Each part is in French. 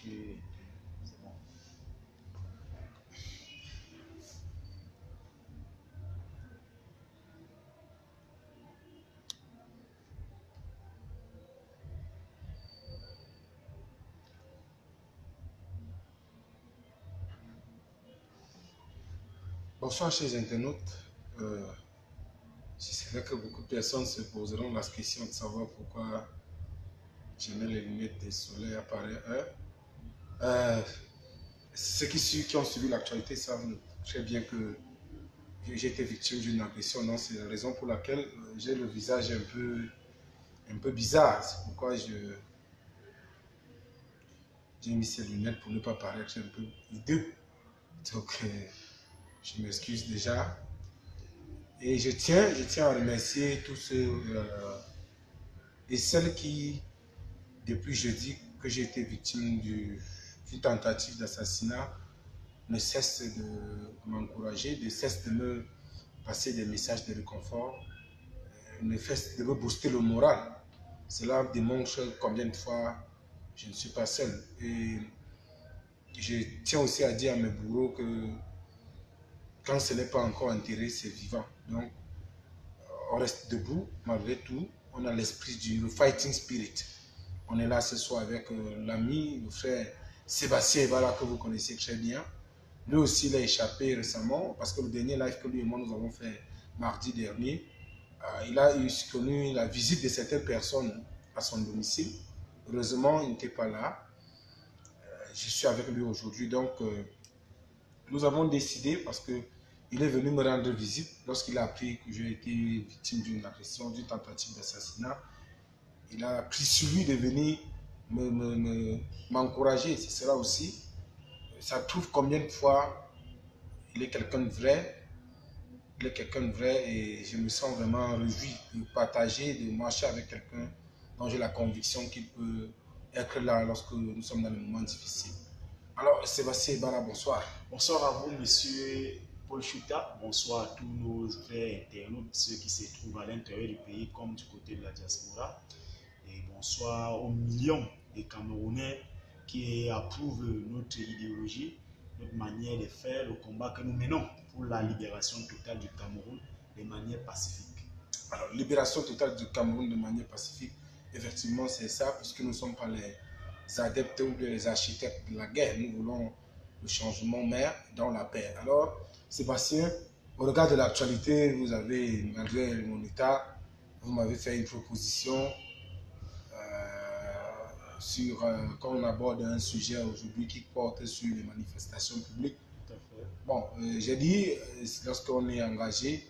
C'est bon. Bonsoir chers internautes. C'est vrai que beaucoup de personnes se poseront la question de savoir pourquoi je mets les lunettes de soleil à pareille heure. Ceux qui ont suivi l'actualité savent très bien que j'ai été victime d'une agression. C'est la raison pour laquelle j'ai le visage un peu bizarre. C'est pourquoi j'ai mis ces lunettes pour ne pas paraître un peu hideux. Donc, je m'excuse déjà. Et je tiens à remercier tous ceux et celles qui, depuis jeudi que j'ai été victime d'une tentative d'assassinat, ne cessent de m'encourager, ne cessent de me passer des messages de réconfort, ne cessent de me booster le moral. Cela démontre combien de fois je ne suis pas seul. Et je tiens aussi à dire à mes bourreaux que quand ce n'est pas encore enterré, c'est vivant. Donc, on reste debout malgré tout. On a l'esprit du fighting spirit. On est là ce soir avec l'ami, le frère Sébastien Ebala que vous connaissez très bien. Lui aussi, il a échappé récemment parce que le dernier live que lui et moi nous avons fait mardi dernier, il a connu la visite de certaines personnes à son domicile. Heureusement, il n'était pas là. Je suis avec lui aujourd'hui. Donc, nous avons décidé, parce qu'il est venu me rendre visite lorsqu'il a appris que j'ai été victime d'une agression, d'une tentative d'assassinat. Il a pris sur lui de venir m'encourager. Ce sera aussi, ça prouve combien de fois il est quelqu'un de vrai. Il est quelqu'un de vrai et je me sens vraiment réjoui de partager, de marcher avec quelqu'un dont j'ai la conviction qu'il peut être là lorsque nous sommes dans des moments difficiles. Alors, Sébastien Ebala, bonsoir. Bonsoir à vous, monsieur Paul Chouta. Bonsoir à tous nos frères internautes, ceux qui se trouvent à l'intérieur du pays comme du côté de la diaspora. Et bonsoir aux millions de Camerounais qui approuvent notre idéologie, notre manière de faire le combat que nous menons pour la libération totale du Cameroun de manière pacifique. Alors, libération totale du Cameroun de manière pacifique, effectivement, c'est ça, puisque nous ne sommes pas les adeptes ou les architectes de la guerre. Nous voulons le changement, mais dans la paix. Alors, Sébastien, au regard de l'actualité, vous avez, malgré mon état, vous m'avez fait une proposition sur, quand on aborde un sujet aujourd'hui qui porte sur les manifestations publiques. Tout à fait. Bon, j'ai dit, lorsqu'on est engagé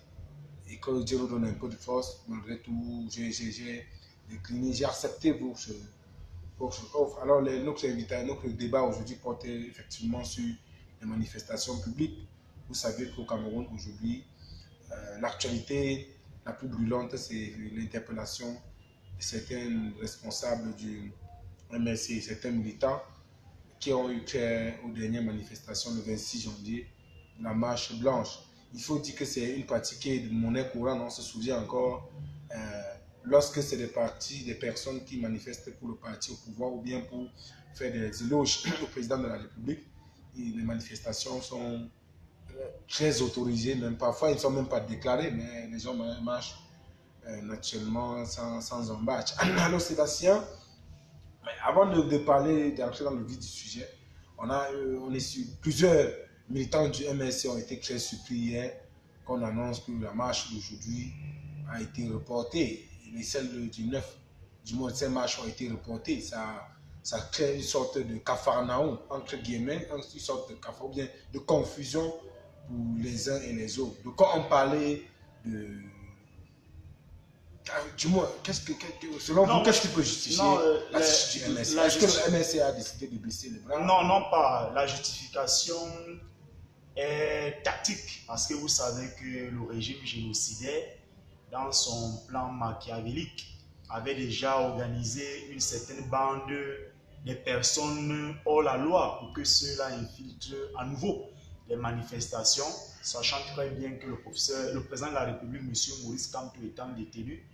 et que Dieu nous donne un peu de force, malgré tout, j'ai décliné, j'ai accepté votre offre. Alors, notre débat aujourd'hui porte effectivement sur les manifestations publiques. Vous savez qu'au Cameroun, aujourd'hui, l'actualité la plus brûlante, c'est l'interpellation de certains responsables du MLC, certains militants qui ont eu aux dernières manifestations le 26 janvier, la marche blanche. Il faut dire que c'est une pratique qui est de monnaie courante. On se souvient encore lorsque c'est des partis, des personnes qui manifestent pour le parti au pouvoir ou bien pour faire des éloges au président de la République. Et les manifestations sont très autorisées, même parfois ils ne sont même pas déclarés, mais les gens marchent naturellement sans embâche. Alors Sébastien, avant de parler, d'entrer dans le vif du sujet, on est sur plusieurs militants du MLC ont été très surpris hier qu'on annonce que la marche d'aujourd'hui a été reportée. Et celle du 9, du mois de ces marches ont été reportées. Ça crée une sorte de capharnaüm, entre guillemets, une sorte de capharnaüm, ou bien de confusion pour les uns et les autres. Donc quand on parlait de... Du moins, selon vous, qu'est-ce qui peut justifier l'attitude du MLC? Est-ce que le MLC a décidé de baisser les bras? Non, non pas. La justification est tactique, parce que vous savez que le régime génocidaire, dans son plan machiavélique, avait déjà organisé une certaine bande de personnes hors la loi pour que ceux-là infiltrent à nouveau les manifestations, sachant très bien que le président de la République, M. Maurice Kamto, étant détenu,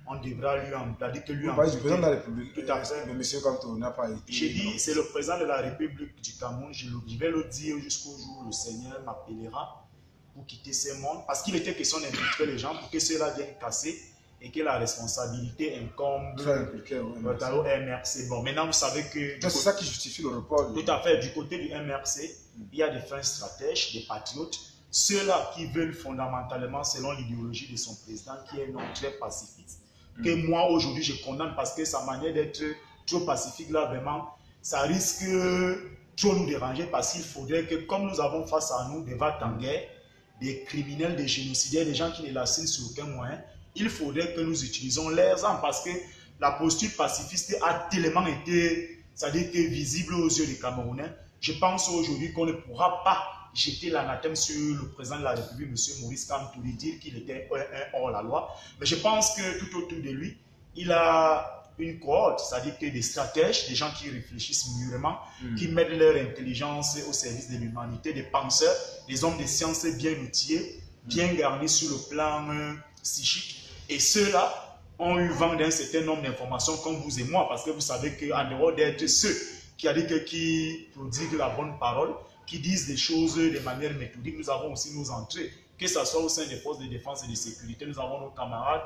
on devra lui amputer. Que lui du président de la République. Tout à fait. Mais monsieur Kanto n'a pas été. J'ai dit, c'est le président de la République du Cameroun. Je vais le dire jusqu'au jour où le Seigneur m'appellera pour quitter ce monde. Parce qu'il était question d'infiltrer les gens pour que ceux-là viennent casser et que la responsabilité incombe au MRC. Bon, maintenant, vous savez que... C'est ça qui justifie le report. Tout à fait. Du côté du MRC, il y a des fins stratèges, des patriotes. Ceux-là qui veulent fondamentalement, selon l'idéologie de son président, qui est non très pacifiste, que moi, aujourd'hui, je condamne parce que sa manière d'être trop pacifique, là, vraiment, ça risque trop nous déranger parce qu'il faudrait que, comme nous avons face à nous des vagues en guerre, des criminels, des génocidaires, des gens qui ne l'assinent sur aucun moyen, il faudrait que nous utilisions leurs armes parce que la posture pacifiste a tellement été, c'est-à-dire que visible aux yeux des Camerounais. Je pense aujourd'hui qu'on ne pourra pas jeter l'anathème sur le président de la République, M. Maurice Kamto, dire qu'il était un hors-la-loi. Mais je pense que tout autour de lui, il a une cohorte, c'est-à-dire que des stratèges, des gens qui réfléchissent mûrement, qui mettent leur intelligence au service de l'humanité, des penseurs, des hommes de science bien outillés, bien garnis sur le plan psychique. Et ceux-là ont eu vent d'un certain nombre d'informations comme vous et moi, parce que vous savez qu'en dehors d'être ceux qui prodiguent la bonne parole, qui disent des choses de manière méthodique, nous avons aussi nos entrées, que ce soit au sein des forces de défense et de sécurité, nous avons nos camarades,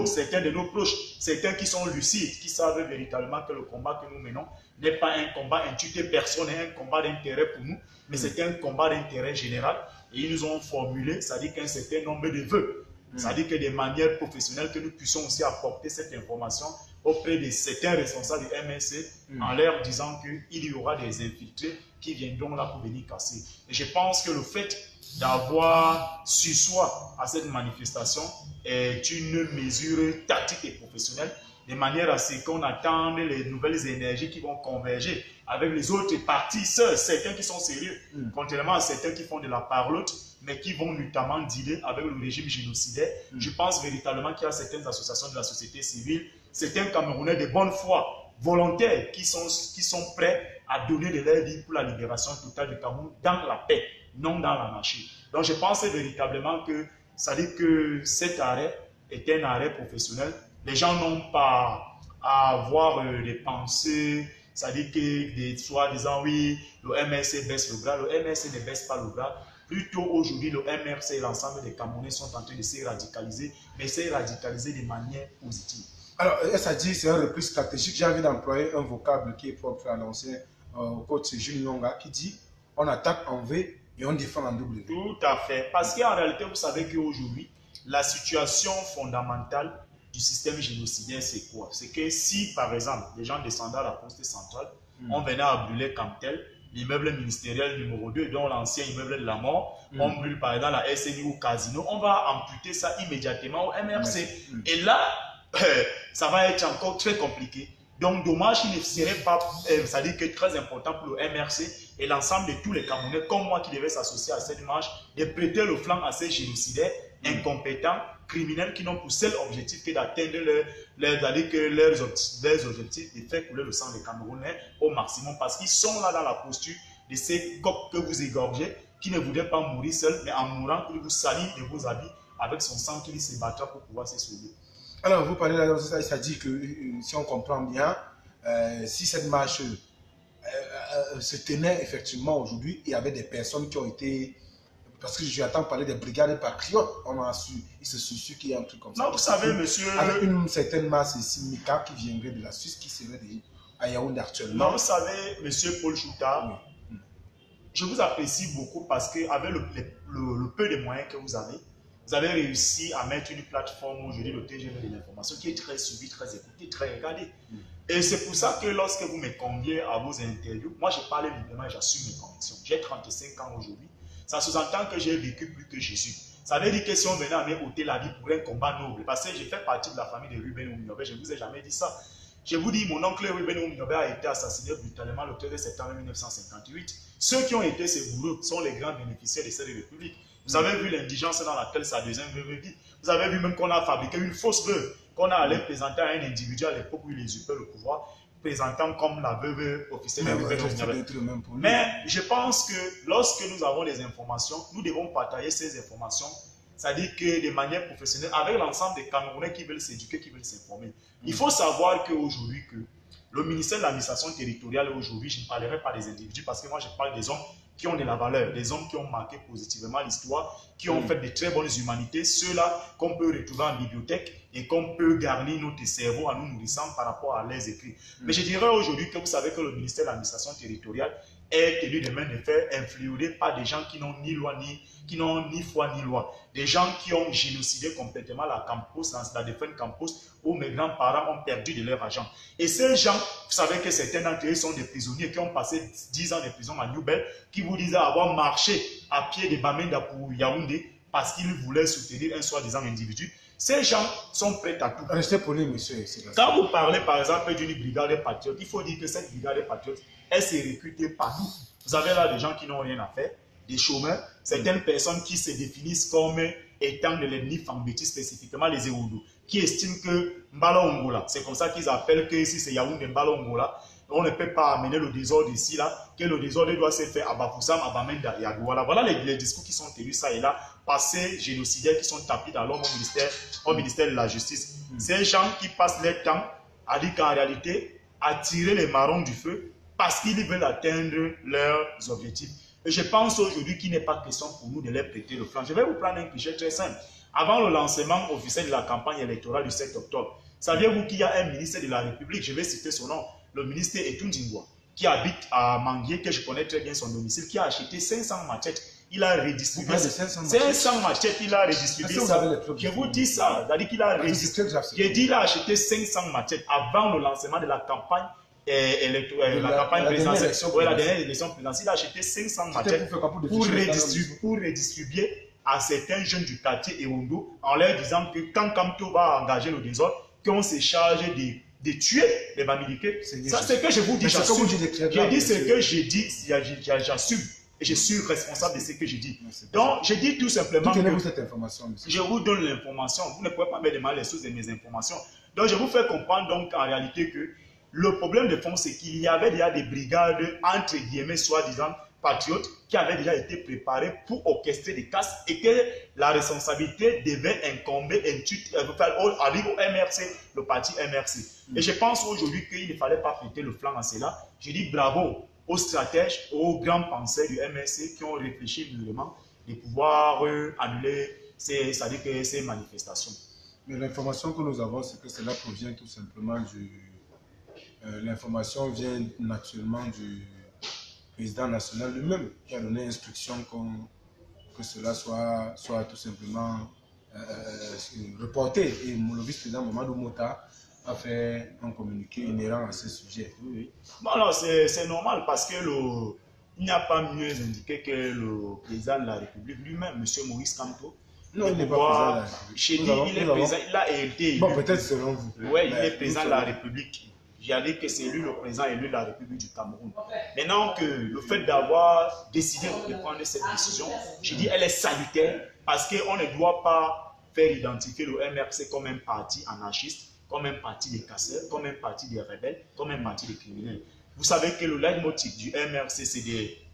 certains de nos proches, certains qui sont lucides, qui savent véritablement que le combat que nous menons n'est pas un combat intitulé personnel, un combat d'intérêt pour nous, mais c'est un combat d'intérêt général. Et ils nous ont formulé, c'est-à-dire qu'un certain nombre de vœux, c'est-à-dire que des manières professionnelles que nous puissions aussi apporter cette information auprès de certains responsables du MSC en leur disant qu'il y aura des infiltrés qui viendront là pour venir casser. Et je pense que le fait d'avoir su soi à cette manifestation est une mesure tactique et professionnelle, de manière à ce qu'on attende les nouvelles énergies qui vont converger avec les autres partis, certains qui sont sérieux, contrairement à certains qui font de la parlotte, mais qui vont notamment dealer avec le régime génocidaire. Je pense véritablement qu'il y a certaines associations de la société civile, certains Camerounais de bonne foi, volontaires, qui sont prêts à donner de leur vie pour la libération totale du Cameroun dans la paix, non dans l'anarchie. Donc je pense véritablement que ça dit que cet arrêt est un arrêt professionnel. Les gens n'ont pas à avoir des pensées, ça dit que des soi-disant oui, le MRC baisse le bras. Le MRC ne baisse pas le bras. Plutôt aujourd'hui, le MRC et l'ensemble des Camerounais sont en train de se radicaliser, mais se radicaliser de manière positive. Alors, ça dit, c'est un repli stratégique. J'ai envie d'employer un vocable qui est propre à l'ancien coach Jules Nyonga qui dit on attaque en V et on défend en W. Tout à fait. Parce qu'en réalité, vous savez qu'aujourd'hui, la situation fondamentale du système génocidaire, c'est quoi? C'est que si, par exemple, les gens descendaient à la poste centrale, on venait à brûler Camtel, l'immeuble ministériel numéro 2, dont l'ancien immeuble de la mort, on brûle par exemple la SNI ou Casino, on va amputer ça immédiatement au MRC. Et là, ça va être encore très compliqué. Donc, dommage, il ne serait pas, ça dit que très important pour le MRC et l'ensemble de tous les Camerounais, comme moi qui devais s'associer à cette marche, de prêter le flanc à ces génocidaires, incompétents, criminels qui n'ont pour seul objectif que d'atteindre leurs objectifs et faire couler le sang des Camerounais au maximum parce qu'ils sont là dans la posture de ces coqs que vous égorgez, qui ne voudraient pas mourir seuls, mais en mourant, il vous salit de vos habits avec son sang qu'il se battra pour pouvoir se sauver. Alors, vous parlez là, ça dit que si on comprend bien, si cette marche se tenait effectivement aujourd'hui, il y avait des personnes qui ont été, parce que j'entends parler des brigades patriotes, on a su, il se soucie qu'il y a un truc comme ça. Non, vous savez, monsieur... Avec une certaine masse ici, qui viendrait de la Suisse, qui serait à Yaoundé actuellement. Non, vous savez, monsieur Paul Chouta, je vous apprécie beaucoup parce qu'avec le peu de moyens que vous avez réussi à mettre une plateforme aujourd'hui, le TGV de l'information, qui est très suivie, très écoutée, très regardée. Et c'est pour ça que lorsque vous me conviez à vos interviews, moi je parle librement et j'assume mes convictions. J'ai 35 ans aujourd'hui. Ça sous-entend que j'ai vécu plus que Jésus. Ça veut dire que si on venait à me ôter la vie pour un combat noble, parce que j'ai fait partie de la famille de Ruben Ouminobe, je ne vous ai jamais dit ça. Je vous dis, mon oncle Ruben Ouminobe a été assassiné brutalement le 13 septembre 1958. Ceux qui ont été ses bourreaux sont les grands bénéficiaires de cette république. Vous avez vu l'indigence dans laquelle sa deuxième veuve vit. Vous avez vu même qu'on a fabriqué une fausse veuve, qu'on a allé présenter à un individu à l'époque où il usurpait le pouvoir, présentant comme la veuve officielle de Ruben Ouminobe. Mais je pense que lorsque nous avons des informations, nous devons partager ces informations c'est-à-dire que de manière professionnelle, avec l'ensemble des Camerounais qui veulent s'éduquer, qui veulent s'informer. Il faut savoir qu'aujourd'hui, le ministère de l'administration territoriale, aujourd'hui, je ne parlerai pas des individus, parce que moi, je parle des hommes qui ont de la valeur, des hommes qui ont marqué positivement l'histoire, qui ont fait de très bonnes humanités, ceux-là qu'on peut retrouver en bibliothèque et qu'on peut garnir notre cerveau en nous nourrissant par rapport à leurs écrits. Mais je dirais aujourd'hui que vous savez que le ministère de l'administration territoriale est tenu de main de fer, influé par des gens qui n'ont ni loi ni foi ni loi. Des gens qui ont génocidé complètement la campus, la défunte campus, où mes grands-parents ont perdu de leur argent. Et ces gens, vous savez que certains d'entre eux sont des prisonniers qui ont passé 10 ans de prison à Newbel, qui vous disent avoir marché à pied de Bamenda pour Yaoundé parce qu'ils voulaient soutenir un soi-disant individu. Ces gens sont prêts à tout. Restez poli, monsieur. Quand vous parlez par exemple d'une brigade des patriotes, il faut dire que cette brigade des patriotes, elle s'est recrutée partout. Vous avez là des gens qui n'ont rien à faire, des chômeurs, certaines personnes qui se définissent comme étant de l'ennemi Fambeti, spécifiquement les Ewoudou, qui estiment que Mbala Ongola, c'est comme ça qu'ils appellent que si c'est Yaoundé Mbala Ongola, on ne peut pas amener le désordre ici, là, que le désordre doit se faire à Bafoussam, à Bamenda et à Douala. Voilà les discours qui sont tenus ça et là, passés génocidaires qui sont tapis dans l'homme au ministère de la Justice. Ces gens qui passent leur temps à dire qu'en réalité, à tirer les marrons du feu parce qu'ils veulent atteindre leurs objectifs. Et je pense aujourd'hui qu'il n'est pas question pour nous de leur prêter le flanc. Je vais vous prendre un cliché très simple. Avant le lancement officiel de la campagne électorale du 7 octobre, saviez-vous qu'il y a un ministre de la République, je vais citer son nom, le ministre Etundingwa, qui habite à Manguier, que je connais très bien son domicile, qui a acheté 500 machettes. Il a redistribué 500 machettes, il a redistribué ça. Je vous dis ça, c'est-à-dire qu'il a redistribué. J'ai dit qu'il a acheté 500 machettes avant le lancement de la campagne électorale, la campagne présidentielle. La dernière élection présidentielle, il a acheté 500 machettes pour redistribuer à certains jeunes du quartier Ewondo en leur disant que quand Kamto va engager le désordre, qu'on se charge de tuer les Bamileke. Ça, c'est ce que je vous dis. J'ai dit ce que j'ai dit, j'assume. Et je suis responsable de ce que je dis. Donc, je dis tout simplement que cette information, monsieur. Je vous donne l'information. Vous ne pouvez pas me demander les sources de mes informations. Donc, je vous fais comprendre donc en réalité que le problème de fond, c'est qu'il y avait déjà des brigades, entre guillemets, soi-disant patriotes, qui avaient déjà été préparées pour orchestrer des casses et que la responsabilité devait incomber au MRC, le parti MRC. Et je pense aujourd'hui qu'il ne fallait pas prêter le flanc à cela. Je dis bravo aux stratèges, aux grands penseurs du MRC qui ont réfléchi mûrement de pouvoir annuler ces manifestations. Mais l'information que nous avons, c'est que cela provient tout simplement l'information vient naturellement du président national lui-même qui a donné instruction que cela soit tout simplement reporté. Et le vice-président Mamadou Mota a fait un communiqué inhérent à ce sujet. Oui. Bon, alors c'est normal parce que il n'y a pas mieux indiqué que le président de la République lui-même, M. Maurice Kamto. Non, il n'est pas président de la République. Il a été élu. Bon, peut-être selon vous. Oui, il est président de la République. J'ai dit que c'est lui le président élu de la République du Cameroun. Maintenant que le fait d'avoir décidé de prendre cette décision, j'ai dit elle est salutaire parce qu'on ne doit pas faire identifier le MRC comme un parti anarchiste, comme un parti des casseurs, comme un parti des rebelles, comme un parti des criminels. Vous savez que le leitmotiv du MRC,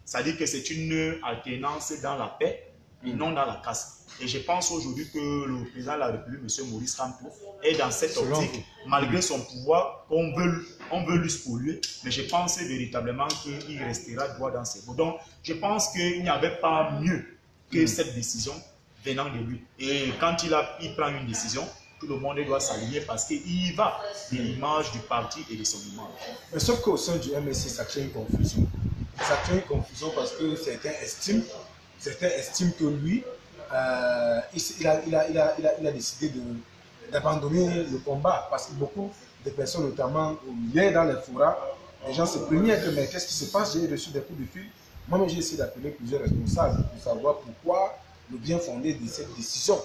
ça dit que c'est une alternance dans la paix et non dans la casse. Et je pense aujourd'hui que le président de la République, M. Maurice Kamto, est dans cette optique, malgré son pouvoir, on veut lui spolier, mais je pense véritablement qu'il restera droit dans ses mots. Donc, je pense qu'il n'y avait pas mieux que cette décision venant de lui. Et quand il prend une décision, tout le monde doit s'aligner parce qu'il y va de l'image du parti et de son image. Mais sauf qu'au sein du MSC, ça crée une confusion. Ça crée une confusion parce que certains estiment que lui, il a décidé d'abandonner le combat parce que beaucoup de personnes, notamment hier dans les forats, les gens se plaignaient que mais qu'est-ce qui se passe? J'ai reçu des coups de fil. Moi-même, j'ai essayé d'appeler plusieurs responsables pour savoir pourquoi le bien fondé de cette décision.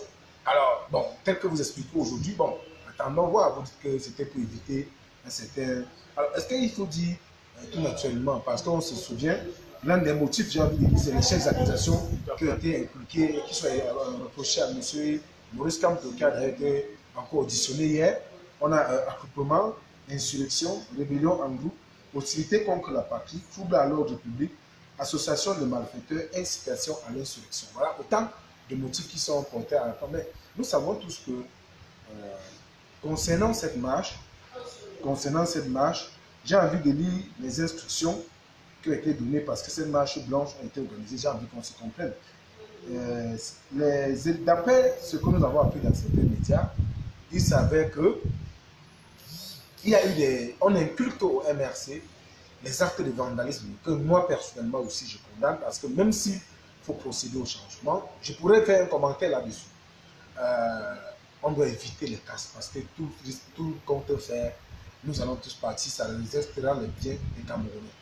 Alors, bon, tel que vous expliquez aujourd'hui, bon, attendons voir, vous dites que c'était pour éviter un certain... Alors, est-ce qu'il faut dire tout naturellement, parce qu'on se souvient, l'un des motifs, j'ai envie de dire, c'est les chefs d'accusations qui ont été impliqués, qui sont reprochés à M. Maurice Kamto, qui a été encore auditionné hier. On a attroupement, insurrection, rébellion en groupe, hostilité contre la patrie, trouble à l'ordre public, association de malfaiteurs, incitation à l'insurrection. Voilà autant de motifs qui sont portés à la fin. Mais nous savons tous que concernant cette marche, j'ai envie de lire les instructions qui ont été données parce que cette marche blanche a été organisée, j'ai envie qu'on se comprenne. D'après ce que nous avons appris dans certains médias, il s'avère que il y a eu on inculte au MRC les actes de vandalisme que moi personnellement aussi je condamne parce que même s'il faut procéder au changement, je pourrais faire un commentaire là-dessus. On doit éviter les casses parce que tout compte faire, nous allons tous partir, ça restera le bien des Camerounais.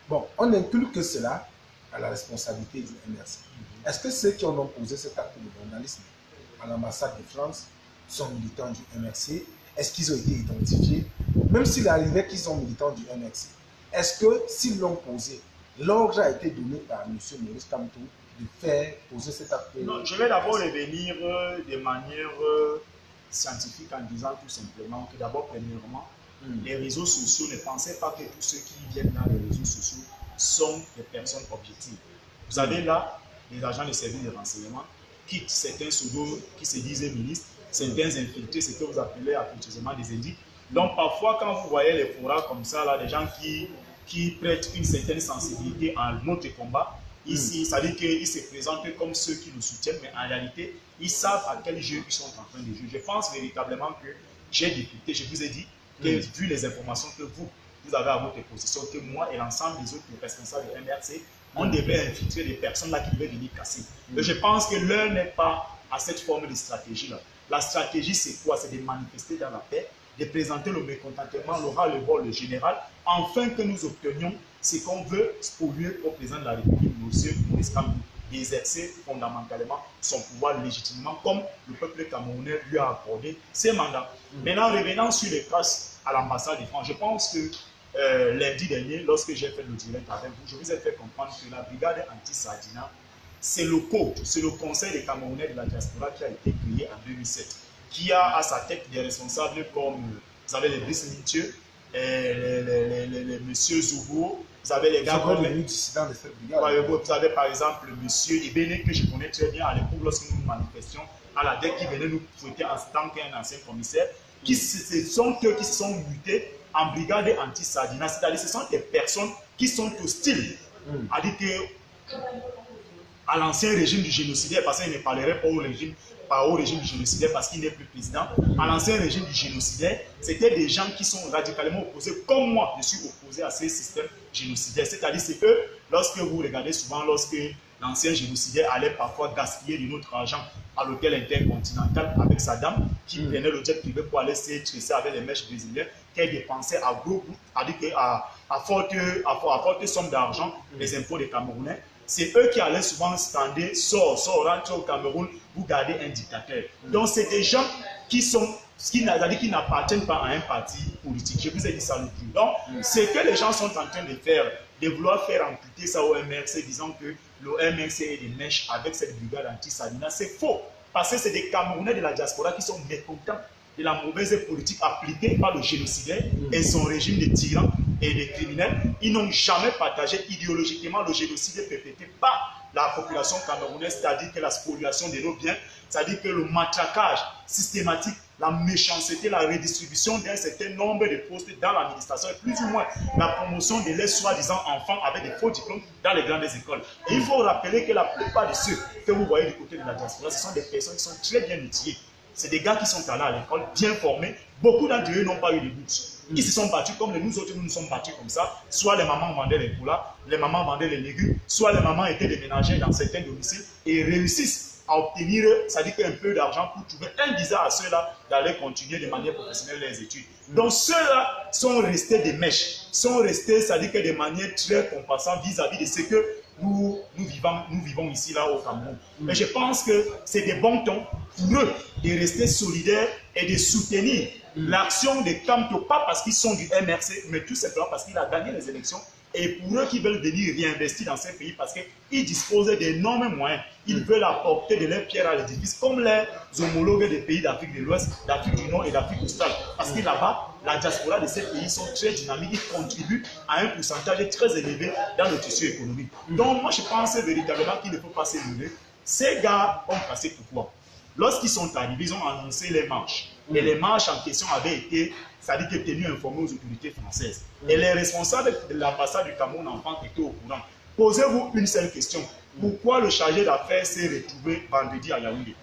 Bon, on inculque que cela à la responsabilité du MRC. Est-ce que ceux qui ont posé cet acte de vandalisme à l'ambassade de France sont militants du MRC? Est-ce qu'ils ont été identifiés? Même s'il arrivait qu'ils sont militants du MRC, est-ce que s'ils l'ont posé, l'ordre a été donné par M. Maurice Kamto de faire poser cet acte? Non, je vais d'abord revenir de manière scientifique en disant tout simplement que d'abord, premièrement, les réseaux sociaux, ne pensez pas que tous ceux qui viennent dans les réseaux sociaux sont des personnes objectives. Vous avez là les agents de services de renseignement qui, certains pseudos qui se disaient ministres, certains infiltrés, ce que vous appelez affectueusement des indices. Donc parfois, quand vous voyez les forats comme ça, là, des gens qui prêtent une certaine sensibilité à notre combat, ici, ça veut dire qu'ils se présentent comme ceux qui nous soutiennent, mais en réalité, ils savent à quel jeu ils sont en train de jouer. Je pense véritablement que j'ai député, je vous ai dit, que vu les informations que vous avez à votre position, que moi et l'ensemble des autres responsables de MRC, on devait infiltrer des personnes là qui devaient venir casser. Mais je pense que l'heure n'est pas à cette forme de stratégie-là. La stratégie, c'est quoi? C'est de manifester dans la paix, de présenter le mécontentement, l'oral, le bol, le général, afin que nous obtenions ce qu'on veut spolier au président de la République, M. Maurice Kamto, d'exercer fondamentalement son pouvoir légitimement, comme le peuple camerounais lui a accordé ses mandats. Maintenant, revenant sur les traces à l'ambassade de France, je pense que lundi dernier, lorsque j'ai fait le direct avec vous, je vous ai fait comprendre que la brigade anti-Sardina, c'est le code, c'est le conseil des Camerounais de la diaspora qui a été créé en 2007, qui a à sa tête des responsables comme, vous avez les Brice Mintieux, les Monsieur Zoubo, vous avez les gars comme... Vous avez par exemple le Monsieur Ibene, que je connais très bien à l'époque lorsque nous manifestions à la DEC, qui venait nous fouetter en tant qu'un ancien commissaire, ce sont eux qui se sont mutés en brigade anti-Sardina, c'est-à-dire ce sont des personnes qui sont hostiles, à dire que à l'ancien régime du génocidaire, parce qu'il ne parlerait pas au régime du génocidaire parce qu'il n'est plus président. À l'ancien régime du génocidaire, c'était des gens qui sont radicalement opposés, comme moi, je suis opposé à ces systèmes génocidaires. C'est-à-dire, c'est eux, lorsque vous regardez souvent, lorsque l'ancien génocidaire allait parfois gaspiller de notre argent à l'hôtel intercontinental avec sa dame, qui prenait le jet privé pour aller se tresser avec les mèches brésiliennes, qu'elle dépensait à gros bout, à forte somme d'argent, les impôts des Camerounais. C'est eux qui allaient souvent stander, sort, rentre au Cameroun, vous gardez un dictateur. Donc c'est des gens qui n'appartiennent pas à un parti politique. Je vous ai dit ça le plus. Donc, ce que les gens sont en train de faire, de vouloir faire amputer ça au MRC, disant que le MRC est des mèches avec cette brigade anti-Sardina, c'est faux. Parce que c'est des Camerounais de la diaspora qui sont mécontents de la mauvaise politique appliquée par le génocidaire et son régime de tyrans et de criminels. Ils n'ont jamais partagé idéologiquement le génocide perpétré par la population camerounaise, c'est-à-dire que la spoliation de nos biens, c'est-à-dire que le matraquage systématique, la méchanceté, la redistribution d'un certain nombre de postes dans l'administration et plus ou moins la promotion de leurs soi-disant enfants avec des faux diplômes dans les grandes écoles. Et il faut rappeler que la plupart de ceux que vous voyez du côté de la diaspora, ce sont des personnes qui sont très bien outillées. C'est des gars qui sont allés à l'école, bien formés. Beaucoup d'entre eux n'ont pas eu de bourse. Ils se sont battus comme nous autres, nous nous sommes battus comme ça. Soit les mamans vendaient les poulas, les mamans vendaient les légumes, soit les mamans étaient déménagées dans certains domiciles et réussissent à obtenir, c'est-à-dire un peu d'argent pour trouver un visa à ceux-là d'aller continuer de manière professionnelle leurs études. Donc ceux-là sont restés des mèches, sont restés, c'est-à-dire que de manière très compensante vis-à-vis de ce que nous vivons ici, là, au Cameroun. Mais je pense que c'est des bons tons pour eux de rester solidaires et de soutenir l'action de Kamto, pas parce qu'ils sont du MRC, mais tout simplement parce qu'il a gagné les élections. Et pour eux qui veulent venir réinvestir dans ces pays, parce qu'ils disposent d'énormes moyens, ils veulent apporter de leur pierre à l'édifice, comme les homologues des pays d'Afrique de l'Ouest, d'Afrique du Nord et d'Afrique australe. Parce que là-bas, la diaspora de ces pays sont très dynamiques, ils contribuent à un pourcentage très élevé dans le tissu économique. Donc moi je pense véritablement qu'il ne faut pas s'élever Ces gars ont passé pourquoi? Lorsqu'ils sont arrivés, ils ont annoncé les marches. Et les marches en question avaient été, c'est-à-dire que tenues informées aux autorités françaises. Et les responsables de l'ambassade du Cameroun en France étaient au courant. Posez-vous une seule question. Pourquoi le chargé d'affaires s'est retrouvé vendredi à Yaoundé?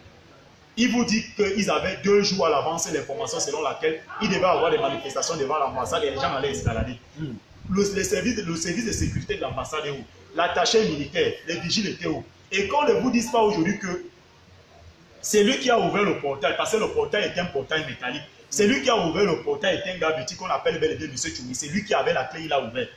Il vous dit qu'ils avaient 2 jours à l'avance l'information selon laquelle il devait avoir des manifestations devant l'ambassade et les gens allaient escalader. Le service de sécurité de l'ambassade est où? L'attaché militaire, les vigiles étaient où? Et qu'on ne vous dise pas aujourd'hui que c'est lui qui a ouvert le portail, parce que le portail est un portail métallique. C'est lui qui a ouvert le portail, est un gars petit qu'on appelle bel et bien M. Tchoumi. C'est lui qui avait la clé, il a ouvert.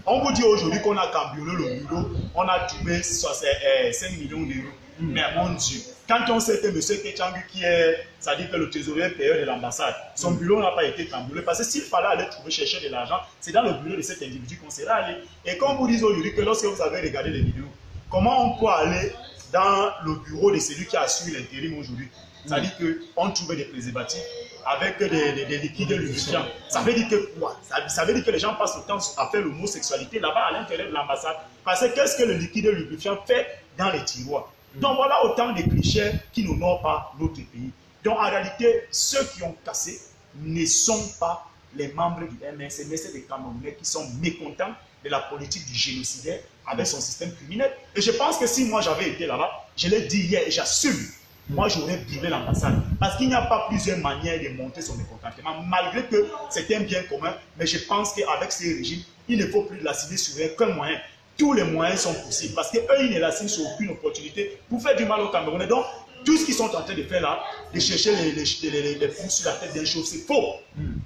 On vous dit aujourd'hui qu'on a cambriolé le bureau, on a trouvé 5 millions d'euros. Mais mon Dieu, quand on sait que M. Ketchangu, qui est, ça dit que le trésorier payeur de l'ambassade, son bureau n'a pas été cambriolé. Parce que s'il fallait aller chercher de l'argent, c'est dans le bureau de cet individu qu'on serait allé. Et comme vous dites aujourd'hui que lorsque vous avez regardé les vidéos, comment on peut aller dans le bureau de celui qui assure l'intérim aujourd'hui? Ça dit qu'on trouvait des préservatifs avec des liquides lubrifiants. Ça veut dire que quoi? Ça veut dire que les gens passent le temps à faire l'homosexualité là-bas à l'intérieur de l'ambassade. Parce que qu'est-ce que le liquide lubrifiant fait dans les tiroirs? Donc voilà autant de clichés qui n'honorent pas notre pays. Donc en réalité, ceux qui ont cassé ne sont pas les membres du MNC, mais c'est des Camerounais qui sont mécontents de la politique du génocidaire avec son système criminel. Et je pense que si moi j'avais été là-bas, je l'ai dit hier et j'assume, moi j'aurais brûlé l'ambassade. Parce qu'il n'y a pas plusieurs manières de monter son mécontentement, malgré que c'est un bien commun, mais je pense qu'avec ces régimes, il ne faut plus de la cibler sur aucun moyen. Tous les moyens sont possibles parce qu'eux, ils ne la signent sur aucune opportunité pour faire du mal aux Camerounais. Donc, tout ce qu'ils sont en train de faire là, de chercher les pouces sur la tête d'un chauve, c'est faux.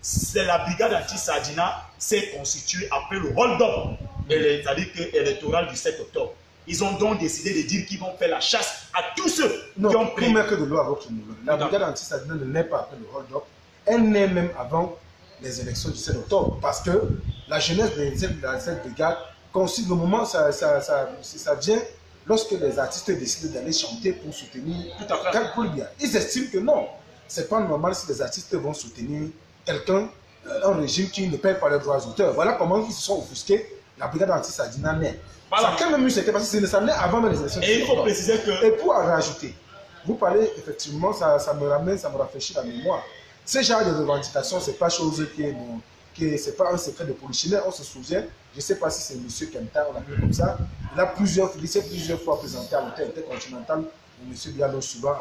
C'est la brigade anti-Sadina s'est constituée après le hold-up, c'est-à-dire que électoral du 7 octobre. Ils ont donc décidé de dire qu'ils vont faire la chasse à tous ceux qui ont pris. Non, pour mettre de l'eau à votre niveau. La brigade anti-Sadina ne naît pas après le hold-up. Elle naît même avant les élections du 7 octobre. Parce que la jeunesse de cette brigade, le moment, ça vient lorsque les artistes décident d'aller chanter pour soutenir quelqu'un. Ils estiment que non, c'est pas normal si les artistes vont soutenir quelqu'un, un régime qui ne paye pas les droits d'auteur. Voilà comment ils se sont offusqués. La brigade anti-Sadina naît. Voilà. Ça a quand même eu c'était parce que ça naît avant les élections. Et il faut préciser que. Et pour en rajouter, vous parlez effectivement, ça me rafraîchit la mémoire. Ce genre de revendication, c'est pas chose qui est bon. C'est pas un secret de polichinelle, on se souvient, je ne sais pas si c'est M. Kemta, on l'appelle comme ça, il s'est plusieurs fois présenté à l'hôtel intercontinental, M. Bialo souvent,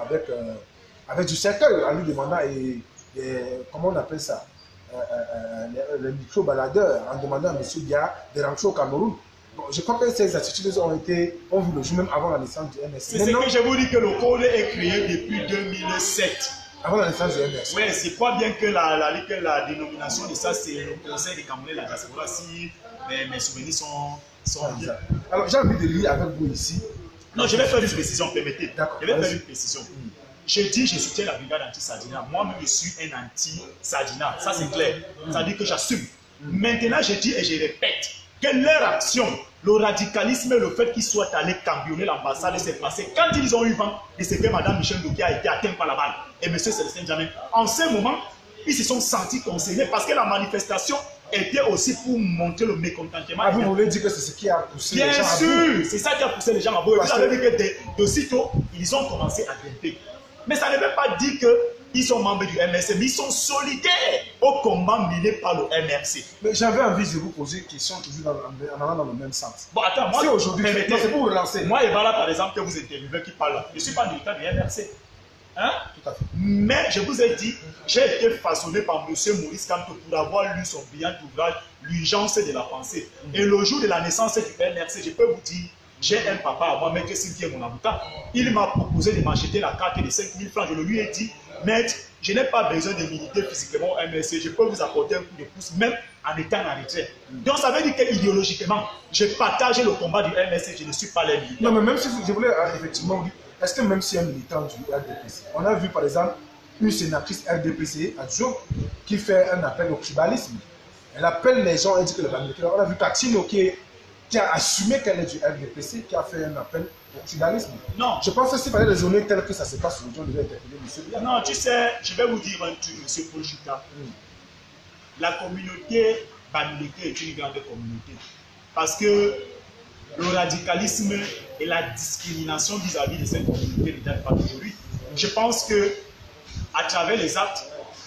avec du cercueil, en lui demandant, comment on appelle ça, le micro-baladeur, en demandant à M. Bia de rentrer au Cameroun. Bon, je crois que ces attitudes ont vu le jour même avant la naissance du MSC. C'est ce que je vous dis que le code est créé depuis 2007. Avant la naissance du MSC. Oui, c'est pas bien que la dénomination de ça, c'est le Conseil des Camerounais de la diaspora, si mes souvenirs sont bien. Alors, j'ai envie de lire avec vous ici. Non, je vais faire une précision, permettez. D'accord. Je vais faire une précision. Je dis, je soutiens la brigade anti-Sadina. Moi-même, je suis un anti-Sadina. Ça, c'est clair. Ça veut dire que j'assume. Maintenant, je dis et je répète que leur action, le radicalisme et le fait qu'ils soient allés cambrioler l'ambassade s'est passé quand ils ont eu vent de ce que Mme Michel Ndoké a été atteinte par la balle et M. Célestin Djamé. En ce moment, ils se sont sentis concernés parce que la manifestation était aussi pour montrer le mécontentement. Ah, vous voulez dire que c'est ce qui a poussé les gens à bout? Bien sûr, c'est ça qui a poussé les gens à bout. Vous avez vu que d'aussitôt, ils ont commencé à grimper. Mais ça ne veut pas dire qu'ils sont membres du MRC, mais ils sont solidaires au combat mené par le MRC. Mais j'avais envie de vous poser une question toujours en allant dans le même sens. Bon, attends, moi, si aujourd'hui, c'est pour vous relancer. Moi et voilà, par exemple, que vous interviewez qui parle, je ne suis pas militant du MRC. Hein? Tout à fait. Mais je vous ai dit, j'ai été façonné par M. Maurice Kamto pour avoir lu son brillant ouvrage, L'urgence de la pensée. Et le jour de la naissance du MRC, je peux vous dire, j'ai un papa à moi, Maître Sylvie, mon avocat. Il m'a proposé de m'acheter la carte de 5 000 francs. Je lui ai dit, Maître, je n'ai pas besoin de militer physiquement au MRC. Je peux vous apporter un coup de pouce, même en étant en retraite. Donc ça veut dire qu'idéologiquement, je partage le combat du MRC. Je ne suis pas les militants. Non, mais même si je voulais effectivement vous dire, est-ce que même si un militant du RDPC, on a vu par exemple une sénatrice RDPC adjointe qui fait un appel au tribalisme. Elle appelle les gens, elle dit que le militaire. On a vu Katino qui a assumé qu'elle est du RDPC, qui a fait un appel au tribalisme. Non. Je pense que s'il fallait raisonner tel que ça se passe aujourd'hui, on devait interpeller M. Bia. Non, tu sais, je vais vous dire un truc, M. Paul Chita. La communauté Bamileke est une grande communauté. Parce que le radicalisme et la discrimination vis-à-vis de cette communauté ne date pas d'aujourd'hui. Je pense que à travers les actes,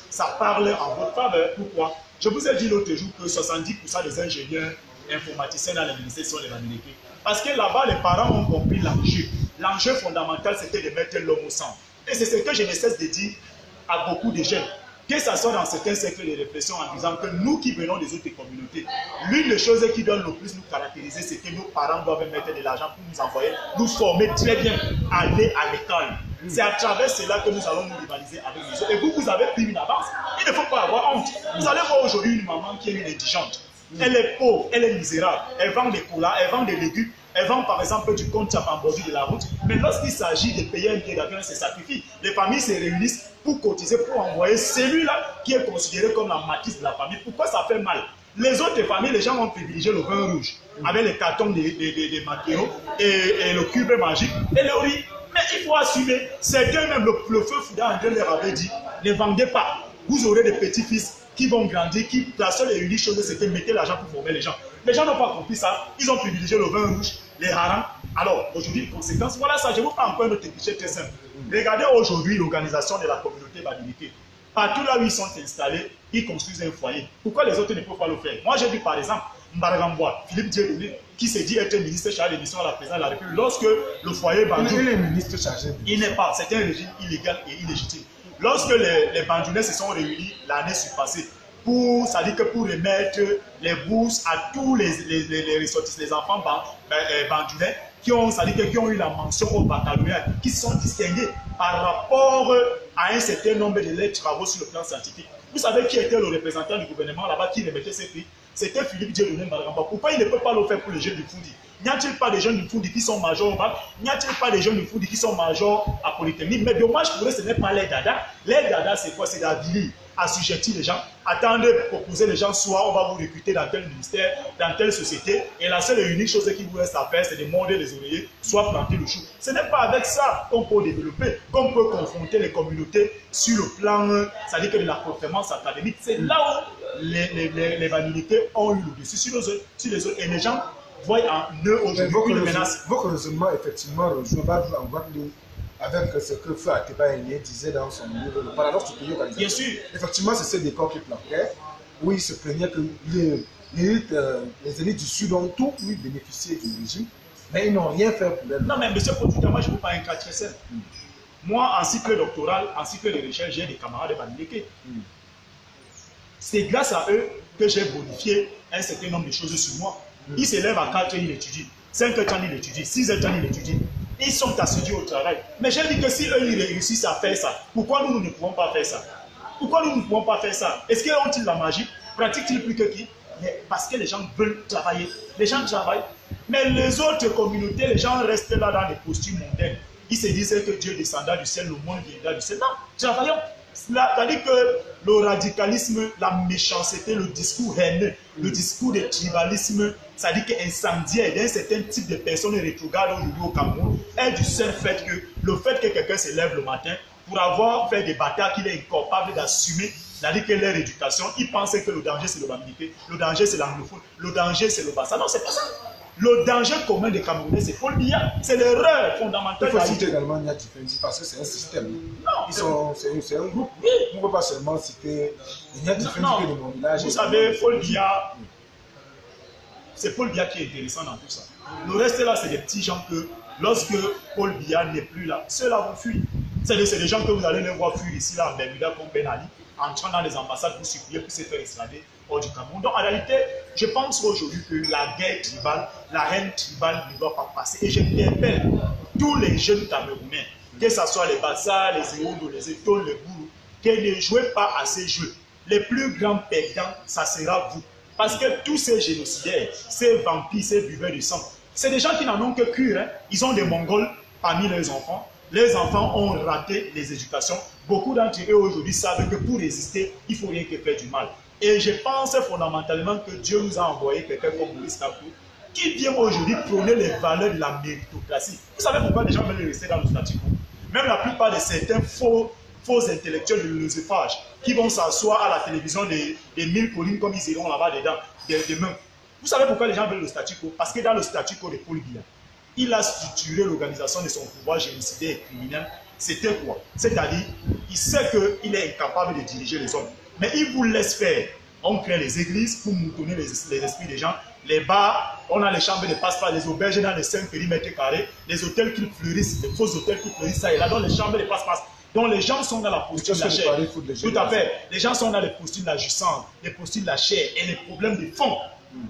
ça parle en votre faveur. Pourquoi? Je vous ai dit l'autre jour que 70% des ingénieurs informaticiens dans les ministères sont les Bamileke. Parce que là-bas, les parents ont compris l'enjeu. L'enjeu fondamental, c'était de mettre l'homme au centre. Et c'est ce que je ne cesse de dire à beaucoup de jeunes. Que ce soit dans certains cercles de réflexion en disant que nous qui venons des autres communautés, l'une des choses qui doit le plus nous caractériser, c'est que nos parents doivent mettre de l'argent pour nous envoyer, nous former très bien, aller à l'école. C'est à travers cela que nous allons nous rivaliser avec les autres. Et vous, vous avez pris une avance. Il ne faut pas avoir honte. Vous allez voir aujourd'hui une maman qui est une indigente. Elle est pauvre, elle est misérable. Elle vend des colas, elle vend des légumes. Elle vend par exemple du conchap en bordure de la route. Mais lorsqu'il s'agit de payer un billet d'avion, elle se sacrifie. Les familles se réunissent pour cotiser, pour envoyer celui-là qui est considéré comme la matrice de la famille. Pourquoi ça fait mal? Les autres familles, les gens ont privilégié le vin rouge avec les cartons des maquereaux et le cube magique et le riz. Mais il faut assumer. Certains, même le feu Fouda André leur avait dit, ne vendez pas. Vous aurez des petits-fils qui vont grandir, la seule et unique chose, c'est de mettre l'argent pour former les gens. Les gens n'ont pas compris ça. Ils ont privilégié le vin rouge, les harengs. Alors, aujourd'hui, conséquence, voilà ça. Je vous prends encore un autre cliché très simple. Regardez aujourd'hui l'organisation de la communauté Bamileke. Partout là où ils sont installés, ils construisent un foyer. Pourquoi les autres ne peuvent pas le faire? Moi, j'ai vu par exemple Mbaragambois, Philippe Dieudonné, qui s'est dit être ministre chargé des missions à la présidence de la République. Lorsque le foyer Bandou, il est ministre chargé. Il n'est pas. C'est un régime illégal et illégitime. Lorsque les Bandounais se sont réunis l'année surpassée pour remettre les bourses à tous les ressortissants, les enfants Bandounais qui ont eu la mention au baccalauréat, qui sont distingués par rapport à un certain nombre de leurs travaux sur le plan scientifique. Vous savez qui était le représentant du gouvernement là-bas qui remettait ces prix? C'était Philippe Dieudonné Mbaragambois. Pourquoi il ne peut pas le faire pour les jeunes du Foundi? N'y a-t-il pas des jeunes du Foundi qui sont majors au bac? N'y a-t-il pas des jeunes du Foundi qui sont majors à Polytechnique? Mais dommage pour eux, ce n'est pas les dada. Les dada, c'est quoi? C'est d'avilir, assujettir les gens, attendre, proposer les gens, soit on va vous recruter dans tel ministère, dans telle société, et la seule et unique chose qui vous reste à faire, c'est de morder les oreillers, soit planter le chou. Ce n'est pas avec ça qu'on peut développer, qu'on peut confronter les communautés sur le plan, c'est-à-dire que de la performance académique. C'est là où les Bamileke ont eu le dessus sur les autres, et les gens voient en eux aujourd'hui une menace. Votre raisonnement, effectivement, rejoint avec ce que Feu Ateba Aigné disait dans son livre, le paradoxe du pays organisé. Bien sûr. Effectivement, c'est ce décor qui planquait, où il se plaignait que les élites du Sud ont tout pu bénéficier du régime, mais ils n'ont rien fait pour elle. Non, mais monsieur Potuta, moi je vous parle un cas très simple. Moi, en cycle doctoral, en cycle de recherche, j'ai des camarades de Bamileke. C'est grâce à eux que j'ai bonifié un certain nombre de choses sur moi. Ils se lèvent à 4 heures, ils étudient. 5 heures, ils étudient. 6 heures, ils étudient. Ils sont assidus au travail. Mais j'ai dit que si eux, ils réussissent à faire ça, pourquoi nous ne pouvons pas faire ça? Pourquoi nous ne pouvons pas faire ça? Est-ce qu'ils ont-ils la magie? Pratiquent-ils plus que qui? Mais parce que les gens veulent travailler. Les gens travaillent. Mais les autres communautés, les gens restent là dans les postures mondaines. Ils se disent que Dieu descendra du ciel, le monde viendra du ciel. Non, travaillons. C'est-à-dire que le radicalisme, la méchanceté, le discours haineux, le discours de tribalisme, c'est-à-dire qu'incendiaire d'un certain type de personnes rétrogrades aujourd'hui au Cameroun, est du seul fait que quelqu'un se lève le matin pour avoir fait des batailles qu'il est incapable d'assumer, c'est-à-dire que leur éducation, ils pensaient que le danger c'est le Bamileke, le danger c'est l'anglophone, le danger c'est le Bassa. Non, c'est pas ça. Le danger commun des Camerounais, c'est Paul Biya. C'est l'erreur fondamentale. Il faut citer également Nyati Fendi parce que c'est un système. Non, c'est un groupe. On ne peut pas seulement citer Nyati Fendi que de mon village. Vous savez, Paul Biya, c'est Paul Biya qui est intéressant dans tout ça. Le reste là, c'est des petits gens que lorsque Paul Biya n'est plus là, ceux-là vont fuir. C'est des gens que vous allez les voir fuir ici, là, en Bermuda, comme Ben Ali, entrant dans les ambassades pour circuler, pour se faire extrader hors du Cameroun. Donc en réalité, je pense aujourd'hui que la guerre tribale, la haine tribale ne doit pas passer. Et je m'interpelle tous les jeunes Camerounais, que ce soit les Bassa, les Eondo, les Étoiles, les Gourou, que ne jouez pas à ces jeux. Les plus grands perdants, ça sera vous. Parce que tous ces génocidaires, ces vampires, ces buveurs de sang, c'est des gens qui n'en ont que cure. Hein. Ils ont des Mongols parmi leurs enfants. Les enfants ont raté les éducations. Beaucoup d'entre eux aujourd'hui savent que pour résister, il ne faut rien que faire du mal. Et je pense fondamentalement que Dieu nous a envoyé quelqu'un comme Maurice Kamto qui vient aujourd'hui prôner les valeurs de la méritocratie. Vous savez pourquoi les gens veulent rester dans le statu quo? Même la plupart de certains faux intellectuels de l'oséphage qui vont s'asseoir à la télévision des 1000 collines comme ils iront là-bas dedans, demain. Vous savez pourquoi les gens veulent le statu quo? Parce que dans le statu quo de Paul Biya, il a structuré l'organisation de son pouvoir génocidaire et criminel. C'était quoi? C'est-à-dire, il sait qu'il est incapable de diriger les hommes. Mais il vous laisse faire. On crée les églises pour moutonner les esprits des gens. Les bars, on a les chambres de passe-passe, les auberges dans les 5 périmètres carrés, les hôtels qui fleurissent, les faux hôtels qui fleurissent, ça et là, dans les chambres de passe-passe. Donc les gens sont dans la posture de la chair. Tout à fait. Les gens sont dans les postures de la jouissance, les postures de la chair et les problèmes de fond.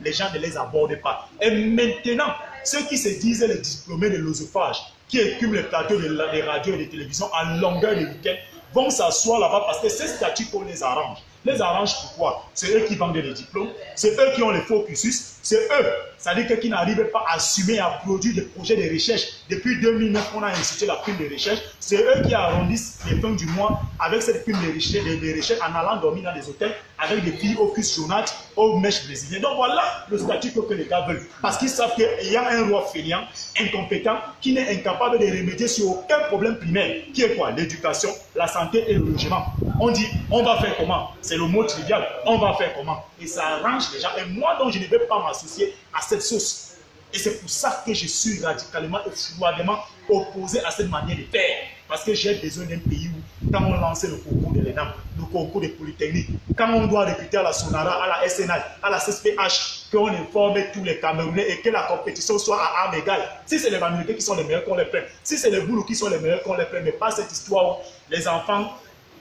Les gens ne les abordent pas. Et maintenant, ceux qui se disent les diplômés de l'osophage, qui écument les plateaux des radios et des télévisions en longueur de week-end, vont s'asseoir là-bas parce que ces statuts qu'on les arrange. Les arrange pourquoi? C'est eux qui vendent les diplômes, c'est eux qui ont les faux cursus, c'est eux, c'est-à-dire qui n'arrivent pas à assumer, à produire des projets de recherche. Depuis 2009, on a institué la prime de recherche, c'est eux qui arrondissent les fins du mois avec cette prime de recherche en allant dormir dans des hôtels avec des filles au cuisse jaunâtres, aux mèches brésiliennes. Donc voilà le statut que les gars veulent. Parce qu'ils savent qu'il y a un roi fainéant, incompétent, qui n'est incapable de remédier sur aucun problème primaire, qui est quoi? L'éducation, la santé et le logement. On dit, on va faire comment? C'est le mot trivial, on va faire comment? Et ça arrange les gens. Et moi, donc, je ne vais pas m'associer à cette sauce. Et c'est pour ça que je suis radicalement et froidement opposé à cette manière de faire. Parce que j'ai besoin d'un pays où, quand on lance le concours de l'ENAM, le concours de Polytechnique, quand on doit recruter à la Sonara, à la SNH, à la CSPH, qu'on informe tous les Camerounais et que la compétition soit à armes égales. Si c'est les Américains qui sont les meilleurs, qu'on les prenne. Si c'est les Boulous qui sont les meilleurs, qu'on les prenne. Mais pas cette histoire où les enfants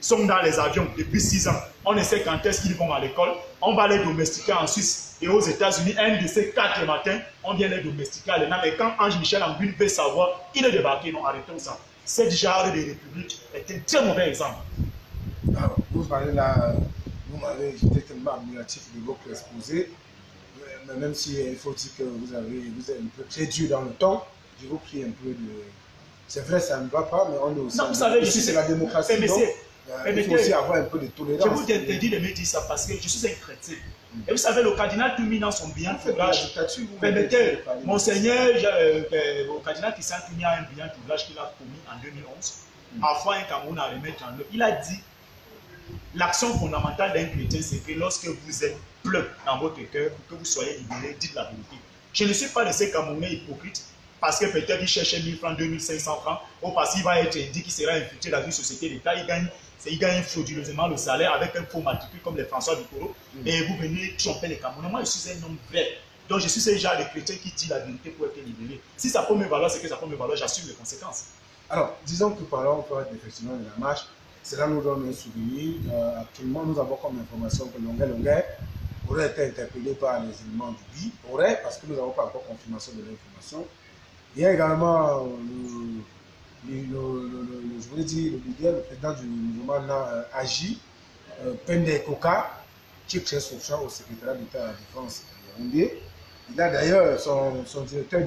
sont dans les avions depuis 6 ans. On ne sait quand est-ce qu'ils vont à l'école. On va les domestiquer en Suisse et aux États-Unis. Un de ces 4 matins, on vient les domestiquer à l'ENAM. Et quand Ange-Michel Ambune veut savoir, il est débarqué. Non, arrêtons ça. Cette genre de république est un très mauvais exemple. Alors, vous parlez là, vous m'avez été tellement admiratif de votre exposé. Mais même si il faut dire que vous êtes un peu très dur dans le temps, je vous prie un peu de. C'est vrai, ça ne va pas, mais on est aussi. Non, vous savez, ici, c'est la démocratie. Il faut aussi avoir un peu de tolérance. Je vous interdis de me dire ça parce que je suis un chrétien. Et vous savez, le cardinal Toumi dans son brillant ouvrage, permettez, Monseigneur, le cardinal Christian Toumi a un brillant ouvrage qu'il a commis en 2011, afin un Cameroun à remettre en œuvre. Il a dit, l'action fondamentale d'un chrétien, c'est que lorsque vous êtes plein dans votre cœur, pour que vous soyez libéré, dites la vérité. Je ne suis pas de ces Camerounais hypocrites, parce que peut-être il cherche 1000 francs, 2500 francs, ou parce qu'il va être dit qu'il sera infiltré dans une société d'État, il gagne frauduleusement le salaire avec un faux matricule comme les François Bicoro, et vous venez tromper les Camerounais. Moi, je suis un homme vrai. Donc, je suis ce genre de chrétien qui dit la vérité pour être libéré. Si ça peut me valoir, c'est que ça peut me valoir, j'assume les conséquences. Alors, disons que parlons effectivement de la marche. Cela nous donne un souvenir. Actuellement, nous avons comme information que Longuet aurait été interpellé par les éléments du BI. Parce que nous n'avons pas encore confirmation de l'information. Il y a également je voulais dire, le leader, le président du mouvement AGI, Pende Koka, qui est très souffrant au secrétariat d'État à la Défense burundais. Il a d'ailleurs, son directeur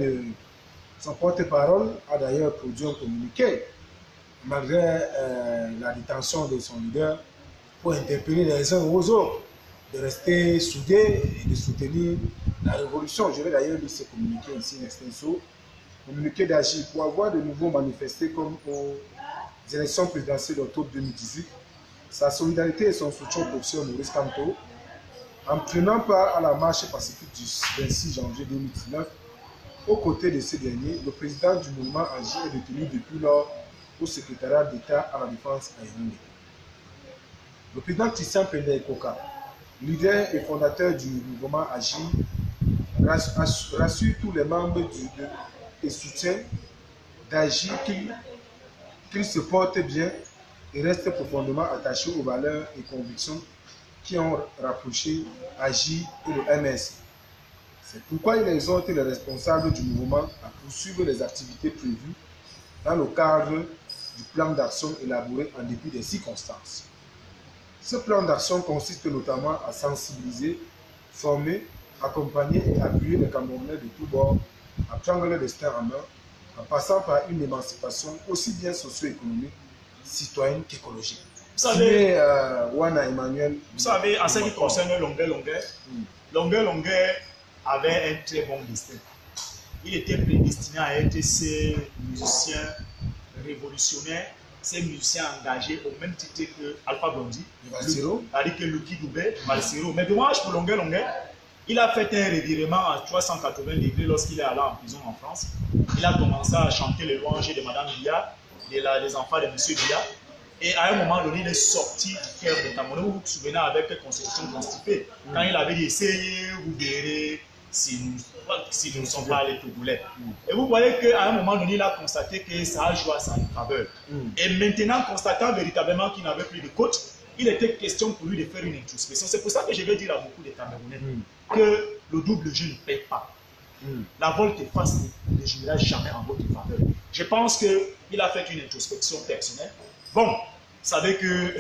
son porte-parole a d'ailleurs produit un communiqué, malgré la détention de son leader, pour interpeller les uns aux autres, de rester soudés et de soutenir la révolution. Je vais d'ailleurs lire ce communiqué ici, in extenso. Communiqué d'agir pour avoir de nouveau manifesté comme aux élections présidentielles d'octobre 2018, sa solidarité et son soutien pour M. Maurice Kamto, en prenant part à la marche pacifique du 26 janvier 2019. Aux côtés de ce dernier, le président du mouvement AGI est détenu depuis lors au secrétariat d'État à la Défense à Yaoundé. Le président Christian Pende Koka, leader et fondateur du mouvement AGI, rassure tous les membres et soutient d'AGI qu'ils se portent bien et restent profondément attachés aux valeurs et convictions qui ont rapproché AGI et le MS. C'est pourquoi il exhorte les responsables du mouvement à poursuivre les activités prévues dans le cadre du plan d'action élaboré en dépit des circonstances. Ce plan d'action consiste notamment à sensibiliser, former, accompagner et appuyer les Camerounais de tous bords à prendre le destin en main, en passant par une émancipation aussi bien socio-économique, citoyenne qu'écologique. Vous savez, Wana Emmanuel, vous savez, en ce qui concerne Longuet avait un très bon destin. Il était prédestiné à être ces musiciens révolutionnaires, ces musiciens engagés au même titre que Alpha Blondy, Valsero, avec Lucky Dubé, Valsero. Mais dommage pour Longuet, Il a fait un revirement à 380 degrés lorsqu'il est allé en prison en France. Il a commencé à chanter les louanges de Madame Biya, des enfants de Monsieur Biya. Et à un moment donné, il est sorti du cœur de Cameroun. Vous vous souvenez avec la constitution constipée, quand il avait dit essayez, vous verrez si nous ne sommes pas allés Togolais. Et vous voyez qu'à un moment donné, il a constaté que ça a joué à sa faveur. Et maintenant, constatant véritablement qu'il n'avait plus de coach, il était question pour lui de faire une introspection. C'est pour ça que je vais dire à beaucoup de Camerounais que le double jeu ne paye pas. La volte-face ne jouera jamais en votre faveur. Je pense qu'il a fait une introspection personnelle. Bon, vous savez que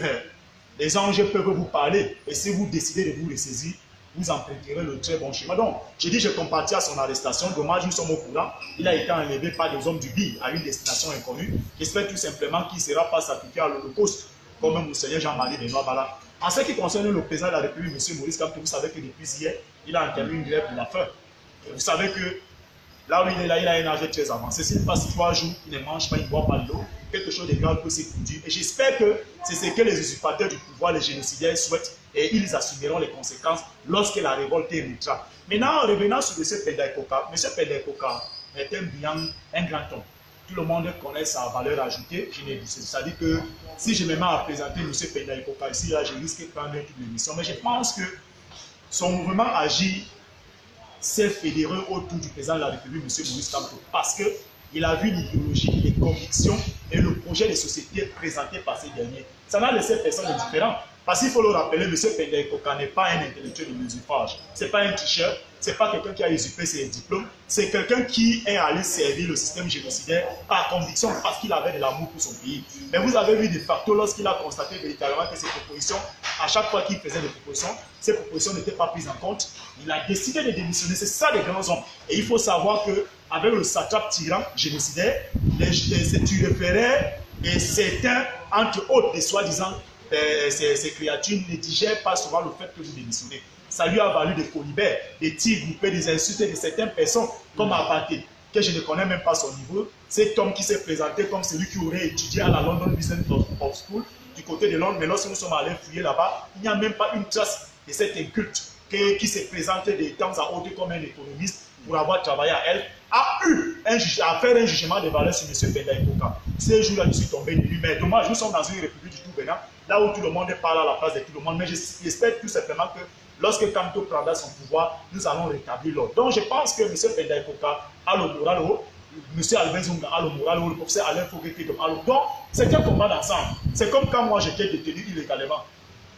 les anges peuvent vous parler et si vous décidez de vous ressaisir, vous emprunterez le très bon chemin. Donc, j'ai dit, je compatis à son arrestation. Dommage, nous sommes au courant. Il a été enlevé par des hommes du BI à une destination inconnue. J'espère tout simplement qu'il ne sera pas sacrifié à l'Holocauste, comme Monseigneur Jean-Marie Benoît Bala. En ce qui concerne le président de la République, M. Maurice Kamto, vous savez que depuis hier, il a entamé une grève de la faim. Et vous savez que là où il est là, il a un âge très avancé. S'il passe 3 jours, il ne mange pas, il ne boit pas de l'eau, quelque chose de grave peut se produire. Et j'espère que c'est ce que les usurpateurs du pouvoir, les génocidaires souhaitent, et ils assumeront les conséquences lorsque la révolte émettra. Maintenant, en revenant sur M. Pendaïkoka, M. Pendaïkoka est un grand homme. Tout le monde connaît sa valeur ajoutée. C'est-à-dire que si je me mets à présenter M. Pendaïkoka ici, là, je risque de prendre toute l'émission. Mais je pense que son mouvement agit s'est fédéré autour du président de la République, M. Maurice Kamto, parce qu'il a vu l'idéologie, les convictions et le projet de société présenté par ces derniers. Ça n'a laissé personne indifférent. Parce qu'il faut le rappeler, M. Pendaïkoka n'est pas un intellectuel de l'usurpage. Ce n'est pas un tricheur, ce n'est pas quelqu'un qui a usurpé ses diplômes, c'est quelqu'un qui est allé servir le système génocidaire par conviction parce qu'il avait de l'amour pour son pays. Mais vous avez vu de facto, lorsqu'il a constaté véritablement que ces propositions, à chaque fois qu'il faisait des propositions, ces propositions n'étaient pas prises en compte, il a décidé de démissionner. C'est ça les grands hommes. Et il faut savoir qu'avec le satrape tyran génocidaire, les turiféraires et certains, entre autres, des soi-disant, ces créatures ne digèrent pas souvent le fait que vous démissionnez. Ça lui a valu des colibères, des tirs groupés, des insultes de certaines personnes, comme Abaté, que je ne connais même pas son niveau. Cet homme qui s'est présenté comme celui qui aurait étudié à la London Business of School, du côté de Londres, mais lorsque nous sommes allés fouiller là-bas, il n'y a même pas une trace de cet inculte qui s'est présenté de temps à autre comme un économiste pour avoir travaillé à elle, a eu à faire un jugement de valeur sur M. Pendaïkoka. Ce jour-là, je suis tombé de lui. Mais dommage, nous sommes dans une république du tout Bénin, là où tout le monde parle à la place de tout le monde. Mais j'espère tout simplement que lorsque Kamto prendra son pouvoir, nous allons rétablir l'ordre. Donc je pense que M. Pendaïkoka a le moral haut, M. Albin Zunga a le moral haut, le professeur Alain Foguete a le. Donc c'est un combat d'ensemble. C'est comme quand moi j'étais détenu illégalement.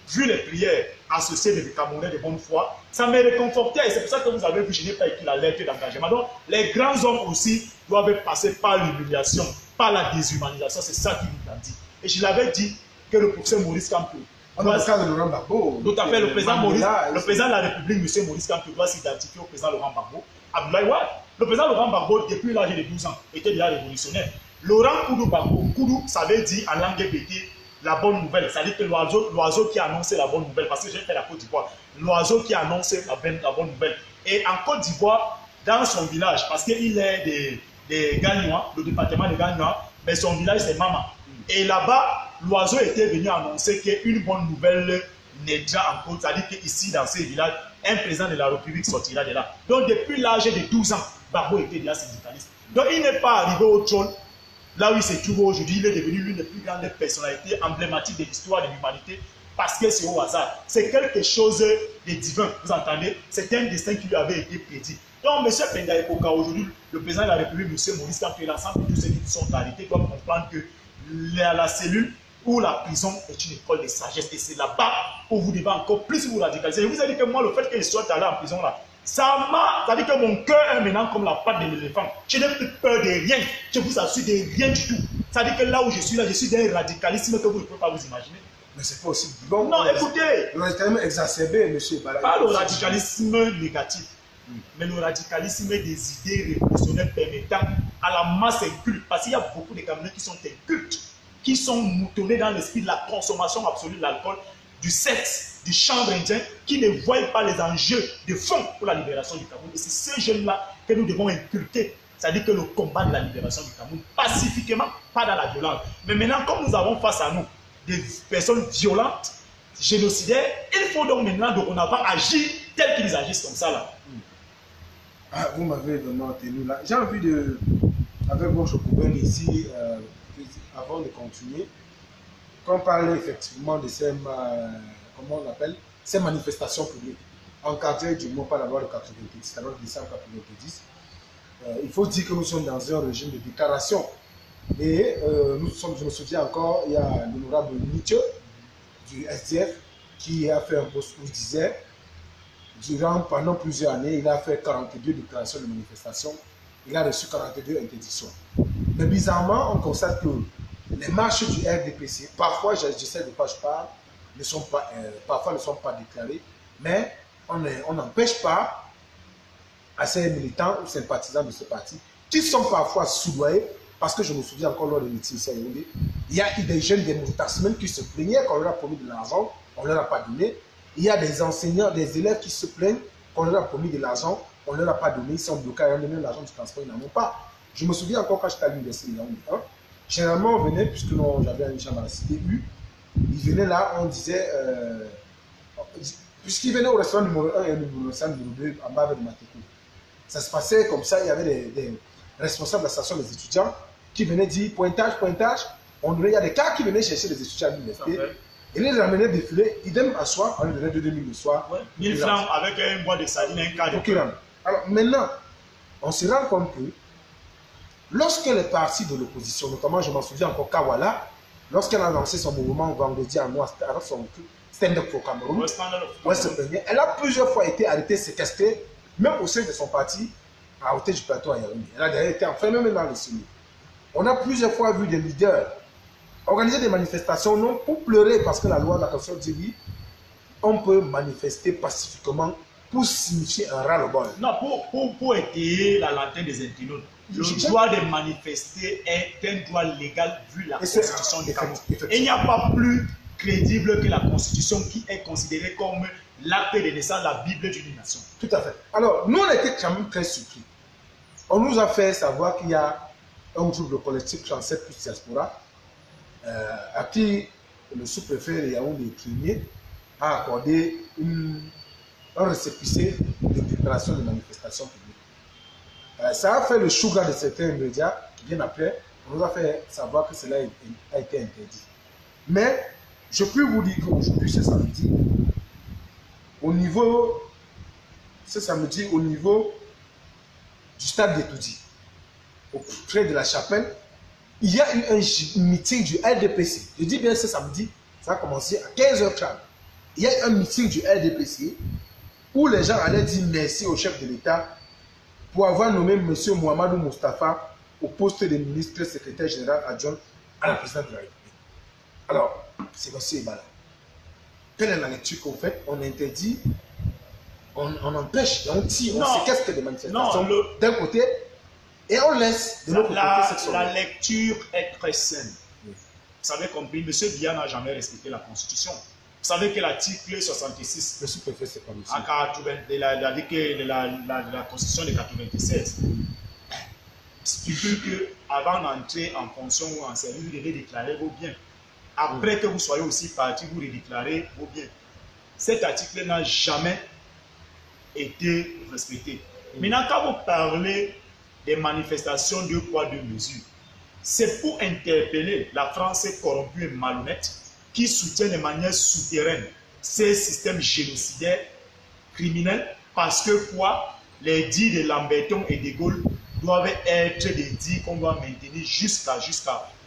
Vu les prières associées des Camerounais de bonne foi, ça me réconfortait. Et c'est pour ça que vous avez vu, je n'ai pas écrit la lettre d'engagement. Donc, les grands hommes aussi doivent passer par l'humiliation, par la déshumanisation. C'est ça qui nous a dit. Et je l'avais dit que le professeur Maurice Kamto. On a le cas de Laurent Gbagbo. Tout à fait. Le président de la République, M. Maurice Kamto, doit s'identifier au président Laurent Gbagbo. Abdoulaye Wade. Le président Laurent Gbagbo, depuis l'âge de 12 ans, était déjà révolutionnaire. Laurent Koudou Gbagbo, Koudou, ça veut dire en langue BT, la bonne nouvelle, c'est-à-dire que l'oiseau qui a annoncé la bonne nouvelle, parce que j'ai fait la Côte d'Ivoire, l'oiseau qui a annoncé la bonne nouvelle. Et en Côte d'Ivoire, dans son village, parce qu'il est des Gagnois, le département des Gagnois, mais son village c'est Mama. Et là-bas, l'oiseau était venu annoncer qu'une bonne nouvelle naîtra en Côte, c'est-à-dire qu'ici, dans ces villages, un président de la République sortira de là. Donc depuis l'âge de 12 ans, Gbagbo était déjà syndicaliste. Donc il n'est pas arrivé au trône. Là où il se trouve aujourd'hui, il est devenu l'une des plus grandes personnalités emblématiques de l'histoire de l'humanité parce que c'est au hasard. C'est quelque chose de divin, vous entendez? C'est un destin qui lui avait été prédit. Donc, M. Pendaïkoka, aujourd'hui, le président de la République, M. Maurice Kamto et l'ensemble de tous ceux qui sont arrêtés doivent comprendre que la cellule ou la prison est une école de sagesse et c'est là-bas où vous devez encore plus vous radicaliser. Je vous ai dit que moi, le fait que je sois allé en prison là, ça m'a, c'est-à-dire que mon cœur est maintenant comme la patte de l'éléphant. Je n'ai plus peur de rien. Je vous assure de rien du tout. C'est-à-dire que là où je suis d'un radicalisme que vous ne pouvez pas vous imaginer. Mais c'est pas aussi. Bon, non, écoutez. Le radicalisme exacerbé, monsieur Bala. Pas le radicalisme négatif, mais le radicalisme des idées révolutionnaires permettant à la masse inculte. Parce qu'il y a beaucoup de Camerounais qui sont incultes, qui sont moutonnés dans l'esprit de la consommation absolue de l'alcool, du sexe, du chanvre indien, qui ne voient pas les enjeux de fond pour la libération du Cameroun. Et c'est ces jeunes-là que nous devons inculquer. C'est-à-dire que le combat de la libération du Cameroun, pacifiquement, pas dans la violence. Mais maintenant, comme nous avons face à nous des personnes violentes, génocidaires, il faut donc maintenant dorénavant agir tels qu'ils agissent comme ça là. Ah, vous m'avez vraiment tenu là. J'ai envie de, avec votre copain ici, avant de continuer, qu'on parle effectivement de ces, comment on appelle, ces manifestations publiques, encadrées du moins par la loi de 90, la loi de décembre 90. Il faut dire que nous sommes dans un régime de déclaration. Et je me souviens encore, il y a l'honorable Nietzsche du SDF qui a fait un post où il disait, pendant plusieurs années, il a fait 42 déclarations de manifestation, il a reçu 42 interdictions. Mais bizarrement, on constate que les marches du RDPC, parfois, je sais de quoi je parle, parfois ne sont pas déclarées, mais on n'empêche pas à ces militants ou sympathisants de ce parti, qui sont parfois soudoyés, parce que je me souviens encore lors de l'étude, il y a des jeunes des Moutassmen qui se plaignaient qu'on leur a promis de l'argent, on ne leur a pas donné. Il y a des enseignants, des élèves qui se plaignent qu'on leur a promis de l'argent, on ne leur a pas donné, ils sont bloqués, ils ont donné l'argent du transport, ils n'en ont pas. Je me souviens encore quand j'étais à l'université de Yaoundé. Généralement, on venait, puisque j'avais un chambre à la cité U, ils venaient là, on disait, puisqu'ils venaient au restaurant numéro 1 et au restaurant numéro 2 en bas de Matékou. Ça se passait comme ça, il y avait des responsables de la station des étudiants qui venaient dire pointage, pointage. Il y a des cas qui venaient chercher les étudiants à l'université. Et les ramenaient défiler, idem à soir, on leur donnait 2 000 le soir. Ouais, 1000 francs avec un bois de sardine, un cas de. Alors maintenant, on se rend compte que lorsque les partis de l'opposition, notamment je m'en souviens encore Kawala, lorsqu'elle a lancé son mouvement vendredi à moi, avec son stand-up pour Cameroun, elle a plusieurs fois été arrêtée, séquestrée, même au sein de son parti, à Hôtel du Plateau à Yaoundé. Elle a d'ailleurs été enfermée même dans les semis. On a plusieurs fois vu des leaders organiser des manifestations, non pour pleurer, parce que la loi de la Constitution dit oui, on peut manifester pacifiquement pour signifier un ras-le-bol. Non, pour étayer la lanterne des internautes. Le droit de manifester est un droit légal vu la Constitution du Cameroun. Et il n'y a pas plus crédible que la Constitution qui est considérée comme l'acte de naissance, la Bible d'une nation. Tout à fait. Alors, nous, on a été quand même très surpris. On nous a fait savoir qu'il y a un groupe de collectif 37 plus diaspora à qui le sous-préfet de Yaoundé premier a accordé un récépissé de déclaration de manifestation publique. Ça a fait le chouga de certains médias qui viennent après. On nous a fait savoir que cela a été interdit. Mais je peux vous dire qu'aujourd'hui, ce samedi, au niveau du stade d'Etoudi, près de la chapelle, il y a eu un meeting du LDPC. Je dis bien ce samedi, ça a commencé à 15h30. Il y a eu un meeting du LDPC où les gens allaient dire merci au chef de l'État pour avoir nommé M. Mohamedou Moustapha au poste de ministre secrétaire général adjoint à la présidente de la République. Alors, c'est M. Ebala. Quelle est la lecture qu'on fait? On interdit, on empêche, on tire, on séquestre des manifestations d'un côté et on laisse de l'autre côté cette la lecture est très simple. Oui. Vous savez compris, M. Biya n'a jamais respecté la Constitution. Vous savez que l'article 66 le sous-préfet, c'est pas de la Constitution de 96 stipule qu'avant d'entrer en fonction ou en service, vous devez déclarer vos biens. Après que vous soyez aussi parti, vous redéclarez vos biens. Cet article n'a jamais été respecté. Maintenant, quand vous parlez des manifestations de poids, de mesure, c'est pour interpeller la France corrompue et malhonnête qui soutient de manière souterraine ces systèmes génocidaires criminels parce que quoi, les dits de Lamberton et de Gaulle doivent être des dits qu'on doit maintenir jusqu'à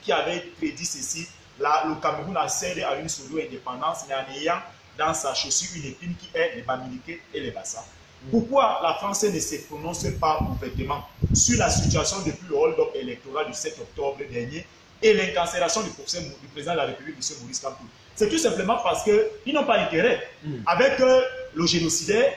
qui avait prédit ceci. Là, le Cameroun a cédé à une pseudo-indépendance mais en ayant dans sa chaussure une épine qui est les Bamileke et les Bassa. Pourquoi la France ne se prononce pas ouvertement sur la situation depuis le hold-up électoral du 7 octobre dernier et l'incarcération du président de la République, M. Maurice Kamto? C'est tout simplement parce qu'ils n'ont pas intérêt. Avec le génocidaire,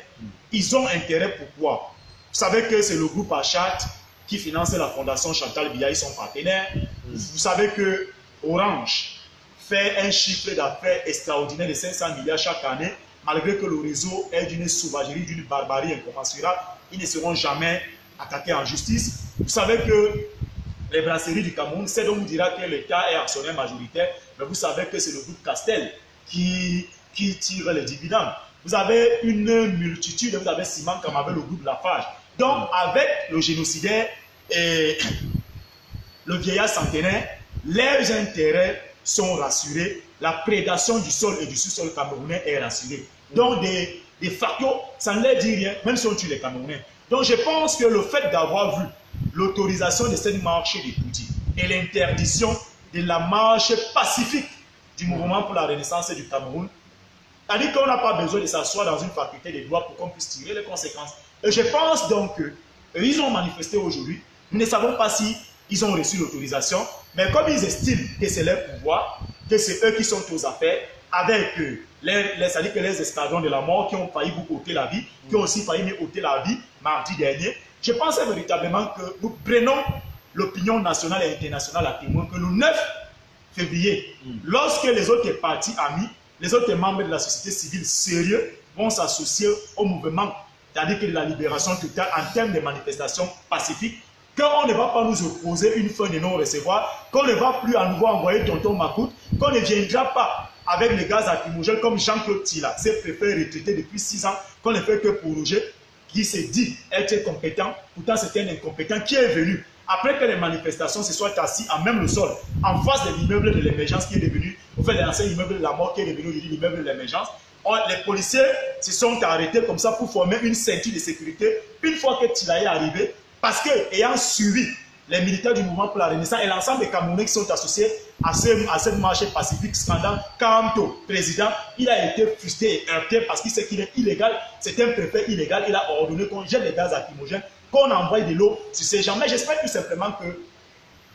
ils ont intérêt. Pourquoi? Vous savez que c'est le groupe Achat qui finance la fondation Chantal Biya, ils sont partenaires. Vous savez que Orange fait un chiffre d'affaires extraordinaire de 500 milliards chaque année. Malgré que le réseau est d'une sauvagerie, d'une barbarie incommensurable, ils ne seront jamais attaqués en justice. Vous savez que les brasseries du Cameroun, c'est donc on dira que l'État est actionnaire majoritaire, mais vous savez que c'est le groupe Castel qui tire les dividendes. vous avez une multitude, vous avez Simon comme avec le groupe Lafarge. Donc, avec le génocidaire et le vieillard centenaire, leurs intérêts sont rassurés, la prédation du sol et du sous-sol camerounais est rassurée. Donc, de facto, ça ne leur dit rien, même si on tue les Camerounais. Donc, je pense que le fait d'avoir vu l'autorisation de cette marche des Koudis et l'interdiction de la marche pacifique du mouvement pour la renaissance du Cameroun, c'est-à-dire qu'on n'a pas besoin de s'asseoir dans une faculté des droits pour qu'on puisse tirer les conséquences. Et je pense donc qu'ils ont manifesté aujourd'hui. Nous ne savons pas si ils ont reçu l'autorisation, mais comme ils estiment que c'est leur pouvoir, que c'est eux qui sont aux affaires, avec c'est-à-dire que les escadrons de la mort qui ont failli vous ôter la vie, qui ont aussi failli me ôter la vie mardi dernier, je pense véritablement que nous prenons l'opinion nationale et internationale à témoin que le 9 février, lorsque les autres partis amis, les autres membres de la société civile sérieux vont s'associer au mouvement, c'est-à-dire que de la libération totale en termes de manifestations pacifiques, qu'on ne va pas nous opposer une fin de non-recevoir, qu'on ne va plus à nouveau envoyer tonton Macoute, qu'on ne viendra pas avec les gaz lacrymogènes comme Jean-Claude Tila, ses préfets retraités depuis 6 ans, qu'on ne fait que pour Roger, qui s'est dit être compétent, pourtant c'était un incompétent qui est venu après que les manifestations se soient assis à même le sol, en face de l'immeuble de l'émergence qui est devenu, au fait de l'ancien immeuble de la mort qui est devenu l'immeuble de l'émergence. Les policiers se sont arrêtés comme ça pour former une ceinture de sécurité une fois que Tila est arrivé, parce que, ayant suivi les militaires du mouvement pour la Renaissance et l'ensemble des Camerounais qui sont associés à cette marche pacifique scandant, quant au président, il a été frustré et heurté parce qu'il sait qu'il est illégal, c'est un préfet illégal, il a ordonné qu'on jette les gaz lacrymogènes, qu'on envoie de l'eau sur ces gens. Mais j'espère tout simplement que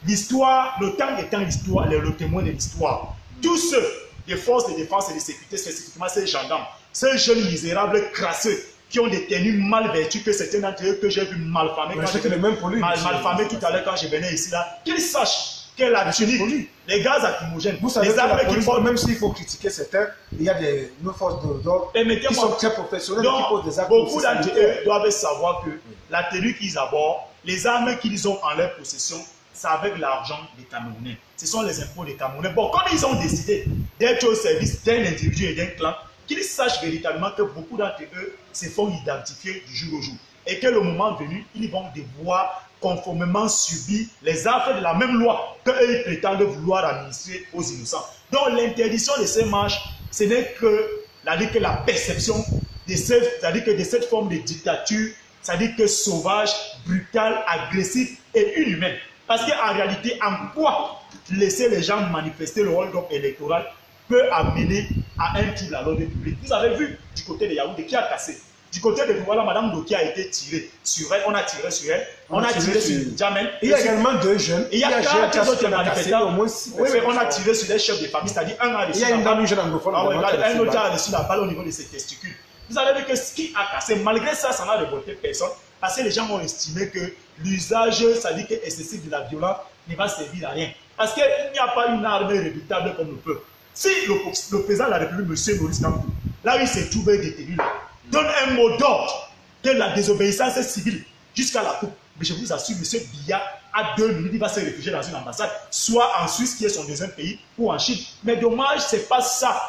l'histoire, le temps étant l'histoire, le témoin de l'histoire, tous ceux des forces de défense et de sécurité, spécifiquement ces gendarmes, ces jeunes misérables crasseux, qui ont des tenues mal vêtues, que certains d'entre eux que j'ai vu malfamés malfamés tout à l'heure quand je venais ici, là, qu'ils sachent que la Tunisie, les gaz lacrymogènes, vous savez les armes qui font... même s'il faut critiquer certains, il y a nos forces d'ordre qui sont très professionnelles, donc, qui posent des actes. Beaucoup d'entre eux doivent savoir que la tenue qu'ils abordent, les armes qu'ils ont en leur possession, c'est avec l'argent des Camerounais. Ce sont les impôts des Camerounais. Bon, comme ils ont décidé d'être au service d'un individu et d'un clan, qu'ils sachent véritablement que beaucoup d'entre eux se font identifier du jour au jour. Et que le moment venu, ils vont devoir conformément subir les affres de la même loi qu'eux ils prétendent vouloir administrer aux innocents. Donc l'interdiction de ces marches, ce n'est que, la perception de cette forme de dictature, c'est-à-dire que sauvage, brutale, agressive et inhumaine. Parce qu'en réalité, en quoi laisser les gens manifester le rôle d'homme électoral peut amener à un trouble à l'ordre public. Vous avez vu du côté de Yaoundé qui a cassé. Du côté de Douala, Madame Doki a été tirée sur elle. On a tiré sur elle. On a tiré sur Jamel. Il y a également 2 jeunes. Il y a 4 autres manifestants. Oui, on a tiré sur les chefs de famille. C'est-à-dire un a reçu la balle. Un autre a reçu la balle au niveau de ses testicules. Vous avez vu que ce qui a cassé, malgré ça, ça n'a révolté personne. Parce que les gens ont estimé que l'usage, c'est-à-dire que excessif de la violence, ne va servir à rien. Parce qu'il n'y a pas une arme redoutable comme le peuple. Si le président de la République, M. Maurice Kamto, là où il s'est trouvé détenu, là, donne un mot d'ordre de la désobéissance civile jusqu'à la coupe, mais je vous assure, M. Biya, à 2 minutes, il va se réfugier dans une ambassade, soit en Suisse, qui est son deuxième pays, ou en Chine. Mais dommage, ce n'est pas ça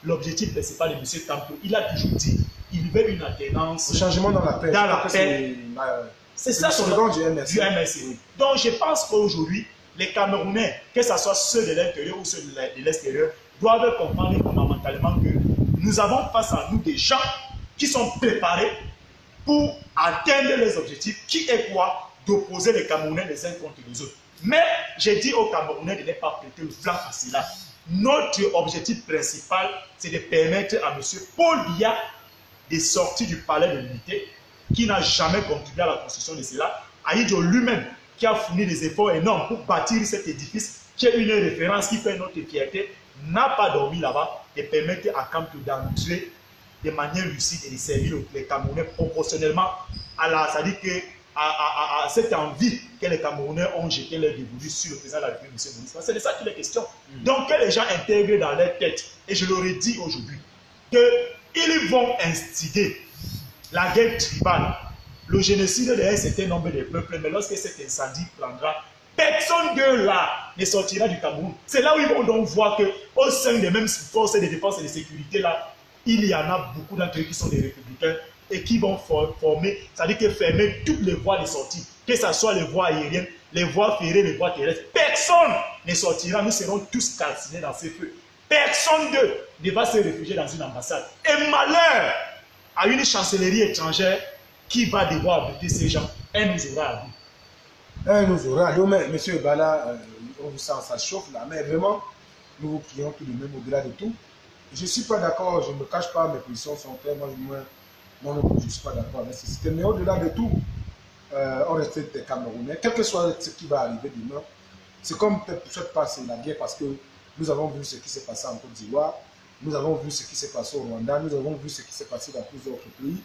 l'objectif principal de M. Kamto. Il a toujours dit qu'il veut une alternance. Le changement dans la paix. C'est ça son slogan du MRC. Oui. Donc je pense qu'aujourd'hui, les Camerounais, que ce soit ceux de l'intérieur ou ceux de l'extérieur, doivent comprendre fondamentalement que nous avons face à nous des gens qui sont préparés pour atteindre les objectifs, qui est quoi? D'opposer les Camerounais les uns contre les autres. Mais j'ai dit aux Camerounais de ne pas prêter le flanc à cela. Notre objectif principal, c'est de permettre à M. Paul Biya de sortir du palais de l'unité, qui n'a jamais contribué à la construction de cela. Aïdjo lui-même, qui a fourni des efforts énormes pour bâtir cet édifice, qui est une référence qui fait notre fierté, n'a pas dormi là-bas et permettre à Kamto d'entrer de manière lucide et de servir les Camerounais proportionnellement à cette envie que les Camerounais ont jeté leur dévolu sur le président de la République, M. Maurice. C'est de ça qu'il est question. Donc que les gens intègrent dans leur tête, et je leur ai dit aujourd'hui, qu'ils vont instiguer la guerre tribale, le génocide d'un certain nombre de peuples, mais lorsque cet incendie prendra, personne de là ne sortira du Cameroun. C'est là où ils vont donc voir qu'au sein des mêmes forces de défense et de sécurité, là, il y en a beaucoup d'entre eux qui sont des républicains et qui vont former, c'est-à-dire que fermer toutes les voies de sortie, que ce soit les voies aériennes, les voies ferrées, les voies terrestres. Personne ne sortira, nous serons tous calcinés dans ces feux. Personne d'eux ne va se réfugier dans une ambassade. Et malheur à une chancellerie étrangère qui va devoir abriter ces gens. Elle nous aura à bout. Elle nous aura. Donc, monsieur Bala, on vous sent, ça chauffe là, mais vraiment, nous vous prions tout de même au-delà de tout. Je ne suis pas d'accord, je ne me cache pas, mes positions sont claires. Moi, je ne suis pas d'accord avec ce système. Mais au-delà de tout, on reste des Camerounais. Quel que soit ce qui va arriver demain, c'est comme peut-être passer la guerre parce que nous avons vu ce qui s'est passé en Côte d'Ivoire, nous avons vu ce qui s'est passé au Rwanda, nous avons vu ce qui s'est passé dans plusieurs autres pays.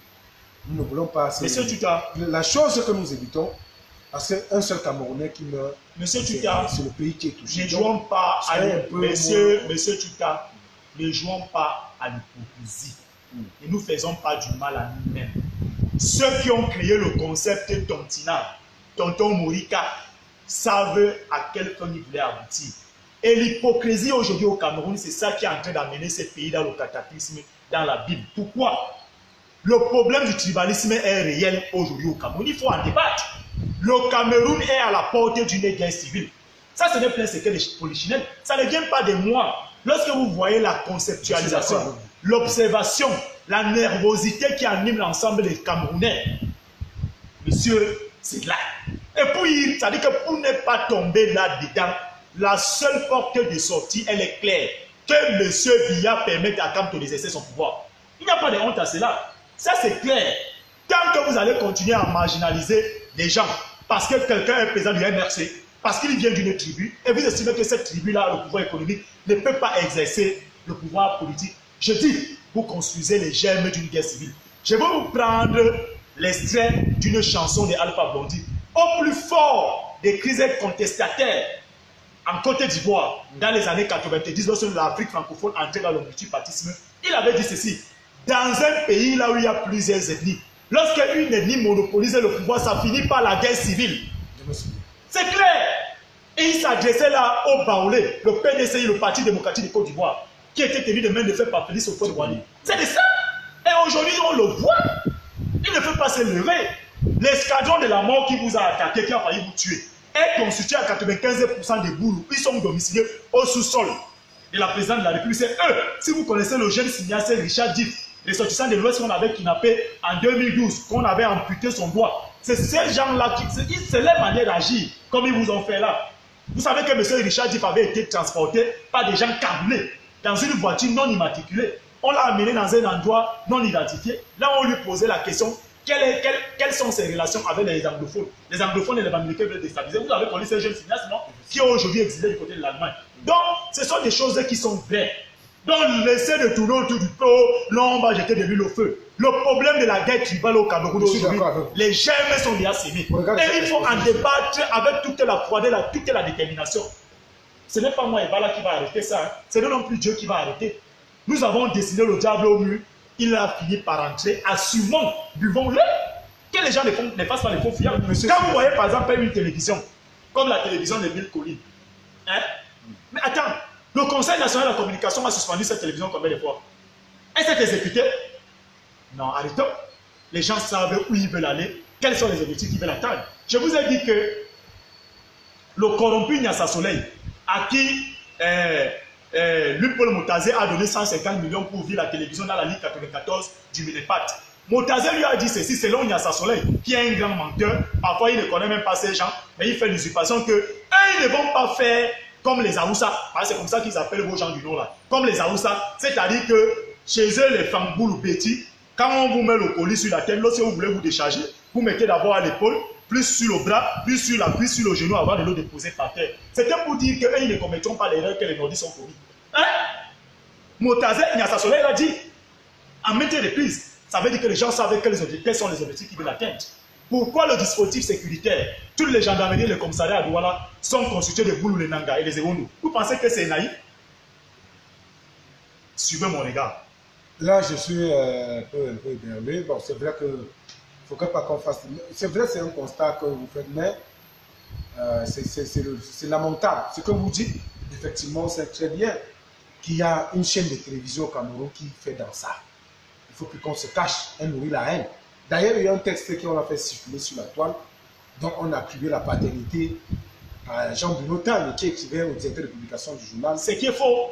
Nous ne voulons pas. Monsieur Tuta, la chose que nous évitons, parce qu'un seul Camerounais qui meurt, Monsieur Tuta, c'est le pays qui est touché. Ne jouons pas à Monsieur Tuta, ne jouons pas à l'hypocrisie. Et nous ne faisons pas du mal à nous-mêmes. Ceux qui ont créé le concept Tontina, Tonton Morika, savent à quel point ils voulaient aboutir. Et l'hypocrisie aujourd'hui au Cameroun, c'est ça qui est en train d'amener ces pays dans le cataclysme, dans la Bible. Pourquoi? Le problème du tribalisme est réel aujourd'hui au Cameroun. Il faut en débattre. Le Cameroun est à la portée d'une guerre civile. Ça, ce n'est pas ce que les polichinelles. Ça ne vient pas de moi. Lorsque vous voyez la conceptualisation, l'observation, la nervosité qui anime l'ensemble des Camerounais, monsieur, c'est là. Et puis, ça dit que pour ne pas tomber là-dedans, la seule porte de sortie, elle est claire. Que monsieur Biya permette à Kamto d'exercer son pouvoir. Il n'y a pas de honte à cela. Ça, c'est clair. Tant que vous allez continuer à marginaliser les gens, parce que quelqu'un est président du MRC, parce qu'il vient d'une tribu, et vous estimez que cette tribu-là, le pouvoir économique, ne peut pas exercer le pouvoir politique, je dis, vous construisez les germes d'une guerre civile. Je vais vous prendre l'extrait d'une chanson de Alpha Blondy. Au plus fort des crises contestataires en Côte d'Ivoire, dans les années 90, lorsque l'Afrique francophone entrait dans le multipartisme, il avait dit ceci: dans un pays là où il y a plusieurs ethnies, lorsque une ethnie monopolise le pouvoir, ça finit par la guerre civile. C'est clair. Et il s'adressait là au Baoulé, le PDCI, le Parti démocratique de Côte d'Ivoire, qui était tenu de main de fer par Félix Houphouët-Boigny. C'est de ça. Et aujourd'hui, on le voit. Il ne peut pas se lever. L'escadron de la mort qui vous a attaqué, qui a failli vous tuer, est constitué à 95% des boulous. Ils sont domiciliés au sous-sol de la présidente de la République. C'est eux. Si vous connaissez le jeune cinéaste Richard Diff, ressortissant de l'Ouest qu'on avait kidnappé en 2012, qu'on avait amputé son doigt. C'est ces gens-là qui... C'est leur manière d'agir, comme ils vous ont fait là. Vous savez que M. Richard Diff avait été transporté par des gens câblés dans une voiture non immatriculée. On l'a amené dans un endroit non identifié. Là, on lui posait la question, quelles sont ses relations avec les anglophones? Les anglophones et les américains veulent déstabiliser. Vous avez connu ces jeunes cinéastes, non? Qui ont aujourd'hui exilé du côté de l'Allemagne. Donc, ce sont des choses qui sont vraies. Donc, laissez de tourner autour du pot, non, on va jeter de l'huile au feu. Le problème de la guerre tribale au Cameroun aujourd'hui, les germes sont déjà sémés. Et il faut en débattre avec toute la froideur, toute la détermination. Ce n'est pas moi et Bala qui va arrêter ça. Hein. Ce n'est non plus Dieu qui va arrêter. Nous avons dessiné le diable au mur. Il a fini par entrer. Assumons, buvons-le. Que les gens ne fassent pas les faux fiables. Quand vous voyez par exemple une télévision, comme la télévision de Mille Collines, hein? Mais attends, le Conseil national de la communication a suspendu cette télévision combien de fois? Est-ce qu'elle est exécutée? Non, arrêtons. Les gens savent où ils veulent aller, quels sont les objectifs qu'ils veulent atteindre. Je vous ai dit que le corrompu Nyassa Soleil, à qui Luc-Paul Motazé a donné 150 millions pour ouvrir la télévision dans la Ligue 94 du Minepat. Motazé lui a dit ceci, selon Nyassa Soleil, qui est un grand menteur, parfois il ne connaît même pas ces gens, mais il fait l'usurpation que eux, ils ne vont pas faire comme les Aoussa. C'est comme ça qu'ils appellent vos gens du Nord là. Comme les Aoussa, c'est-à-dire que chez eux, les Famboul ou Betty, quand on vous met le colis sur la tête, lorsque vous voulez vous décharger, vous mettez d'abord à l'épaule, plus sur le bras, plus sur la cuisse, sur le genou, avant de le déposer par terre. C'était pour dire qu'ils ne commettront pas l'erreur que les Nordistes ont commis. Hein? Motazé, Nyassa Soleil l'a dit, en maintes reprises, ça veut dire que les gens savent quels sont les objectifs qu'ils veulent atteindre. Pourquoi le dispositif sécuritaire, toutes les gendarmeries et les commissariats à Douala sont constitués de Boulou, les Nanga et les Ewondou? Vous pensez que c'est naïf? Suivez mon regard. Là, je suis un peu énervé. Bon, c'est vrai que il ne faudrait pas qu'on fasse... C'est vrai, c'est un constat que vous faites, mais c'est lamentable. Ce que vous dites, effectivement, c'est très bien qu'il y a une chaîne de télévision au Cameroun qui fait dans ça. faut plus qu'on se cache, elle nourrit la haine. D'ailleurs, il y a un texte qu'on a fait circuler sur la toile, dont on a attribué la paternité à Jean-Bruno Tagne, qui écrivait au directeur de publication du journal. C'est qui est faux.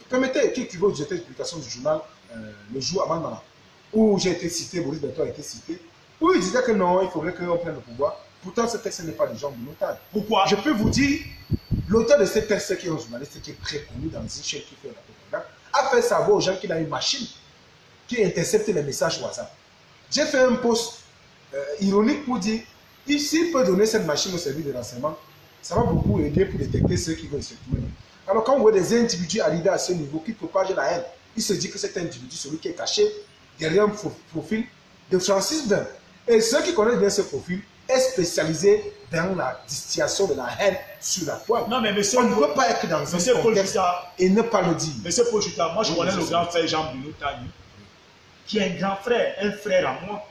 Permettez, qui écrivait au directeur de publication du journal Le Jour à Manmana, où j'ai été cité, Boris Berthaud a été cité, où il disait que non, il faudrait qu'on prenne le pouvoir. Pourtant, ce texte n'est pas de Jean-Bruno Tagne. Pourquoi? Je peux vous dire, l'auteur de ce texte, qui est un journaliste qui est très connu dans une chaîne qui fait la propagande, a fait savoir aux gens qu'il a une machine qui intercepte les messages WhatsApp. J'ai fait un post ironique pour dire, s'il peut donner cette machine au service de renseignement, ça va beaucoup aider pour détecter ceux qui veulent se tourner. Alors quand on voit des individus arriver à ce niveau qui propagent la haine, il se dit que cet individu, celui qui est caché derrière un profil de Francis Bain. Et ceux qui connaissent bien ce profil est spécialisé dans la distillation de la haine sur la toile. Non, mais monsieur, on ne peut pas être dans un contexte et ne pas le dire. Monsieur Paul Juta, moi je connais le grand frère Jean-Bruno Tagne, qui est un grand frère, un frère à moi.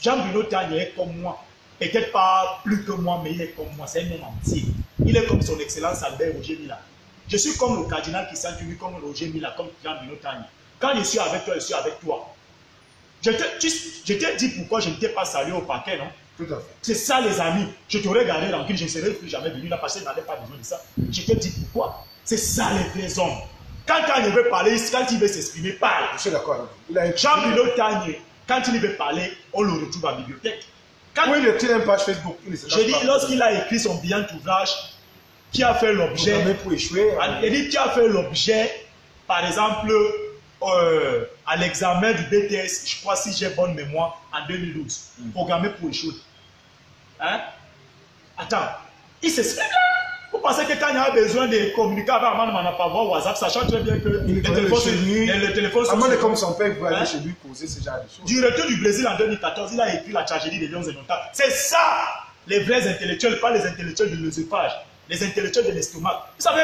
Jean-Bruno Tagne est comme moi. Peut-être pas plus que moi, mais il est comme moi. C'est un homme entier. Il est comme son excellence Albert Roger Mila. Je suis comme le cardinal qui s'introduit comme Roger Mila, comme Jean-Bruno Tagne. Quand je suis avec toi, je suis avec toi. Je t'ai dit pourquoi je ne t'ai pas salué au paquet, non? Tout à fait. C'est ça, les amis. Je t'aurais gardé rancune, je ne serais plus jamais venu là parce que je n'avais pas besoin de ça. Je t'ai dit pourquoi. C'est ça, les vrais hommes. Quand il veut parler, quand il veut s'exprimer, parle. Je suis d'accord avec vous. Jean-Bruno Tagne, quand il veut parler, on le retrouve à la bibliothèque. Oui, il tient une page Facebook. Je dis, lorsqu'il a écrit son brillant ouvrage, qui a fait l'objet, il dit qui a fait l'objet, par exemple, à l'examen du BTS, je crois si j'ai bonne mémoire, en 2012, programmé pour échouer. Hein? Attends, il s'exprime là. Vous pensez que quand il y a besoin de communiquer avec Amman, on n'a pas voir WhatsApp, sachant très bien que le téléphone Amman est comme son père, vous allez chez lui poser ce genre de choses. Du retour du Brésil en 2014, il a écrit la tragédie des Lions et Notables. C'est ça, les vrais intellectuels, pas les intellectuels de l'œsophage, les intellectuels de l'estomac. Vous savez,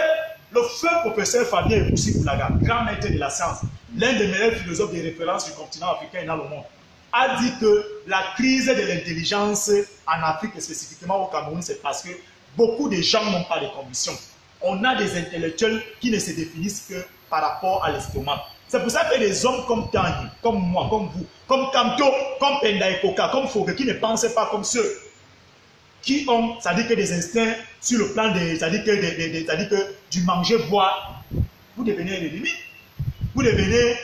le feu professeur Fabien Eboussi-Boulaga, grand maître de la science, l'un des meilleurs philosophes de référence du continent africain et dans le monde, a dit que la crise de l'intelligence en Afrique et spécifiquement au Cameroun, c'est parce que beaucoup de gens n'ont pas de convictions. On a des intellectuels qui ne se définissent que par rapport à l'estomac. C'est pour ça que les hommes comme Tanguy, comme moi, comme vous, comme Kamto, comme Penda et Koka, comme Fogue, qui ne pensaient pas comme ceux qui ont, c'est-à-dire que des instincts sur le plan des, c'est-à-dire que du manger, boire, vous devenez un ennemi. Vous devenez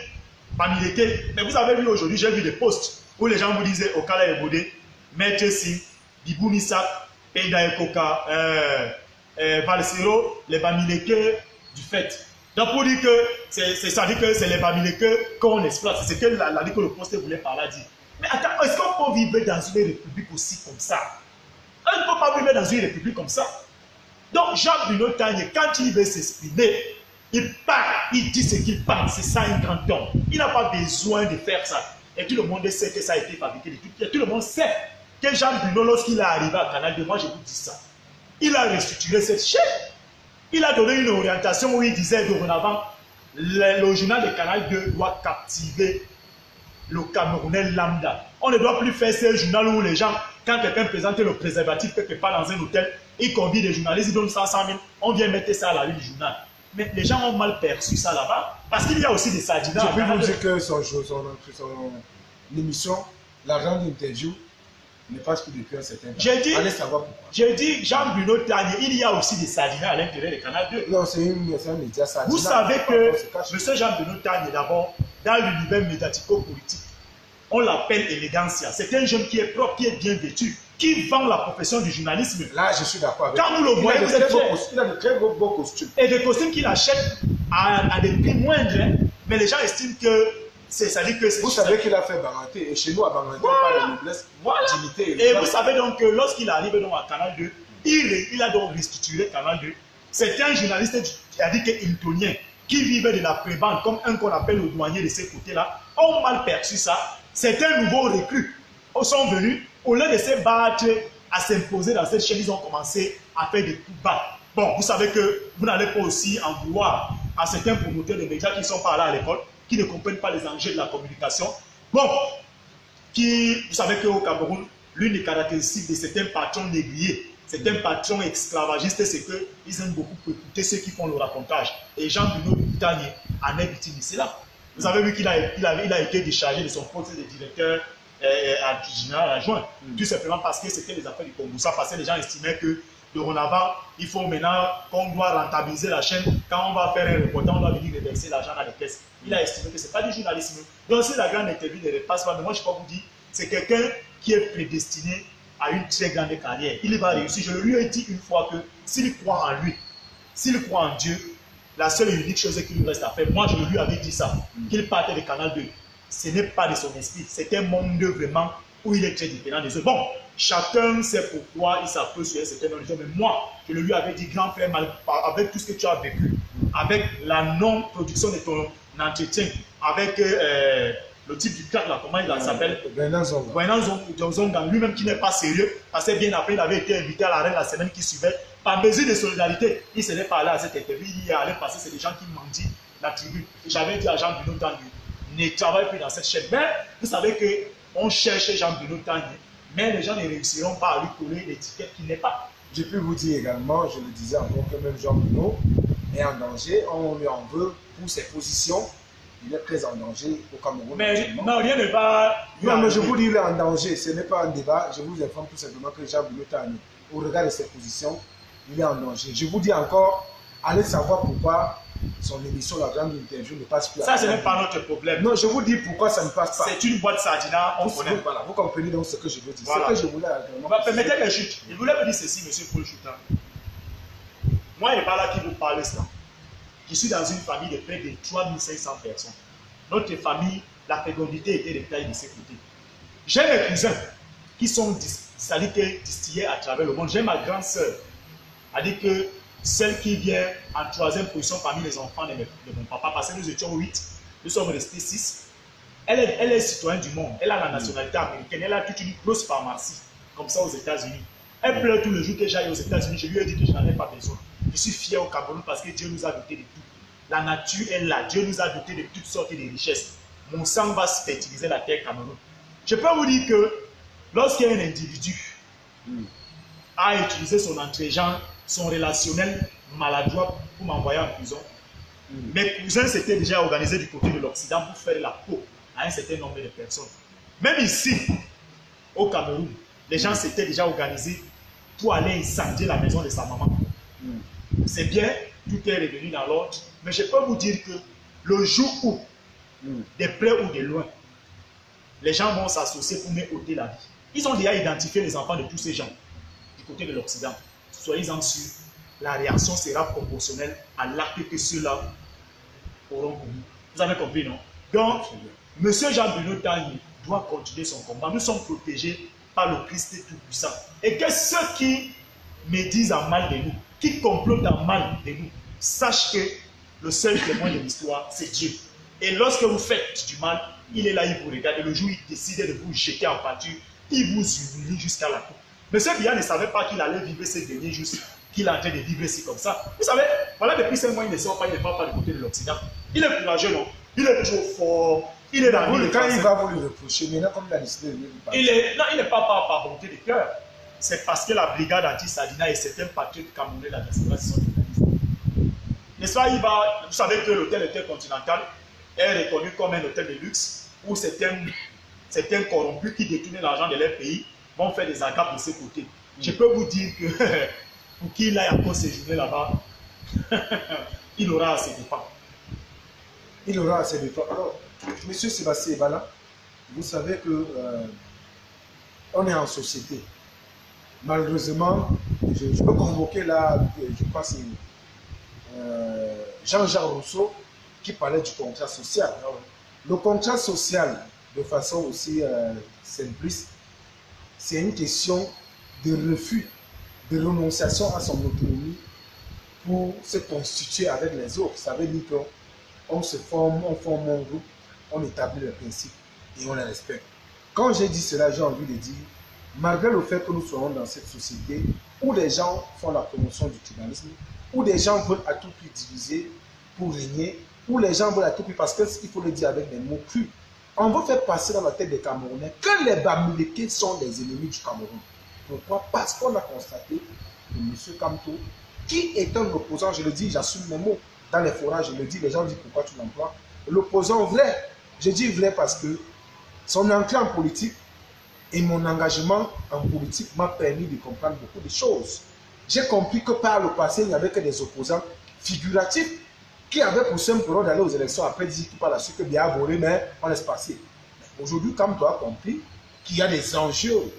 Bamileke. Mais vous avez vu aujourd'hui, j'ai vu des posts où les gens vous disaient Okala Ebode, Maître Sim, Bibou Misak, Penda et Koka, Valsero, les Bamileke du fait. Donc pour dire que ça dit que c'est les Bamileke qu'on exploite. C'est ce que le poste voulait par là dire. Mais attends, est-ce qu'on peut vivre dans une république aussi comme ça? On ne peut pas vivre dans une république comme ça. Donc Jean-Bruno Tagne, quand il veut s'exprimer, il parle, il dit ce qu'il pense. C'est ça un grand homme. Il n'a pas besoin de faire ça. Et tout le monde sait que ça a été fabriqué de tout. Et tout le monde sait que Jean-Bruno, lorsqu'il est arrivé à Canal 2, moi je vous dis ça, il a restructuré cette chaîne. Il a donné une orientation où il disait dorénavant, le journal de Canal 2 doit captiver le Camerounais lambda. On ne doit plus faire ce journal où les gens, quand quelqu'un présente le préservatif quelque part dans un hôtel, il convie des journalistes, ils donnent 100 000, on vient mettre ça à la une du journal. Mais les gens ont mal perçu ça là-bas, parce qu'il y a aussi des sardinats. Je peux vous dire que son émission, l'argent d'interview, ne passe plus depuis un certain temps. Allez savoir pourquoi. J'ai dit, Jean-Bruno Tagne, il y a aussi des sardinats à l'intérieur des Canal 2. Non, c'est un média sardinat. Vous savez que M. Jean-Bruno Tagne, d'abord, dans l'univers médiatico-politique, on l'appelle élégancia. C'est un jeune qui est propre, qui est bien vêtu, qui vend la profession du journalisme. Là, je suis d'accord avec vous. Quand vous le voyez, vous êtes fiers. Il a de très beaux costumes. Et des costumes qu'il achète à des prix moindres. Hein. Mais les gens estiment que ça dit que c'est... Vous savez qu'il a fait Banganté. Et chez nous, à Banganté, on parle de noblesse, dignité. Et vous savez donc que lorsqu'il arrive donc à Canal 2, il a donc restitué Canal 2. C'est un journaliste, c'est-à-dire qu'Hiltonien, qui vivait de la prébande, comme un qu'on appelle le douanier de ces côtés-là, ont mal perçu ça. C'est un nouveau recrue. Ils sont venus, au lieu de se battre, à s'imposer dans cette chaîne, ils ont commencé à faire des coups bas. Bon, vous savez que vous n'allez pas aussi en vouloir à certains promoteurs de médias qui sont pas là à l'école, qui ne comprennent pas les enjeux de la communication. Bon, vous savez qu'au Cameroun, l'une des caractéristiques de certains patrons négriers, certains patrons esclavagistes, c'est qu'ils aiment beaucoup écouter ceux qui font le racontage. Et Jean-Bruno Tagne en est victime de cela. Vous avez vu qu'il a été déchargé de son poste de directeur général adjoint. Tout simplement parce que c'était les affaires du Congo. Ça parce que les gens estimaient que dorénavant, il faut maintenant qu'on doit rentabiliser la chaîne. Quand on va faire un reportage, on doit venir reverser l'argent dans les caisses. Il a estimé que ce n'est pas du journalisme. Donc si la grande interview ne repasse pas, mais moi je peux vous dire, c'est quelqu'un qui est prédestiné à une très grande carrière. Il va réussir. Je lui ai dit une fois que s'il croit en lui, s'il croit en Dieu, la seule et unique chose qu'il lui reste à faire, moi je lui avais dit ça, qu'il partait de Canal 2. Ce n'est pas de son esprit, c'est un monde vraiment où il est très différent des autres. Bon, chacun sait pourquoi il s'appelle sur un certain nombre de gens, mais moi, je lui avais dit, grand frère, avec tout ce que tu as vécu, avec la non-production de ton entretien, avec le type du cadre, là, comment il s'appelle, Bernard Zonga, lui-même qui n'est pas sérieux, parce que bien après, il avait été invité à la reine la semaine qui suivait, par mesure de solidarité, il ne serait pas allé à cette interview, il y allait passer, c'est des gens qui mendient la tribune. J'avais dit à Jean Bruno Tanguy, ne travaille plus dans cette chaîne. Mais vous savez qu'on cherche Jean Bruno Tanguy, mais les gens ne réussiront pas à lui coller l'étiquette qui n'est pas. Je peux vous dire également, je le disais encore, que même Jean Bruno est en danger, on lui en veut pour ses positions. Il est très en danger au Cameroun. Mais non, rien ne va. Non, mais je vous dis, il est en danger. Ce n'est pas un débat. Je vous informe tout simplement que Jean Bruno Tanguy, au regard de ses positions, il est en danger. Je vous dis encore, allez savoir pourquoi son émission, la grande interview, ne passe plus. Ça, ce n'est pas notre problème. Non, je vous dis pourquoi ça ne passe pas. C'est une boîte sardina, on connaît. Voilà, vous comprenez donc ce que je veux dire. Voilà. Ce que je voulais permettez que je chute. Il voulait me dire ceci, monsieur Paul Chouta. Moi, il n'est pas là qui vous parle cela. Je suis dans une famille de près de 3500 personnes. Notre famille, la fécondité était de taille de ses côtés. J'ai mes cousins qui sont distillés à travers le monde. J'ai ma grande sœur, a dit que celle qui vient en 3e position parmi les enfants de mon papa, parce que nous étions 8, nous sommes restés 6. Elle est citoyenne du monde, elle a la nationalité américaine, elle a toute une grosse pharmacie, comme ça aux États-Unis. Elle pleure tout le jour que j'aille aux États-Unis, je lui ai dit que je n'en ai pas besoin. Je suis fier au Cameroun parce que Dieu nous a dotés de tout. La nature est là, Dieu nous a dotés de toutes sortes de richesses. Mon sang va fertiliser la terre Cameroun. Je peux vous dire que lorsqu'un individu a utilisé son entre-gens, son relationnel maladroit pour m'envoyer en prison, mes cousins s'étaient déjà organisés du côté de l'Occident pour faire la peau à un certain nombre de personnes. Même ici, au Cameroun, les gens s'étaient déjà organisés pour aller incendier la maison de sa maman. C'est bien, tout est revenu dans l'ordre, mais je peux vous dire que le jour où, de près ou de loin, les gens vont s'associer pour m'ôter la vie. Ils ont déjà identifié les enfants de tous ces gens du côté de l'Occident. Soyez-en sûrs, la réaction sera proportionnelle à l'acte que ceux-là auront commis. Vous avez compris, non? Donc, M. Jean-Bruno Tanguy doit continuer son combat. Nous sommes protégés par le Christ Tout-Puissant. Et que ceux qui médisent en mal de nous, qui complotent en mal de nous, sachent que le seul témoin de l'histoire, c'est Dieu. Et lorsque vous faites du mal, il est là, il vous regarde. Et le jour où il décide de vous jeter en pâture, il vous humilie jusqu'à la coupe. Monsieur Biya ne savait pas qu'il allait vivre ces derniers jours, qu'il est en train de vivre ici comme ça. Vous savez, voilà, depuis 5 mois, il ne sort pas, il ne parle pas du côté de l'Occident. Il est courageux, non? Il est trop fort. Il est dans le Quand il va vous le reprocher, maintenant, comme il a décidé de lui parler. Non, il n'est pas par volonté de cœur. C'est parce que la brigade anti-Sardina et certains patriotes camerounais de la diaspora se sont organisés. N'est-ce pas, vous savez que l'hôtel Intercontinental est reconnu comme un hôtel de luxe où certains corrompus qui détournent l'argent de leur pays vont faire des agapes de ce côté. Je peux vous dire que pour qu'il aille encore séjourner là-bas, il aura assez de temps. Il aura assez de temps. Alors, M. Sébastien Ebala, vous savez que on est en société. Malheureusement, je peux convoquer là, je crois que c'est Jean-Jacques Rousseau qui parlait du contrat social. Le contrat social, de façon aussi simpliste, c'est une question de refus, de renonciation à son autonomie pour se constituer avec les autres. Ça veut dire qu'on se forme, on forme un groupe, on établit les principes et on les respecte. Quand j'ai dit cela, j'ai envie de dire, malgré le fait que nous soyons dans cette société où les gens font la promotion du tribalisme, où des gens veulent à tout prix diviser pour régner, où les gens veulent à tout prix, parce qu'il faut le dire avec des mots crus, on veut faire passer dans la tête des Camerounais que les Bamileke sont les ennemis du Cameroun. Pourquoi? Parce qu'on a constaté que M. Kamto, qui est un opposant, je le dis, j'assume mes mots, dans les forages, je le dis, les gens disent pourquoi tu l'emploies. l'opposant vrai. Je dis vrai parce que son entrée en politique et mon engagement en politique m'a permis de comprendre beaucoup de choses. J'ai compris que par le passé, il n'y avait que des opposants figuratifs qui avaient pour simple rôle d'aller aux élections après dire tout par la suite que bien volé, mais on laisse passer. Aujourd'hui, comme tu as compris qu'il y a des enjeux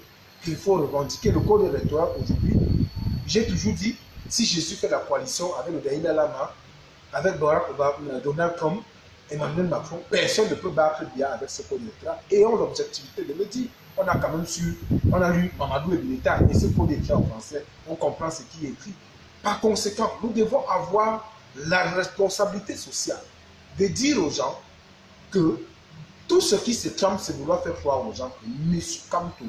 qu'il faut revendiquer, le code électoral aujourd'hui, j'ai toujours dit, si Jésus fait la coalition avec le Dalai Lama, avec Barack Obama, Donald Trump, Emmanuel Macron, personne ne peut battre bien avec ce code électoral. Et on a l'objectivité de le dire. On a quand même su, on a lu Mamadou Ebileta et ce code écrit en français, on comprend ce qui est écrit. Par conséquent, nous devons avoir la responsabilité sociale de dire aux gens que tout ce qui se trame, c'est vouloir faire croire aux gens que M. Kamto,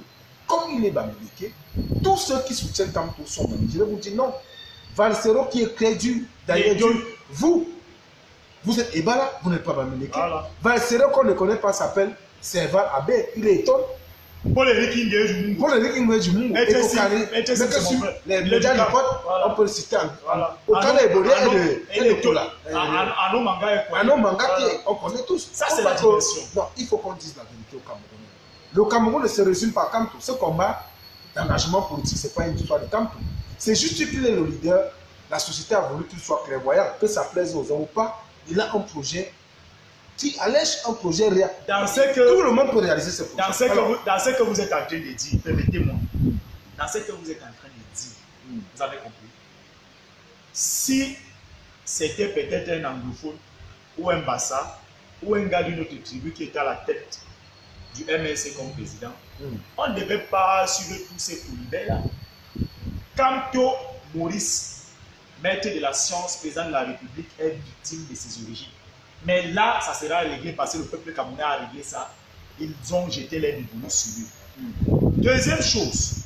comme il est bamileke, tous ceux qui soutiennent Kamto sont bamileke. Je vais vous dire non. Valsero qui est crédule, d'ailleurs, vous êtes Ebala, vous n'êtes pas bamileke. Voilà. Valsero qu'on ne connaît pas s'appelle Serval Abbé, il est étonné. Pour les Vikings du Mungu. Pour les Vikings du Mungu. Et les médias du code, on peut le citer. Au Canada, et le Tola. Anon Manga, on connaît tous. Ça, c'est la dimension. Non, il faut qu'on dise la vérité au Cameroun. Le Cameroun ne se résume pas à Kamto. Ce combat d'engagement politique, ce n'est pas une histoire de Kamto. C'est juste qu'il est le leader. La société a voulu qu'il soit clairvoyant, que ça plaise aux gens ou pas. Il a un projet qui allège un projet réel. Tout le monde peut réaliser ce projet. Dans ce que vous êtes en train de dire, permettez-moi, dans ce que vous êtes en train de dire, vous avez compris. Si c'était peut-être un anglophone ou un bassa ou un gars d'une autre tribu qui était à la tête du MLC comme président, on ne devait pas suivre tous ces colibets-là. Kamto Maurice, maître de la science, président de la République, est victime de ses origines. Mais là, ça sera réglé parce que le peuple camerounais a réglé ça. Ils ont jeté les dévolus sur lui. Deuxième chose,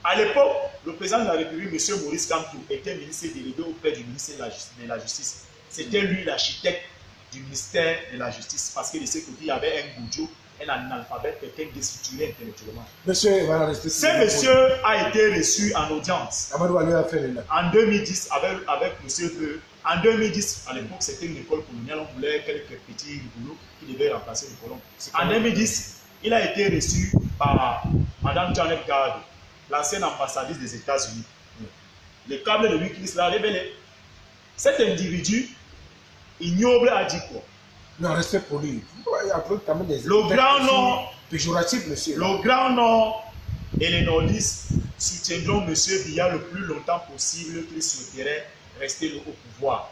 à l'époque, le président de la République, M. Maurice Kamto, était ministre délégué auprès du ministère de la Justice. C'était lui l'architecte du ministère de la Justice parce que de ce côté, il y avait un Goudjo, un analphabète, quelqu'un destructuré intellectuellement. Monsieur va rester. Ce monsieur a été reçu en audience en 2010 avec M. Peu. En 2010, à l'époque, c'était une école coloniale, on voulait quelques petits boulots qui devaient remplacer les colons. En 2010, il a été reçu par Mme Janet Garde, l'ancienne ambassadrice des États-Unis. Le câble de Wikileaks l'a révélé. Cet individu ignoble a dit quoi? Non, respect pour lui. Le Grand Nord, péjoratif, monsieur. Le Grand Nord et les Nordistes soutiendront M. Biya le plus longtemps possible qu'il souhaiterait rester au pouvoir.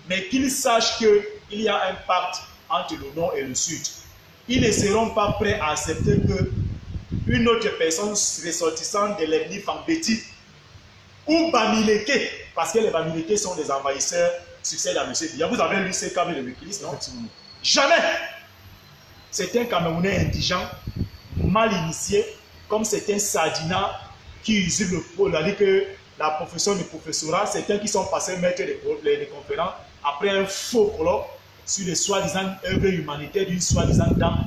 Mais qu'ils sachent qu'il y a un pacte entre le Nord et le Sud. Ils ne seront pas prêts à accepter qu'une autre personne ressortissante de l'ethnie Fambeti ou Bamileke, parce que les Bamileke sont des envahisseurs, succèdent à M. Biya. Vous avez lu ces câbles de Wikileaks, non? Jamais! C'est un Camerounais indigent, mal initié, comme c'est un Sardina qui usurpe le pôle, c'est-à-dire que la profession du professorat, certains qui sont passés maîtres des conférences après un faux colloque sur les soi-disant œuvres humanitaires d'une soi-disant dame.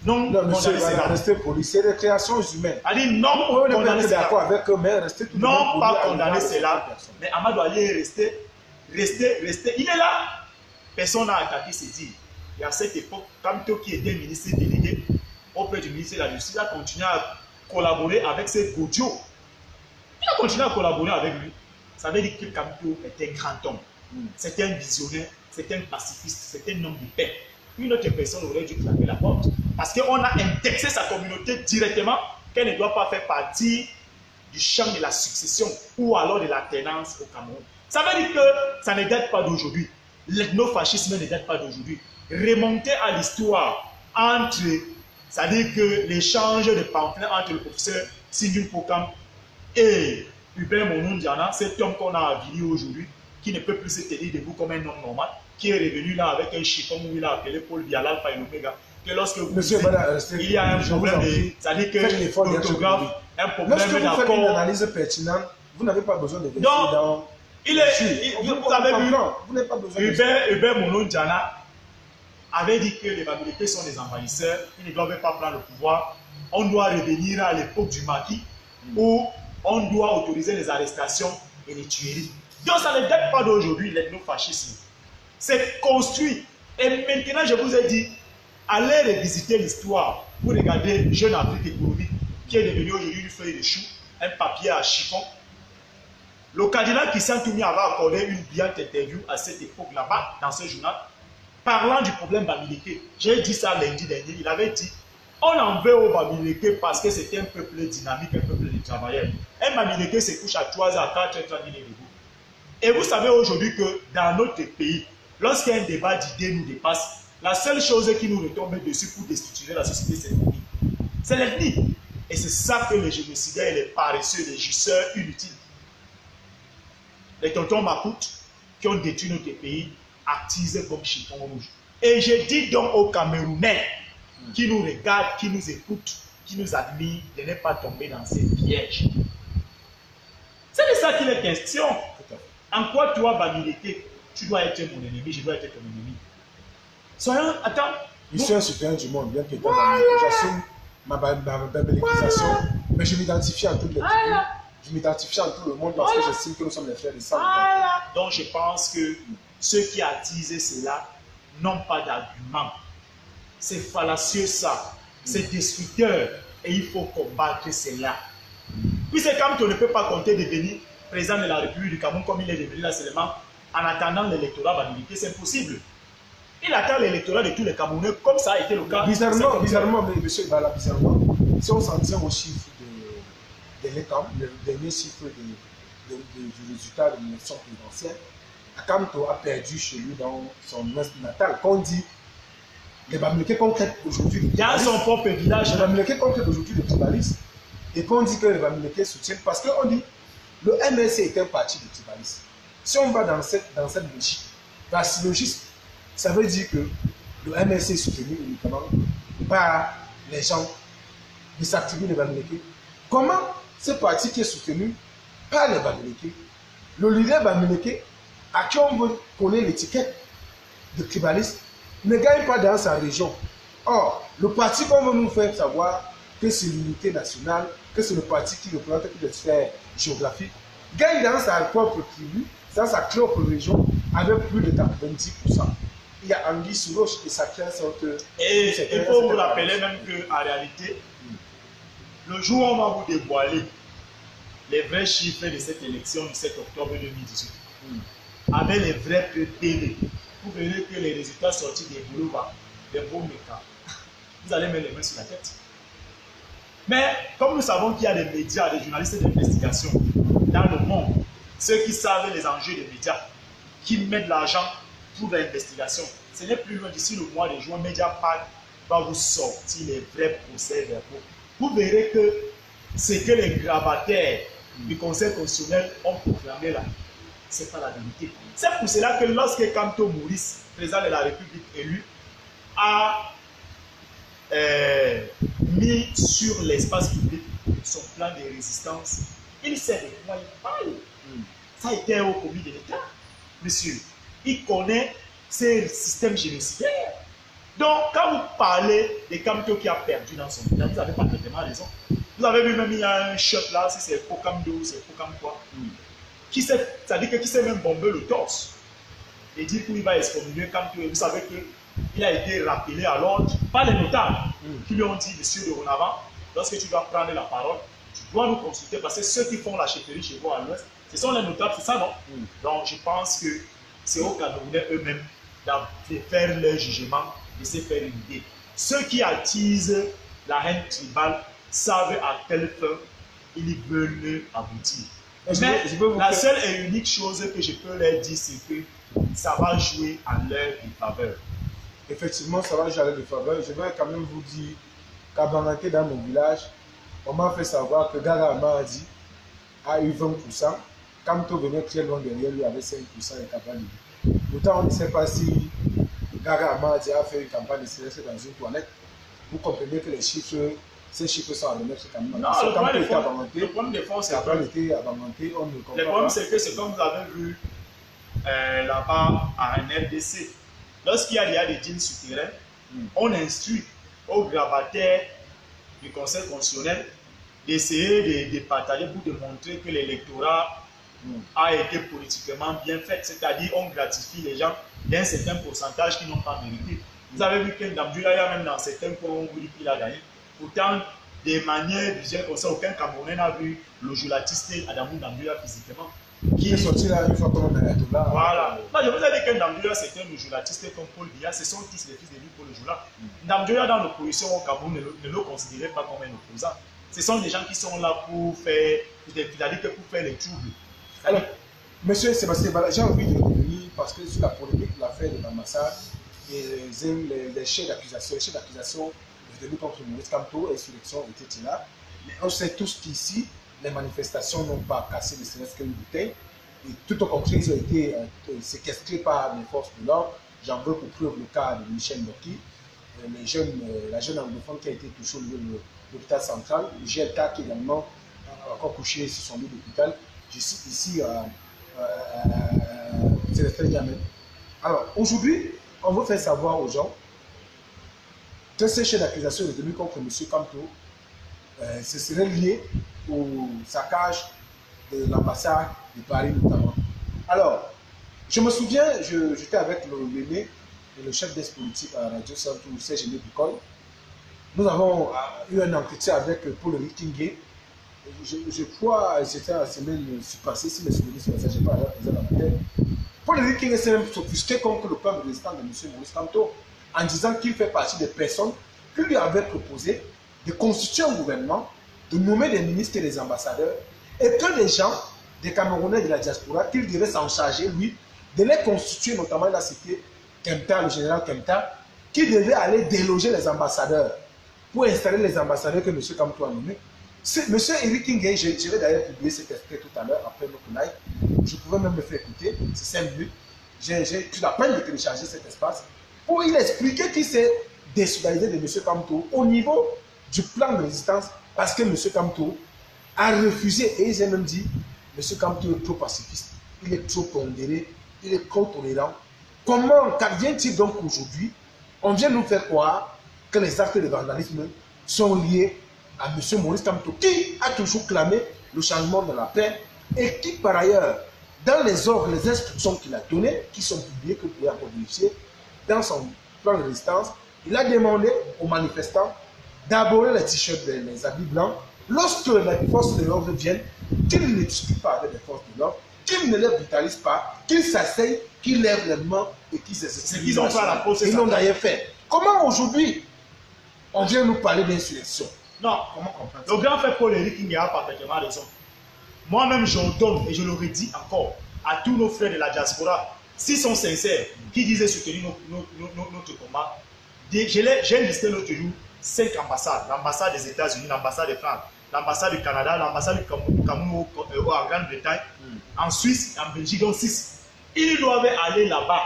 Non, monsieur, rester policier des créations humaines. Ali, non, on n'est pas d'accord avec eux, mais rester tout non, pas condamner cela. Mais Amadou Ali est resté. Il est là. Personne n'a attaqué ses dires. Et à cette époque, Kamto, qui était ministre délégué auprès du ministère de la Justice, a continué à collaborer avec ses Goudjo. Il a continué à collaborer avec lui. Ça veut dire que Kamto est un grand homme. C'est un visionnaire, c'est un pacifiste, c'est un homme de paix. Une autre personne aurait dû clamer la porte. Parce qu'on a indexé sa communauté directement qu'elle ne doit pas faire partie du champ de la succession ou alors de l'alternance au Cameroun. Ça veut dire que ça ne date pas d'aujourd'hui. L'ethnofascisme ne date pas d'aujourd'hui. Remonter à l'histoire entre, c'est-à-dire que l'échange de pamphlets entre le professeur Singul Pokam et Hubert Monondiana, cet homme qu'on a avilé aujourd'hui, qui ne peut plus se tenir debout comme un homme normal, qui est revenu là avec un chiffon où il a appelé Paul Biya l'alpha et l'oméga, que lorsque vous dites, il y a un problème, c'est-à-dire que l'orthographe, un problème d'accord. Lorsque vous faites une analyse pertinente, vous n'avez pas besoin de vérifier dans... Vous avez vu, vous n'avez pas besoin Hubert Monondiana avait dit que les Bamileke sont des envahisseurs, ils ne doivent pas prendre le pouvoir. On doit revenir à l'époque du maquis où on doit autoriser les arrestations et les tueries. Donc ça ne date pas d'aujourd'hui, l'ethnofascisme. C'est construit. Et maintenant, je vous ai dit, allez revisiter l'histoire. Vous regardez Jeune Afrique économique, qui est devenu aujourd'hui une feuille de chou, un papier à chiffon. Le cardinal Christian Toumi avait accordé une brillante interview à cette époque là-bas, dans ce journal, parlant du problème Bamileke. J'ai dit ça lundi dernier. Il avait dit, on en veut au Bamileke parce que c'était un peuple dynamique, un peuple de travailleurs. Un Bamileke se couche à 3 à 4 heures tranquille. Et vous savez aujourd'hui que dans notre pays, lorsqu'un débat d'idées nous dépasse, la seule chose qui nous retombe dessus pour destructurer la société, c'est l'ethnie. C'est l'ethnie. Et c'est ça que les génocidaires, les paresseux, les justeurs inutiles, les tontons macoutes qui ont détruit notre pays, attisés comme chiffon rouge. Et je dis donc aux Camerounais qui nous regardent, qui nous écoutent, qui nous admirent, de ne pas tomber dans ces pièges. C'est de ça qu'il est question. En quoi toi, Bamileke, tu dois être mon ennemi, je dois être ton ennemi. Soyons, attends. Je suis un citoyen du monde, bien que j'assume ma bamilekisation, mais je m'identifie en toutes les tribus. Je m'identifie en tout le monde parce que j'estime que nous sommes les frères et sœurs. Donc je pense que ceux qui attisent cela n'ont pas d'argument. C'est fallacieux ça. C'est destructeur. Et il faut combattre cela. Puis c'est comme on ne peut pas compter devenir président de la République du Cameroun comme il est devenu là seulement en attendant l'électorat Bamileke. C'est impossible. Il attend l'électorat de tous les Camerounais comme ça a été le cas. Bizarrement, mais monsieur Bala, bizarrement, si on s'en tient aux chiffres de l'ECAM, le dernier chiffre du résultat de l'élection présidentielle, Akamto a perdu chez lui dans son natal. Quand on dit les Bamileke concrètent aujourd'hui dans son propre village, les Bamileke concrètent aujourd'hui le tribalisme, et qu'on dit que les Bamileke soutiennent, parce qu'on dit le MLC est un parti de tribalisme. Si on va dans cette logique, dans cette logique, ça veut dire que le MLC est soutenu uniquement par les gens de sa tribu de Bamileke. Comment ce parti qui est soutenu par les Bamileke, le leader Bamileke, à qui on veut coller l'étiquette de tribaliste, ne gagne pas dans sa région. Or, le parti qu'on veut nous faire savoir que c'est l'unité nationale, que c'est le parti qui représente toutes les sphères géographiques, gagne dans sa propre tribu, dans sa propre région, avec plus de 90%. Il y a Anguille sous roche et ça crée un sorte. Et il faut vous rappeler même qu'en réalité, le jour où on va vous dévoiler les vrais chiffres de cette élection du 7 octobre 2018, avec les vrais PV, vous verrez que les résultats sortis des boulots, des beaux mécas, vous allez mettre les mains sur la tête. Mais comme nous savons qu'il y a des médias, des journalistes d'investigation dans le monde, ceux qui savent les enjeux des médias, qui mettent l'argent pour l'investigation, ce n'est plus loin d'ici le mois de juin, Mediapart va vous sortir les vrais procès-verbaux. Vous verrez que ce que les gravataires du Conseil constitutionnel ont proclamé là, ce n'est pas la vérité. C'est pour cela que lorsque Kamto Maurice, président de la République élu, a mis sur l'espace public son plan de résistance, il sait de quoi il parle. Ça a été au commis de l'État, monsieur. Il connaît ces systèmes génocidaires. Donc, quand vous parlez de Kamto qui a perdu dans son village, vous avez parfaitement raison. Vous avez vu même il y a un chef là, si c'est Pokamdo, c'est Pokam quoi, qui sait, c'est-à-dire que qui sait même bomber le torse et dire qu'il va excommunier Kamto. Et vous savez qu'il a été rappelé à l'ordre par les notables qui lui ont dit, monsieur de Ronavant, lorsque tu dois prendre la parole, tu dois nous consulter parce que ceux qui font la chefferie chez vous à l'ouest, ce sont les notables, c'est ça non? Donc je pense que c'est aux Camerounais eux-mêmes de faire leur jugement, de se faire une idée. Ceux qui attisent la haine tribale savent à quelle fin ils veulent aboutir. Mais la seule et unique chose que je peux leur dire, c'est que ça va jouer à leur défaveur. Effectivement, ça va jouer à leur défaveur. Je vais quand même vous dire qu'à Bamileke, dans mon village, on m'a fait savoir que Gara Amadi a eu 20%. Kamto venait très loin derrière lui avec 5% de campagne. Pourtant, on ne sait pas si Gara Amadi a fait une campagne de silence dans une toilette. Vous comprenez que ces chiffres sont à remettre quand même. Non, le problème de fond, c'est que c'est comme vous avez vu là-bas à un RDC. Lorsqu'il y a des dînes souterrains, on instruit aux gravataires du Conseil constitutionnel d'essayer de partager pour démontrer que l'électorat a été politiquement bien faite. C'est-à-dire, on gratifie les gens d'un certain pourcentage qui n'ont pas mérité. Vous avez vu qu'un Ndamdouya, même dans certains points, on vous dit qu'il a gagné. Pourtant, de manière visuelle comme ça, aucun Camerounais n'a vu le joulatisté Adamou Ndamdouya physiquement. Qui est sorti là une fois comme on est là. Voilà. Moi, je vous ai dit qu'un Ndamdouya, c'est un joulatisté comme Paul Biya. Ce sont tous les fils de lui pour le joula. Ndamdouya, dans l'opposition au Cameroun, ne le considérait pas comme un opposant. Ce sont des gens qui sont là pour faire, pour faire les troubles. Alors, monsieur Sébastien Bala, j'ai envie de revenir parce que sur la polémique, l'affaire de l'ambassade, les chefs d'accusation de lutte contre Maurice Kamto et l'insurrection étaient là. Mais on sait tous qu'ici, les manifestations n'ont pas cassé ne serait-ce qu'une bouteille. Et tout au contraire, ils ont été séquestrés par les forces de l'ordre. J'en veux pour preuve le cas de Michel Noki, la jeune anglophone qui a été touchée au niveau de l'hôpital central, le GLK qui est également encore couché sur son lit d'hôpital. Je cite ici Célestin Diamel. Alors, aujourd'hui, on veut faire savoir aux gens que ces chefs d'accusation retenus contre M. Kamto, ce serait lié au saccage de l'ambassade de Paris notamment. Alors, je me souviens, j'étais avec l'aîné et le chef d'aide politique à Radio Santou, Serge Bicol. Nous avons eu un entretien avec Paul-Henri Kingé. Je crois que c'était la semaine passée, si mes souvenirs sont ça, je n'ai pas la dans ma tête. Paul-Henri Kingé s'est même s'offusqué contre le plan de résistance de M. Maurice Kamto en disant qu'il fait partie des personnes qui lui avaient proposé de constituer un gouvernement, de nommer des ministres et des ambassadeurs, et que les gens, des Camerounais de la diaspora, qu'il devait s'en charger, lui, de les constituer, notamment la cité Kempta, le général Kempta, qui devait aller déloger les ambassadeurs pour installer les ambassadeurs que M. Kamto a nommés. M. Eric Kingé, je vais d'ailleurs publier cet extrait tout à l'heure, après notre live, je pouvais même le faire écouter, c'est 5 minutes. J'ai pris la peine de télécharger cet espace pour il expliquer qu'il s'est désolidarisé de M. Kamto au niveau du plan de résistance parce que M. Kamto a refusé, et ils ont même dit, M. Kamto est trop pacifiste, il est trop pondéré, il est trop tolérant. Comment, qu'advient-il donc aujourd'hui? On vient nous faire croire que les actes de vandalisme sont liés à M. Maurice Kamto, qui a toujours clamé le changement de la paix et qui, par ailleurs, dans les ordres, les instructions qu'il a données, qui sont publiées, que vous pouvez encore vérifier, dans son plan de résistance, il a demandé aux manifestants d'aborder les t-shirts, les habits blancs, lorsque les forces de l'ordre viennent, qu'ils ne discutent pas avec les forces de l'ordre, qu'ils ne les brutalisent pas, qu'ils s'asseyent, qu'ils lèvent les mains et qu'ils se c'est qu'ils ont fait à la pause. Ils l'ont d'ailleurs fait. Comment aujourd'hui, on vient nous parler d'insurrection? Non, comment comprendre? Le grand frère Paul-Henri Kingé a parfaitement raison. Moi-même, j'ordonne et je le redis encore à tous nos frères de la diaspora, s'ils sont sincères, qui disaient soutenir notre combat, j'ai listé l'autre jour 5 ambassades. L'ambassade des États-Unis, l'ambassade de France, l'ambassade du Canada, l'ambassade du Cameroun en Grande-Bretagne, en Suisse, en Belgique, donc 6. Ils doivent aller là-bas.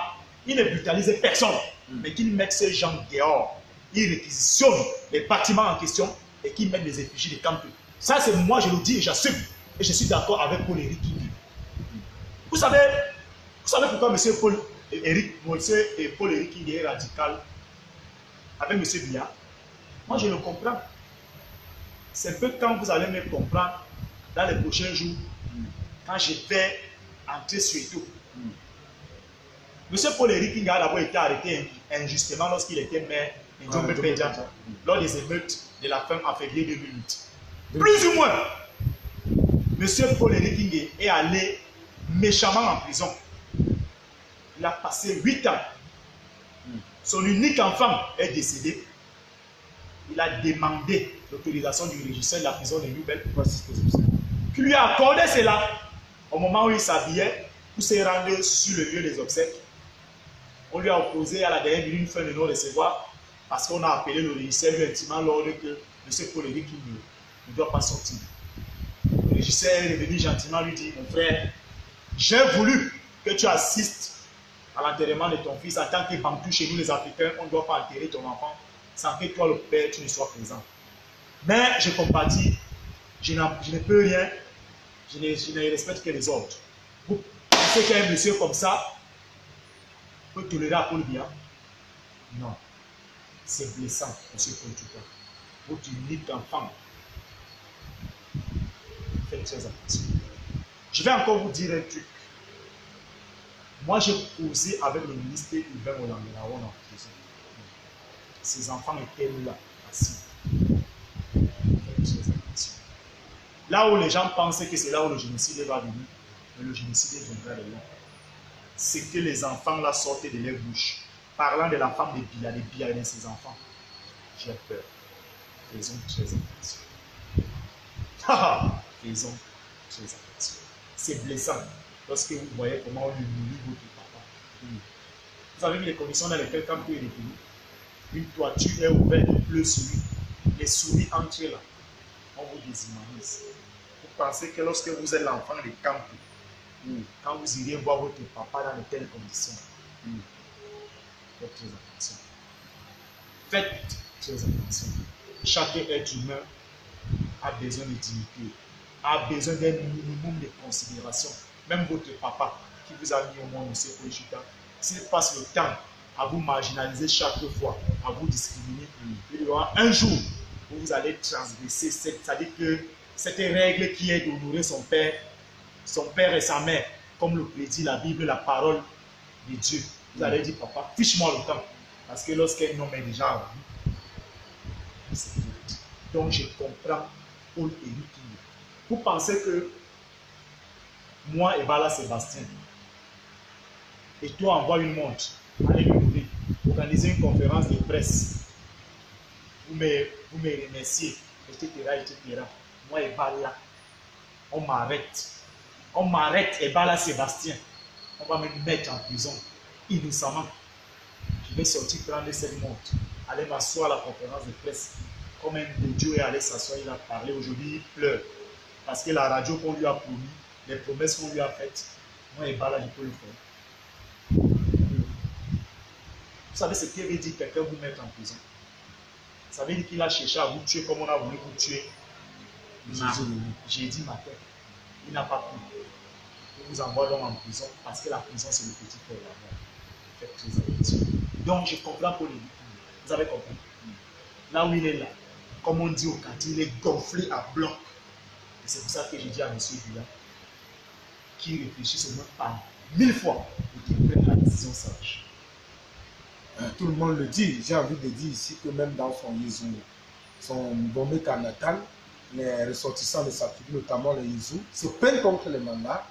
Ils ne brutalisent personne, mais qu'ils mettent ces gens dehors. Ils réquisitionnent les bâtiments en question et qu'ils mettent les effigies de Kamto. Ça, c'est moi, je le dis et j'assume. Et je suis d'accord avec Paul-Henri Kingé. Vous savez pourquoi M. Paul-Henri Kingé est radical avec M. Biya? Moi, je le comprends. C'est peu quand vous allez me comprendre dans les prochains jours, quand je vais entrer sur tout. M. Paul-Henri Kingé a d'abord été arrêté injustement lorsqu'il était maire de Djombe-Pédia, lors des émeutes de la fin en février 2008. Plus ou moins, M. Paul-Henri Kingé est allé méchamment en prison. Il a passé 8 ans. Son unique enfant est décédé. Il a demandé l'autorisation du régisseur de la prison de Nouvelle qui lui a accordé cela au moment où il s'habillait pour se rendre sur le lieu des obsèques. On lui a opposé à la dernière minute une fin de non-recevoir parce qu'on a appelé le régisseur lui intimant l'ordre que M. Paul-Henri Kingé ne doit pas sortir. Le régisseur est revenu gentiment lui dire: mon frère, j'ai voulu que tu assistes à l'enterrement de ton fils en tant que bantou chez nous les Africains. On ne doit pas enterrer ton enfant sans que toi, le père, tu ne sois présent. Mais je compatis, je ne peux rien, je ne respecte que les autres. Vous pensez qu'un monsieur comme ça peut tolérer à Paul Biya? Non. C'est blessant, monsieur Paul Biya. Votre unique enfant. Faites très attention. Je vais encore vous dire un truc. Moi, j'ai causé avec le ministre Hubert Olamelaron en prison. Ses enfants étaient là, assis. Là où les gens pensaient que c'est là où le génocide va venir, mais le génocide viendra de là. C'est que les enfants là sortaient de leur bouche, parlant de la femme de Biya et de ses enfants. J'ai peur. Faisons très attention. Faisons très attention. C'est blessant lorsque vous voyez comment on humilie votre papa. Vous savez les conditions dans lesquelles quand vous êtes détenu, une toiture est ouverte, il pleut sur lui. Les souris entrent là. On vous déshumanise. Vous pensez que lorsque vous êtes l'enfant de camp, quand vous irez voir votre papa dans de telles conditions, faites très attention. Faites très attention. Chaque être humain a besoin de dignité, a besoin d'un minimum de considération. Même votre papa qui vous a mis au monde, M. Poichita, s'il passe le temps à vous marginaliser chaque fois, à vous discriminer, il y aura un jour où vous allez transgresser c'est-à-dire que cette règle qui est d'honorer son père et sa mère, comme le prédit la Bible, la parole de Dieu. Vous allez dire, papa, fiche-moi le temps. Parce que lorsqu'un homme est déjà en vie, donc je comprends Paul et Ricky. Vous pensez que moi et Bala Sébastien, et toi envoie une montre, allez me donner, organiser une conférence de presse, vous me remerciez, etc., etc. Moi et Bala, on m'arrête. On m'arrête et Bala Sébastien, on va me mettre en prison innocemment. Je vais sortir prendre cette montre, aller m'asseoir à la conférence de presse. Comme un Dieu est allé s'asseoir, il a parlé. Aujourd'hui, il pleure. Parce que la radio qu'on lui a promis, les promesses qu'on lui a faites, moi et Bala, je peux le faire. Vous savez ce qui veut dire quelqu'un vous mettre en prison? Ça veut dire qu'il a cherché à vous tuer comme on a voulu vous tuer. Jeudi matin. Il n'a pas pu. Il vous envoie donc en prison parce que la prison c'est le petit frère de la mort. Faites très attention. Donc je comprends pour les victimes. Vous avez compris? Là où il est là, comme on dit au quartier, il est gonflé à bloc. Et c'est pour ça que j'ai dit à M. Biya qu'il réfléchisse au moins par 1000 fois et qu'il prenne la décision sage. Tout le monde le dit. J'ai envie de dire ici que même dans son Yézou, son bombé natal, les ressortissants de sa tribu, notamment les Yézou, se plaignent contre les mandats.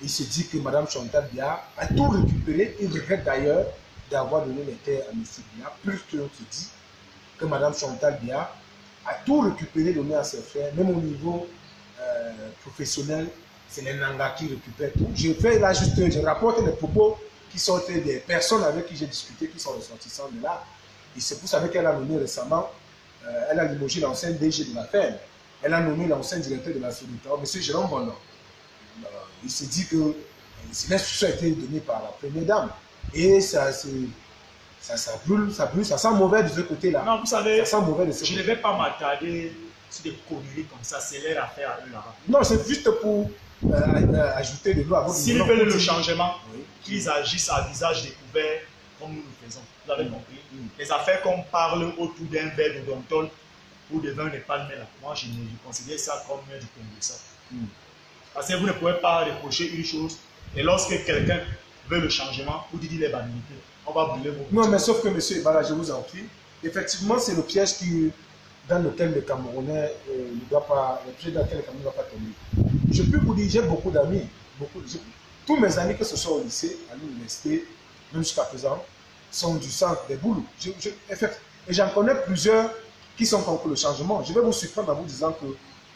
Il se dit que Mme Chantal Biya a tout récupéré. Il regrette d'ailleurs d'avoir donné les terres à M. Biya. Plus qu'on se dit que Mme Chantal Biya a tout récupéré, donné à ses frères, même au niveau professionnel, c'est les Nanga qui récupèrent tout. Je rapporte les propos qui sont des personnes avec qui j'ai discuté, qui sont ressortissants de là. Et c'est pour ça qu'elle a nommé récemment, elle a limogé l'ancien DG de la ferme, elle a nommé l'ancien directeur de la Solidarité, M. Jérôme Bono. Il s'est dit que l'instruction a été donnée par la première dame. Et ça brûle, ça sent mauvais de ce côté-là. Non, vous savez, ça sent mauvais de ce côté. Je ne vais pas m'attarder sur des conneries comme ça, c'est leur affaire à eux là-bas. Non, c'est juste pour ajouter de l'eau à votre. S'ils veulent le changement, oui, qu'ils agissent à visage découvert comme nous le faisons. Vous avez compris? Les affaires qu'on parle autour d'un verre de Dontol ou de vin de palme là, moi je considère ça comme du Congo. Parce que vous ne pouvez pas reprocher une chose et lorsque quelqu'un veut le changement, vous dites les banalités. On va brûler vos. Non, mais sauf que M. Ibala, je vous en prie, effectivement, c'est le piège dans lequel le Camerounais ne doit pas, le piège dans lequel le Camerounais ne doit pas tomber. Je peux vous dire, j'ai beaucoup d'amis, tous mes amis, que ce soit au lycée, à l'université, même jusqu'à présent, sont du centre des Boulous. Et j'en connais plusieurs qui sont contre le changement. Je vais vous surprendre en vous disant que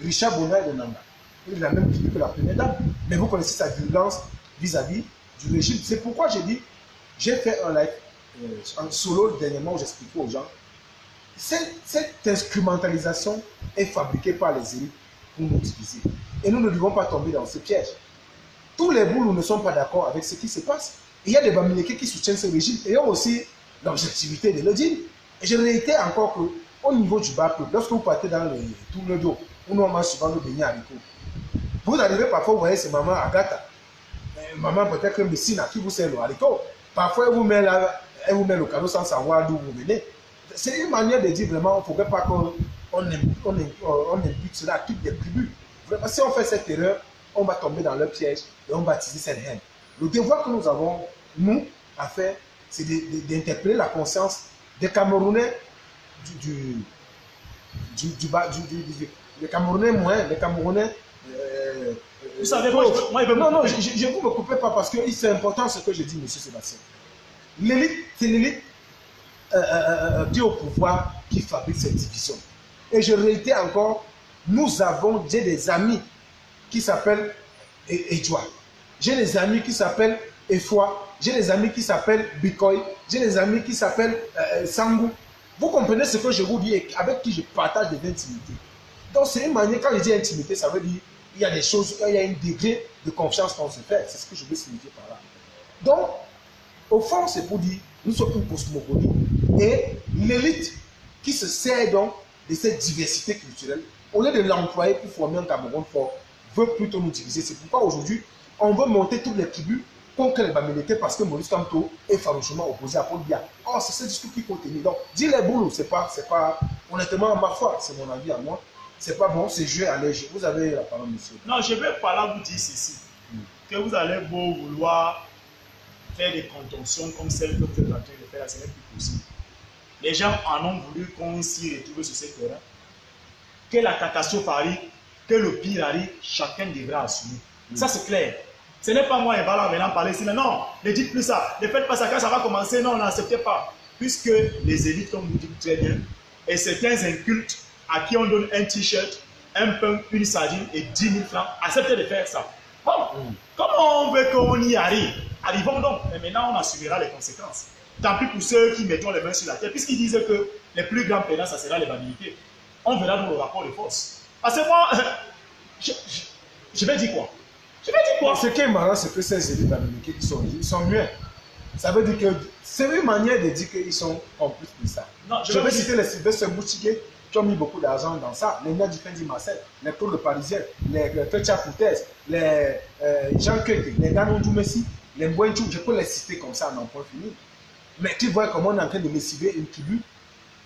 Richard Bona est de Nanga. Il est la même tribu que la première dame. Mais vous connaissez sa violence vis-à-vis du régime. C'est pourquoi j'ai dit, j'ai fait un live en solo dernièrement où j'expliquais aux gens. Cette instrumentalisation est fabriquée par les élites pour nous diviser. Et nous ne devons pas tomber dans ce piège. Tous les Boulous ne sont pas d'accord avec ce qui se passe. Il y a des Bamileke qui soutiennent ce régime et ont aussi l'objectivité de le dire. Et je réitère encore qu'au niveau du bas peuple, lorsque vous partez dans tout le dos, où nous mange souvent le beignet haricot, vous arrivez parfois, vous voyez ces mamans Agatha, maman peut-être Messina qui vous sert le haricot. Parfois, elle vous met le cadeau sans savoir d'où vous venez. C'est une manière de dire vraiment, il ne faudrait pas qu'on impute cela à toutes les tribus. Vraiment, si on fait cette erreur, on va tomber dans leur piège et on va attiser cette haine. Le devoir que nous avons, nous, à faire, c'est d'interpeller la conscience des Camerounais les Camerounais moyens, les Camerounais. Vous savez, non, non, je ne vous me coupez pas parce que c'est important ce que je dis, monsieur Sébastien. L'élite, c'est l'élite qui est au pouvoir qui fabrique cette division. Et je réitère encore, j'ai des amis qui s'appellent Edouard. J'ai des amis qui s'appellent Efoi. J'ai des amis qui s'appellent Bikoy. J'ai des amis qui s'appellent Sangou. Vous comprenez ce que je vous dis et avec qui je partage des intimités. Donc c'est une manière, quand je dis intimité, ça veut dire il y a des choses, il y a un degré de confiance qu'on se fait. C'est ce que je veux signifier par là. Donc, au fond, c'est pour dire, nous sommes une cosmogonie. Et l'élite qui se sert donc de cette diversité culturelle, au lieu de l'employer pour former un Cameroun fort, veut plutôt nous diviser. C'est pourquoi aujourd'hui, on veut monter toutes les tribus contre les Bamileke parce que Maurice Kamto est farouchement opposé à Paul Biya. Oh, c'est ce discours qu'il faut tenir. Donc, dire les boulots, c'est pas, honnêtement, ma foi, c'est mon avis à moi, c'est pas bon, c'est jouer à léger. Vous avez la parole, monsieur. Non, je vais par là vous dire ceci. Que vous allez beau vouloir faire des contentions comme celles que vous êtes en train de faire, ce n'est plus possible. Les gens en ont voulu qu'on s'y retrouve sur ce terrain. Que la catastrophe arrive, que le pire arrive, chacun devra assumer. Ça, c'est clair. Ce n'est pas moi et Bala maintenant parler ici, mais non, ne dites plus ça. Ne faites pas ça quand ça va commencer. Non, n'acceptez pas. Puisque les élites, comme vous dites très bien, et certains incultes à qui on donne un t-shirt, un pain, une sardine et 10 000 francs, acceptez de faire ça. Bon, comment on veut qu'on y arrive? Arrivons donc. Mais maintenant, on assumera les conséquences. Tant pis pour ceux qui mettront les mains sur la tête, puisqu'ils disent que les plus grands perdants, ça sera les Bamileke. On verra dans le rapport de force. Parce que moi, je vais dire quoi? Je vais dire quoi? Ce qui est marrant, c'est que ces élites Bamileke, ils sont muets. Ça veut dire que c'est une manière de dire qu'ils sont complices de ça. Non, je vais citer les Sylvestre Boutiquet qui ont mis beaucoup d'argent dans ça. Les Nia Fendi Marcel, les Claude le Parisien, les Fecha Coutez, les Jean Keke, les Danon Messi, les Mbouenchou, je peux les citer comme ça en un point fini. Mais tu vois comment on est en train de lessiver une tribu.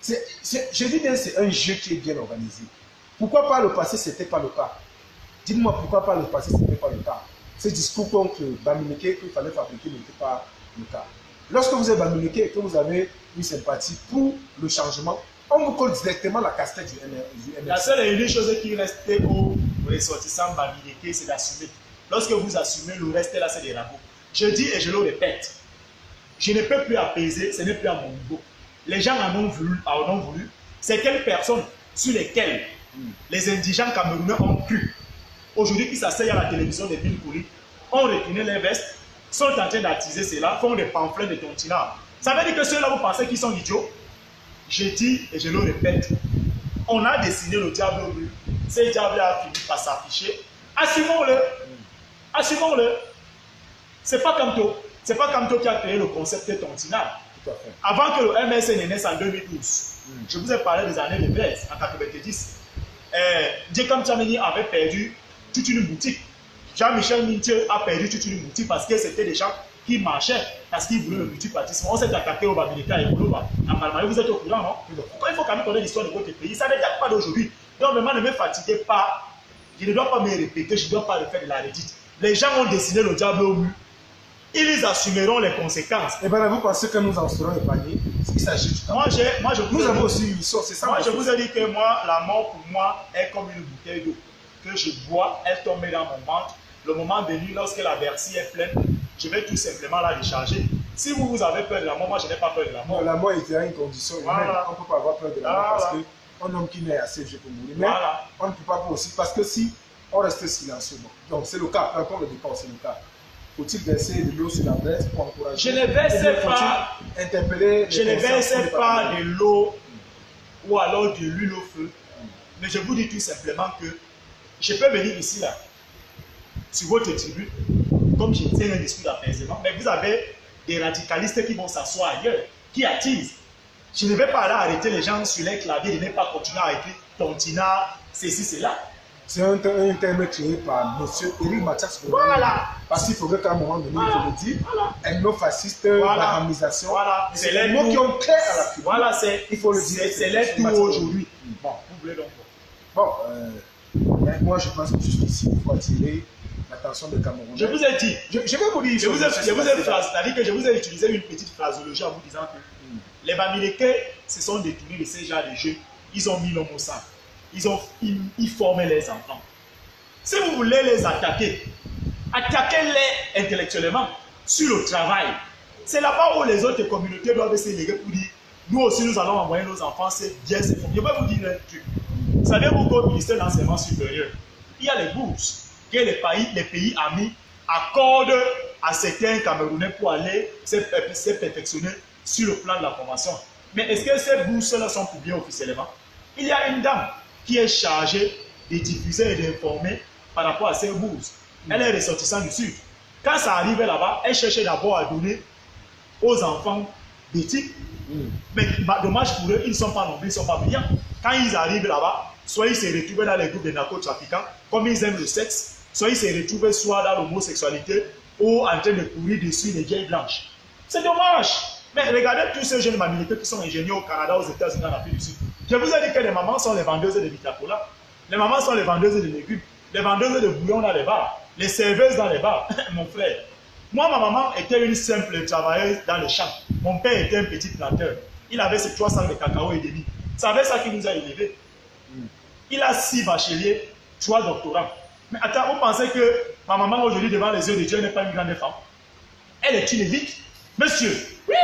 Je dis bien, c'est un jeu qui est bien organisé. Pourquoi par le passé, ce n'était pas le cas? Dites-moi pourquoi par le passé, ce n'était pas le cas. Ce discours contre Bamileke qu'il fallait fabriquer n'était pas le cas. Lorsque vous êtes Bamileke et que vous avez une sympathie pour le changement, on vous colle directement la casquette du MRC. La seule et unique chose qui restait aux ressortissants Bamileke, c'est d'assumer. Lorsque vous assumez, le reste là, c'est des ragots. Je dis et je le répète, je ne peux plus apaiser, ce n'est plus à mon niveau. Les gens en ont voulu. C'est quelles personnes sur lesquelles les indigents camerounais ont cru. Aujourd'hui, qui s'asseyent à la télévision des villes polies, ont retourné les vestes, sont en train d'attiser cela, font des pamphlets de tontinards. Ça veut dire que ceux-là, vous pensez qu'ils sont idiots? Je dis et je le répète, on a dessiné le diable au but. Ce diable a fini par s'afficher. Assumons-le. Assumons-le. C'est pas Kamto qui a créé le concept de tontinard. Avant que le MSN ne naisse en 2012, je vous ai parlé des années de Blaise, en 90. Djekam Tchameni avait perdu toute une boutique. Jean-Michel Mintier a perdu toute une boutique parce que c'était des gens qui marchaient, parce qu'ils voulaient le multipartisme. On s'est attaqué au Bamileke et au Koulouba. En Palmaï, vous êtes au courant, non? Pourquoi il faut quand même connaître l'histoire de votre pays? Ça ne date pas d'aujourd'hui. Donc, vraiment, ne me fatiguez pas. Je ne dois pas me répéter, je ne dois pas refaire de la redite. Les gens ont dessiné le diable au mur. Ils assumeront les conséquences. Et bien, vous pensez que nous en serons épargnés? Il s'agit du temps. Nous avons aussi une mission, c'est ça. Moi, je vous ai dit que moi, la mort pour moi est comme une bouteille d'eau que je bois, elle tombe dans mon ventre. Le moment venu, lorsque la Bercy est pleine, je vais tout simplement la décharger. Si vous avez peur de la mort, moi je n'ai pas peur de la mort. Non, la mort est une condition humaine. On ne peut pas avoir peur de la mort parce qu'un homme qui naît assez vieux pour mourir. Mais on ne peut pas aussi parce que si on reste silencieux, donc c'est le cas, quand on le dit pas, c'est le cas. Faut-il verser de l'eau sur la braise pour encourager? Je ne verse pas. Interpeller. Je ne verse pas de l'eau ou alors de l'huile au feu. Mais je vous dis tout simplement que je peux venir ici là, sur votre tribune, comme je tiens un discours d'apaisement, mais vous avez des radicalistes qui vont s'asseoir ailleurs, qui attisent. Je ne vais pas là arrêter les gens sur les claviers, de ne pas continuer à écrire tontinard, ceci, cela. C'est un terme créé par M. Éric Mathias. Voilà. Parce qu'il faudrait qu'à un moment donné, il faut le dire, ethno-fasciste, bahamisation. Voilà. C'est les mots qui ont créé à la figure. Voilà, il faut le dire. C'est l'air tout aujourd'hui. Bon, vous voulez donc. Bon, moi je pense que jusqu'ici, il faut attirer l'attention des Camerounais. Je vous ai dit. Je vais vous dire. C'est-à-dire que je vous ai utilisé une petite phrasologie en vous disant que les Bamileke se sont détournés de ces genres de jeux. Ils ont mis l'homme au centre. Ils formaient les enfants. Si vous voulez les attaquer, attaquez-les intellectuellement sur le travail. C'est là-bas où les autres communautés doivent se léguer pour dire nous aussi nous allons envoyer nos enfants, c'est bien, c'est bon. Je vais vous dire un truc. Savez-vous qu'au ministère de l'enseignement supérieur, il y a les bourses que les pays amis accordent à certains Camerounais pour aller se perfectionner sur le plan de la formation. Mais est-ce que ces bourses-là sont publiées officiellement? Il y a une dame qui est chargée de diffuser et d'informer par rapport à ces bourses. Elle est ressortissante du Sud. Quand ça arrivait là-bas, elle cherchait d'abord à donner aux enfants d'éthique. Mais dommage pour eux, ils ne sont pas nombreux, ils ne sont pas brillants. Quand ils arrivent là-bas, soit ils se retrouvent dans les groupes de narcotrafiquants, comme ils aiment le sexe, soit ils se retrouvent soit dans l'homosexualité ou en train de courir dessus les vieilles blanches. C'est dommage. Mais regardez tous ces jeunes Bamileke qui sont ingénieurs au Canada, aux États-Unis, en Afrique du Sud. Je vous ai dit que les mamans sont les vendeuses de Vitacola. Les mamans sont les vendeuses de légumes, les vendeuses de bouillon dans les bars, les serveuses dans les bars. Mon frère, moi, ma maman était une simple travailleuse dans les champs. Mon père était un petit planteur. Il avait ses 3 sacs de cacao et demi. C'est avec ça qu'il nous a élevés. Il a 6 bacheliers, 3 doctorants. Mais attends, vous pensez que ma maman aujourd'hui devant les yeux de Dieu n'est pas une grande femme? Elle est une élite. Monsieur, oui.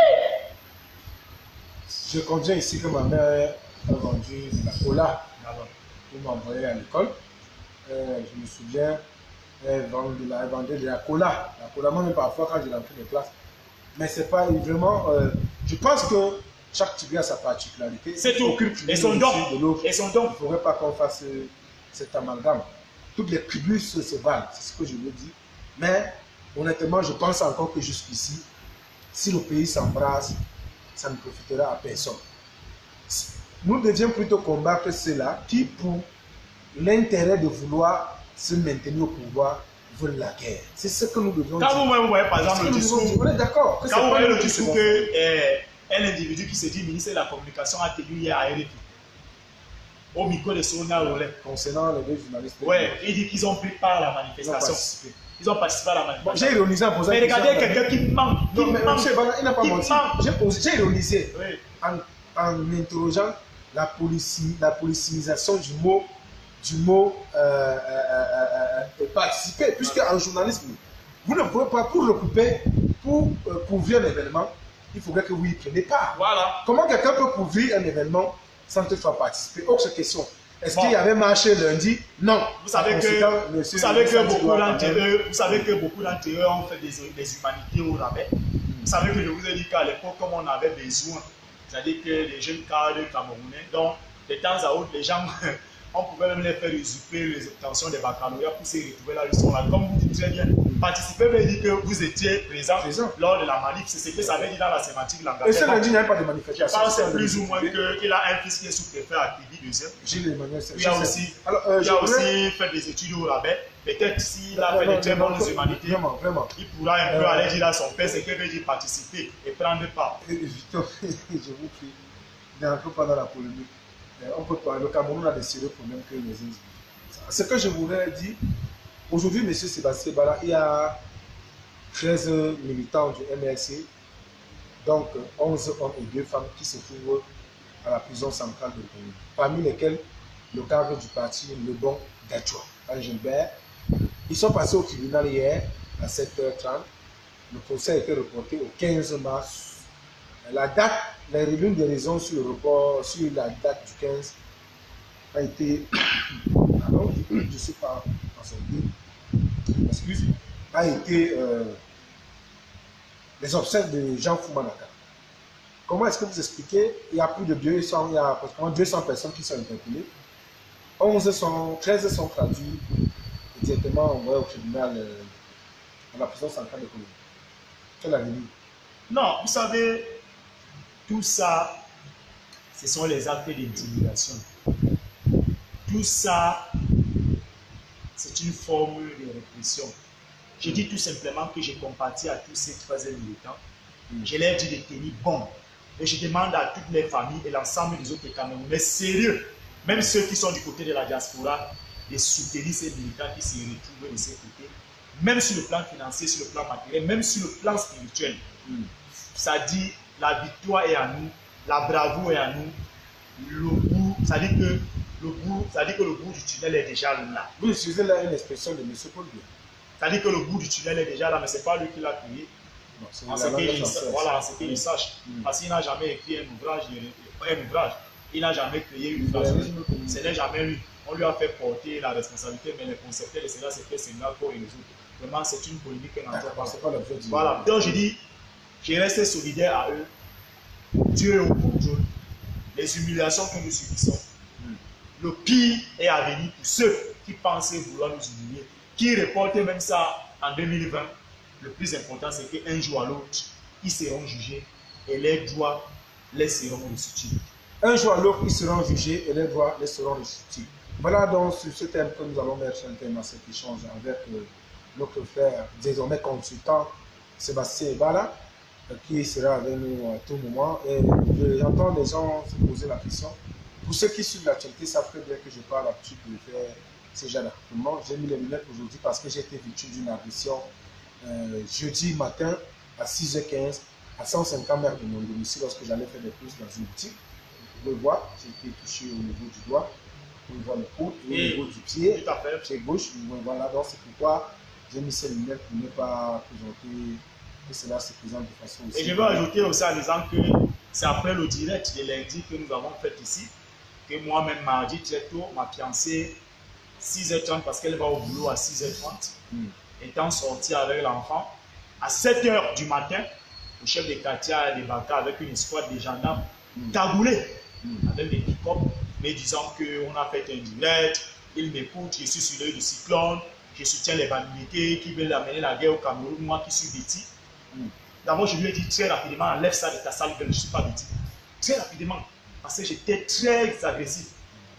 Je conviens ici que ma mère a vendu de la cola pour m'envoyer à l'école. Je me souviens, elle vendait de la cola. La cola, moi-même parfois quand j'ai rentré les classes. Mais c'est pas vraiment. Je pense que chaque type a sa particularité. C'est tout. Et son don. Et son don. Il ne faudrait pas qu'on fasse cet amalgame. Toutes les tribus se valent, c'est ce que je veux dire. Mais honnêtement, je pense encore que jusqu'ici, si le pays s'embrasse, ça ne profitera à personne. Nous devions plutôt combattre ceux-là qui, pour l'intérêt de vouloir se maintenir au pouvoir, veulent la guerre. C'est ce que nous devions dire. Quand vous voyez par exemple le discours, on est d'accord. Quand vous voyez le discours qu'un individu qui se dit ministre de la communication a tenu hier à RFI, au micro de Sonia Rollet. Concernant les deux journalistes. Oui, il dit qu'ils ont pris part à la manifestation. Ils ont participé à la manifestation. Bon, j'ai ironisé en posant. Mais regardez quelqu'un qui ment. Non, mais monsieur Bana, il n'a pas menti. J'ai ironisé oui. en interrogeant la policimisation du mot participer. Puisque en journalisme, vous ne pouvez pas, pour recouper, pour couvrir un événement, il faudrait que vous y preniez part. Voilà. Comment quelqu'un peut couvrir un événement sans que tu sois participé? Autre question. Est-ce qu'il y avait marché lundi? Non. Vous savez que beaucoup d'entre eux ont fait des humanités au rabais. Vous savez que je vous ai dit qu'à l'époque, comme on avait besoin, c'est-à-dire que les jeunes cadres camerounais, donc de temps à autre, les gens, on pouvait même les faire usurper les obtentions des baccalauréats pour se retrouver là où ils sont là. Comme vous dites très bien, participer veut dire que vous étiez présent lors de la manif. C'est ce que ça veut dire dans la sémantique langagière. Et ce lundi, il n'y a pas de manifestation. Je pense que c'est plus ou moins qu'il a un fils qui est sous-préfet à Kibi, deuxième. Il a aussi fait des études au rabais. Peut-être s'il a fait des très bonnes humanités, il pourra un peu aller dire à son père ce qu'il veut dire participer et prendre part. Victor, je vous prie, n'entrez pas dans la polémique. On peut parler, le Cameroun a des sérieux problèmes que les individus. Ce que je voudrais dire, aujourd'hui, M. Sébastien Bala, il y a 13 militants du MRC, donc 11 hommes et 2 femmes qui se trouvent à la prison centrale de Bénin, parmi lesquels le cadre du parti Le Bon Gachoua, Gilbert. Ils sont passés au tribunal hier à 7h30. Le procès a été reporté au 15 mars. La date, l'une des raisons sur le report, sur la date du 15, a été, pardon, je ne sais pas en son nom, excuse, a été les obsèques de Jean Foumanaka. Comment est-ce que vous expliquez? Il y a plus de 200, il y a pratiquement 200 personnes qui sont interpellées. 13 sont traduits directement au tribunal à la prison centrale de Colombie. Quelle avenir? Non, vous savez, tout ça, ce sont les actes d'intimidation. Tout ça, c'est une forme de répression. Je dis tout simplement que j'ai compatis à tous ces 3 militants. Je leur dis de tenir bon. Et je demande à toutes les familles et l'ensemble des autres Camerounais sérieux, même ceux qui sont du côté de la diaspora, de soutenir ces militants qui se retrouvent de ces côtés même sur le plan financier, sur le plan matériel, même sur le plan spirituel. Ça dit, la victoire est à nous, la bravoure est à nous, le bout, ça dit que le bout du tunnel est déjà là. Vous utilisez là une expression de M. Paul Biya. Ça dit que le bout du tunnel est déjà là, mais ce n'est pas lui qui l'a créé. En ce qu'il sache. Parce qu'il n'a jamais écrit un ouvrage, il n'a jamais créé une phrase. Ce n'est jamais lui. On lui a fait porter la responsabilité, mais le concepteur de cela, c'était Sénégal pour les autres. Vraiment, c'est une polémique qu'on n'entend pas. Voilà. Donc, je dis, je reste solidaire à eux. Dieu est au contrôle. Les humiliations que nous subissons, le pire est à venir pour ceux qui pensaient vouloir nous humilier, qui reportaient même ça en 2020. Le plus important, c'est qu'un jour à l'autre, ils seront jugés et les droits les seront restitués. Un jour à l'autre, ils seront jugés et les droits les seront restitués. Voilà donc sur ce thème que nous allons mettre un thème à cet échange avec notre frère, désormais consultant, Sébastien Ebala, qui sera avec nous à tout moment. Et j'entends les gens se poser la question. Pour ceux qui suivent l'actualité, savent très bien que je parle l'habitude de faire ce genre d'accompagnement. J'ai mis les lunettes aujourd'hui parce que j'ai été victime d'une agression jeudi matin à 6h15 à 150 mètres de mon domicile lorsque j'allais faire des courses dans une boutique. Vous pouvez voir, j'ai été touché au niveau du doigt, vous pouvez voir le coude et au niveau du pied, pied gauche. Voilà, donc c'est pourquoi j'ai mis ces lunettes pour ne pas présenter que cela se présente de façon aussi. Et je veux ajouter aussi en disant que c'est après le direct de lundi que nous avons fait ici, que moi-même mardi très tôt, ma fiancée 6h30 parce qu'elle va au boulot à 6h30. Étant sorti avec l'enfant, à 7h du matin, le chef de quartier a débarqué avec une escouade de gendarmes cagoulés, avec des pick-up, mais disant qu'on a fait un direct, il m'écoute, je suis sur l'œil du cyclone, je soutiens les bandits qui veulent amener la guerre au Cameroun, moi qui suis Betty. D'abord, je lui ai dit très rapidement, enlève ça de ta salle, je ne suis pas Betty. Très rapidement, parce que j'étais très agressif.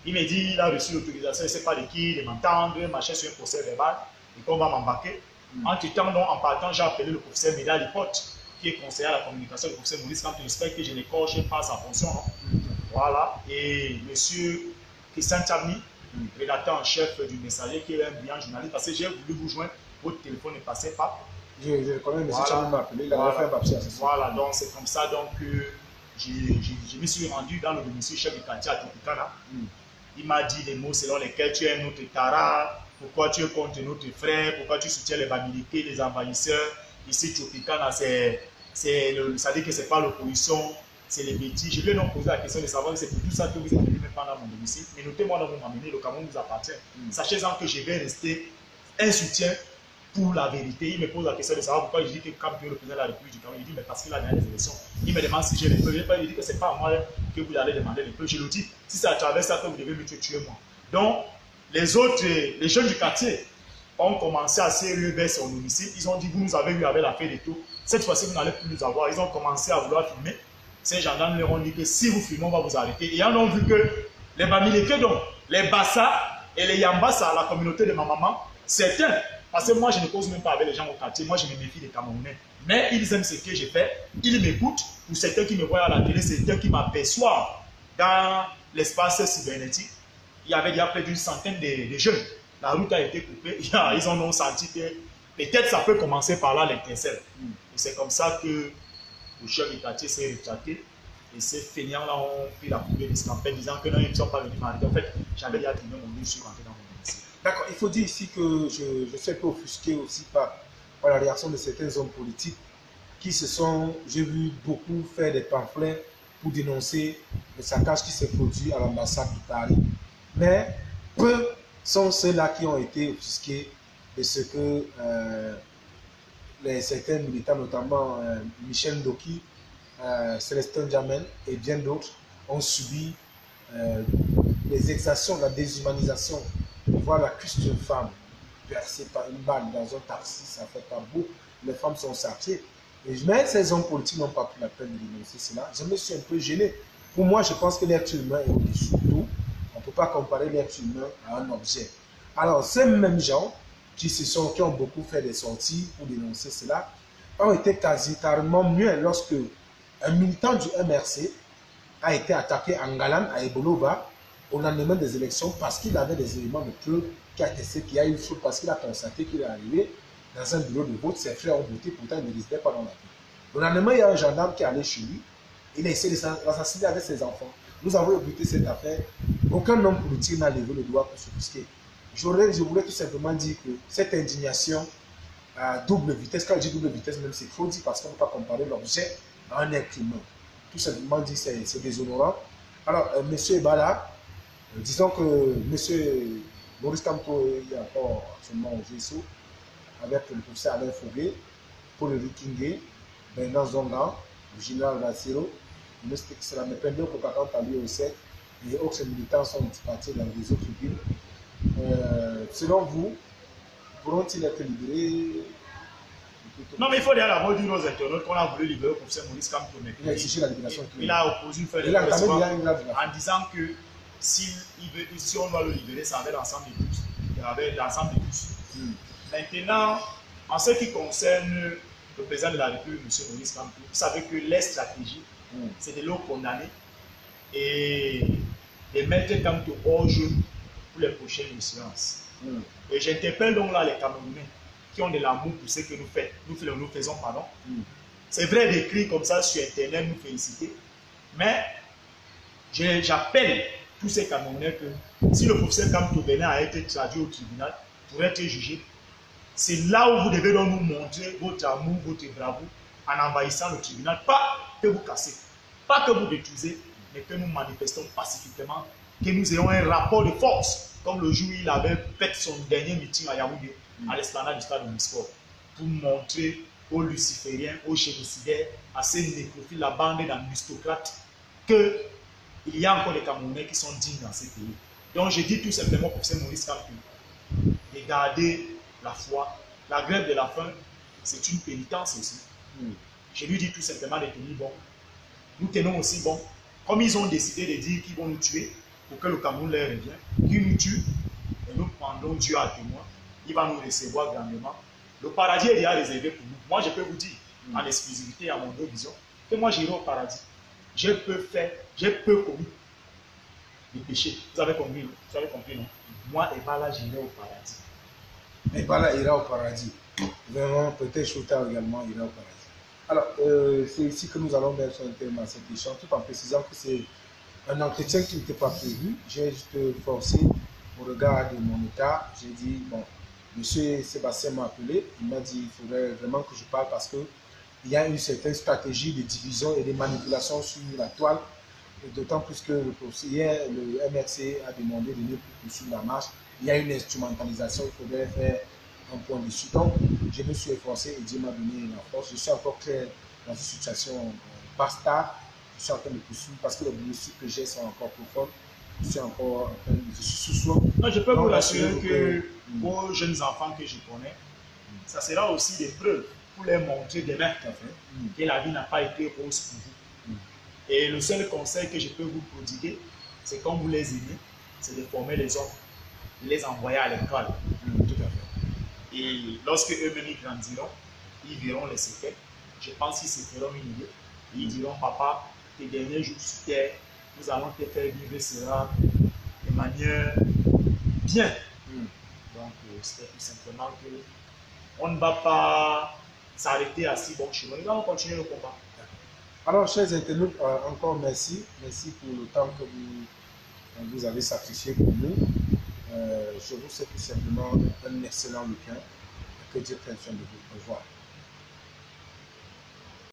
Il m'a dit, il a reçu l'autorisation, je ne sais pas de qui, de m'entendre, machin sur un procès verbal, et qu'on va m'embarquer. Entre-temps, en partant, j'ai appelé le professeur Méda Lipote, qui est conseiller à la communication du professeur Maurice, quand il espère que je n'écorche pas sa fonction. Voilà. Et monsieur Christian Tchami, rédacteur en chef du Messager, qui est un brillant journaliste, parce que j'ai voulu vous joindre, votre téléphone ne passait pas. Je connais, monsieur Tchami m'a appelé, il a fait un papier à ce soir. Voilà, donc c'est comme ça donc, que je me suis rendu dans le domicile chef du quartier à Topikana. Il m'a dit des mots selon lesquels tu es notre tara, pourquoi tu es contre notre frère, pourquoi tu soutiens les Bamileke, les envahisseurs. Ici, Topikana, ça dit que ce n'est pas l'opposition, c'est les bêtises. Je lui ai donc posé la question de savoir si c'est pour tout ça que vous êtes venu maintenant dans mon domicile. Mais notez-moi dans vous m'amener, le Cameroun vous appartient. Sachez-en que je vais rester un soutien pour la vérité. Il me pose la question de savoir pourquoi je dis que quand le président de la République du Cameroun, il dit mais parce qu'il a gagné les élections. Il me demande si j'ai les preuves. Il dit que ce n'est pas à moi que vous allez demander les preuves. Je le dis, si c'est à travers ça que vous devez me tuer moi. Donc, les autres, les jeunes du quartier ont commencé à se vers son domicile. Ils ont dit, vous nous avez eu avec l'affaire des taux. Cette fois-ci, vous n'allez plus nous avoir. Ils ont commencé à vouloir filmer. Ces gendarmes leur ont dit que si vous filmez, on va vous arrêter. Et ils ont vu que les Bamileke, donc, les Bassa et les Yambassa, la communauté de ma maman, certains, parce que moi, je ne cause même pas avec les gens au quartier. Moi, je me méfie des Camerounais. Mais ils aiment ce que j'ai fait. Ils m'écoutent. Pour certains qui me voient à la télé, certains qui m'aperçoivent dans l'espace cybernétique. Il y avait déjà près d'une centaine de jeunes. La route a été coupée. Ils en ont senti que peut-être ça peut commencer par là l'étincelle. Et c'est comme ça que le chef du quartier s'est retraité. Et ces feignants-là ont pris la coupée de Scampel disant que non, ils ne sont pas venus m'arrêter. En fait, j'avais déjà terminé mon livre, je suis rentré dans mon domicile. D'accord, il faut dire ici que je suis un peu offusqué aussi par la réaction de certains hommes politiques qui se sont, j'ai vu beaucoup faire des pamphlets pour dénoncer le saccage qui s'est produit à l'ambassade de Paris. Mais peu sont ceux-là qui ont été offusqués de ce que certains militants, notamment Michel Ndoki, Célestin Djamel et bien d'autres, ont subi les exactions, la déshumanisation. Voir la cuisse d'une femme versée par une balle dans un taxi, ça fait pas beau. Les femmes sont saquées. Mais ces hommes politiques n'ont pas pris la peine de dénoncer cela. Je me suis un peu gêné. Pour moi, je pense que l'être humain est au-dessus de tout. On ne peut pas comparer l'être humain à un objet. Alors, ces mêmes gens qui ont beaucoup fait des sorties pour dénoncer cela, ont été carrément muets lorsque un militant du MRC a été attaqué en Galan à Ebolova au lendemain des élections parce qu'il avait des éléments de preuve qui attestaient qu'il y a eu faute, parce qu'il a constaté qu'il est arrivé dans un bureau de vote, ses frères ont voté, pourtant il ne résidait pas dans la ville. Le lendemain, il y a un gendarme qui est allé chez lui, il a essayé de l'assassiner avec ses enfants. Nous avons ébruité cette affaire. Aucun homme politique n'a levé le doigt pour s'offusquer. Je voulais tout simplement dire que cette indignation à double vitesse, quand je dis double vitesse, même c'est faux dit parce qu'on ne peut pas comparer l'objet à un être humain. Tout simplement dit, c'est déshonorant. Alors, monsieur Ebala, disons que monsieur Maurice Kamto est encore actuellement au GSO avec le professeur Alain Fougué, Paul Rikingé, Bernard Zonga, le général Lassiro, le cela me permet que par exemple à l'UE7 et autres militants sont partis dans les autres villes. Selon vous, pourront-ils être libérés? Non, mais il faut d'ailleurs d'abord dire aux internautes qu'on a voulu libérer le professeur Maurice Kamto. Il a exigé la libération. Il a opposé une feuille de presse en disant que si on doit le libérer, ça avait l'ensemble de tous. Il y avait l'ensemble de tous. Maintenant, en ce qui concerne le président de la République, M. Maurice Kamto, vous savez que les stratégies, c'est de le condamner et de mettre Kamto hors jeu pour les prochaines échéances. Et j'interpelle donc là les Camerounais qui ont de l'amour pour ce que nous faisons. C'est vrai d'écrire comme ça sur Internet, nous féliciter, mais j'appelle tous ces Camerounais que si le professeur Kamto venait à être traduit au tribunal pour être jugé, c'est là où vous devez donc nous montrer votre amour, votre bravoure en envahissant le tribunal. Pas que vous cassez, pas que vous détruisez, mais que nous manifestons pacifiquement, que nous ayons un rapport de force, comme le jour où il avait fait son dernier meeting à Yaoundé, à l'esplanade du stade de Misfor, pour montrer aux lucifériens, aux génocidaires, à ces nécrophiles, la bande d'aristocrates, qu'il y a encore des Camerounais qui sont dignes dans ces pays. Donc je dis tout simplement pour ce Maurice Kamto, de garder la foi. La grève de la faim, c'est une pénitence aussi. Je lui dis tout simplement de tenir bon. Nous tenons aussi bon. Comme ils ont décidé de dire qu'ils vont nous tuer pour que le Cameroun leur revienne, qu'ils nous tuent et nous prendrons Dieu à témoin. Il va nous recevoir grandement. Le paradis est déjà réservé pour nous. Moi, je peux vous dire, en exclusivité à mon deux vision, que moi, j'irai au paradis. J'ai peu commis des péchés. Vous avez compris, non? Moi, Ebala, j'irai au paradis. Ebala ira au paradis. Vraiment, peut-être Chouta également ira au paradis. Alors, c'est ici que nous allons mettre un thème à cet échange, tout en précisant que c'est un entretien qui n'était pas prévu. J'ai juste forcé au regard de mon état. J'ai dit, bon, monsieur Sébastien m'a appelé. Il m'a dit, il faudrait vraiment que je parle parce qu'il y a une certaine stratégie de division et de manipulation sur la toile. D'autant plus que le MRC a demandé de ne plus poursuivre la marche. Il y a une instrumentalisation, il faudrait faire un point dessus. Donc, je me suis efforcé et Dieu m'a donné la force. Je suis encore très dans une situation basta. Je suis en train de poursuivre parce que les blessures que j'ai sont encore profondes. Je suis sous soin. Non, je peux vous rassurer que aux jeunes enfants que je connais, ça sera aussi des preuves pour les montrer demain que la vie n'a pas été rose pour vous. Et le seul conseil que je peux vous prodiguer, c'est quand vous les aimez, c'est de former les hommes, de les envoyer à l'école. Tout à fait. Et lorsque eux-mêmes grandiront, ils verront les séquelles. Je pense qu'ils se feront une idée. Et ils diront, papa, tes derniers jours sur terre, nous allons te faire vivre cela de manière bien. Donc, c'est tout simplement que on ne va pas s'arrêter à si bon chemin. Nous allons continuer le combat. Alors, chers internautes, encore merci. Merci pour le temps que vous avez sacrifié pour nous. Je vous souhaite tout simplement un excellent week-end. Que Dieu prenne soin de vous. Au revoir.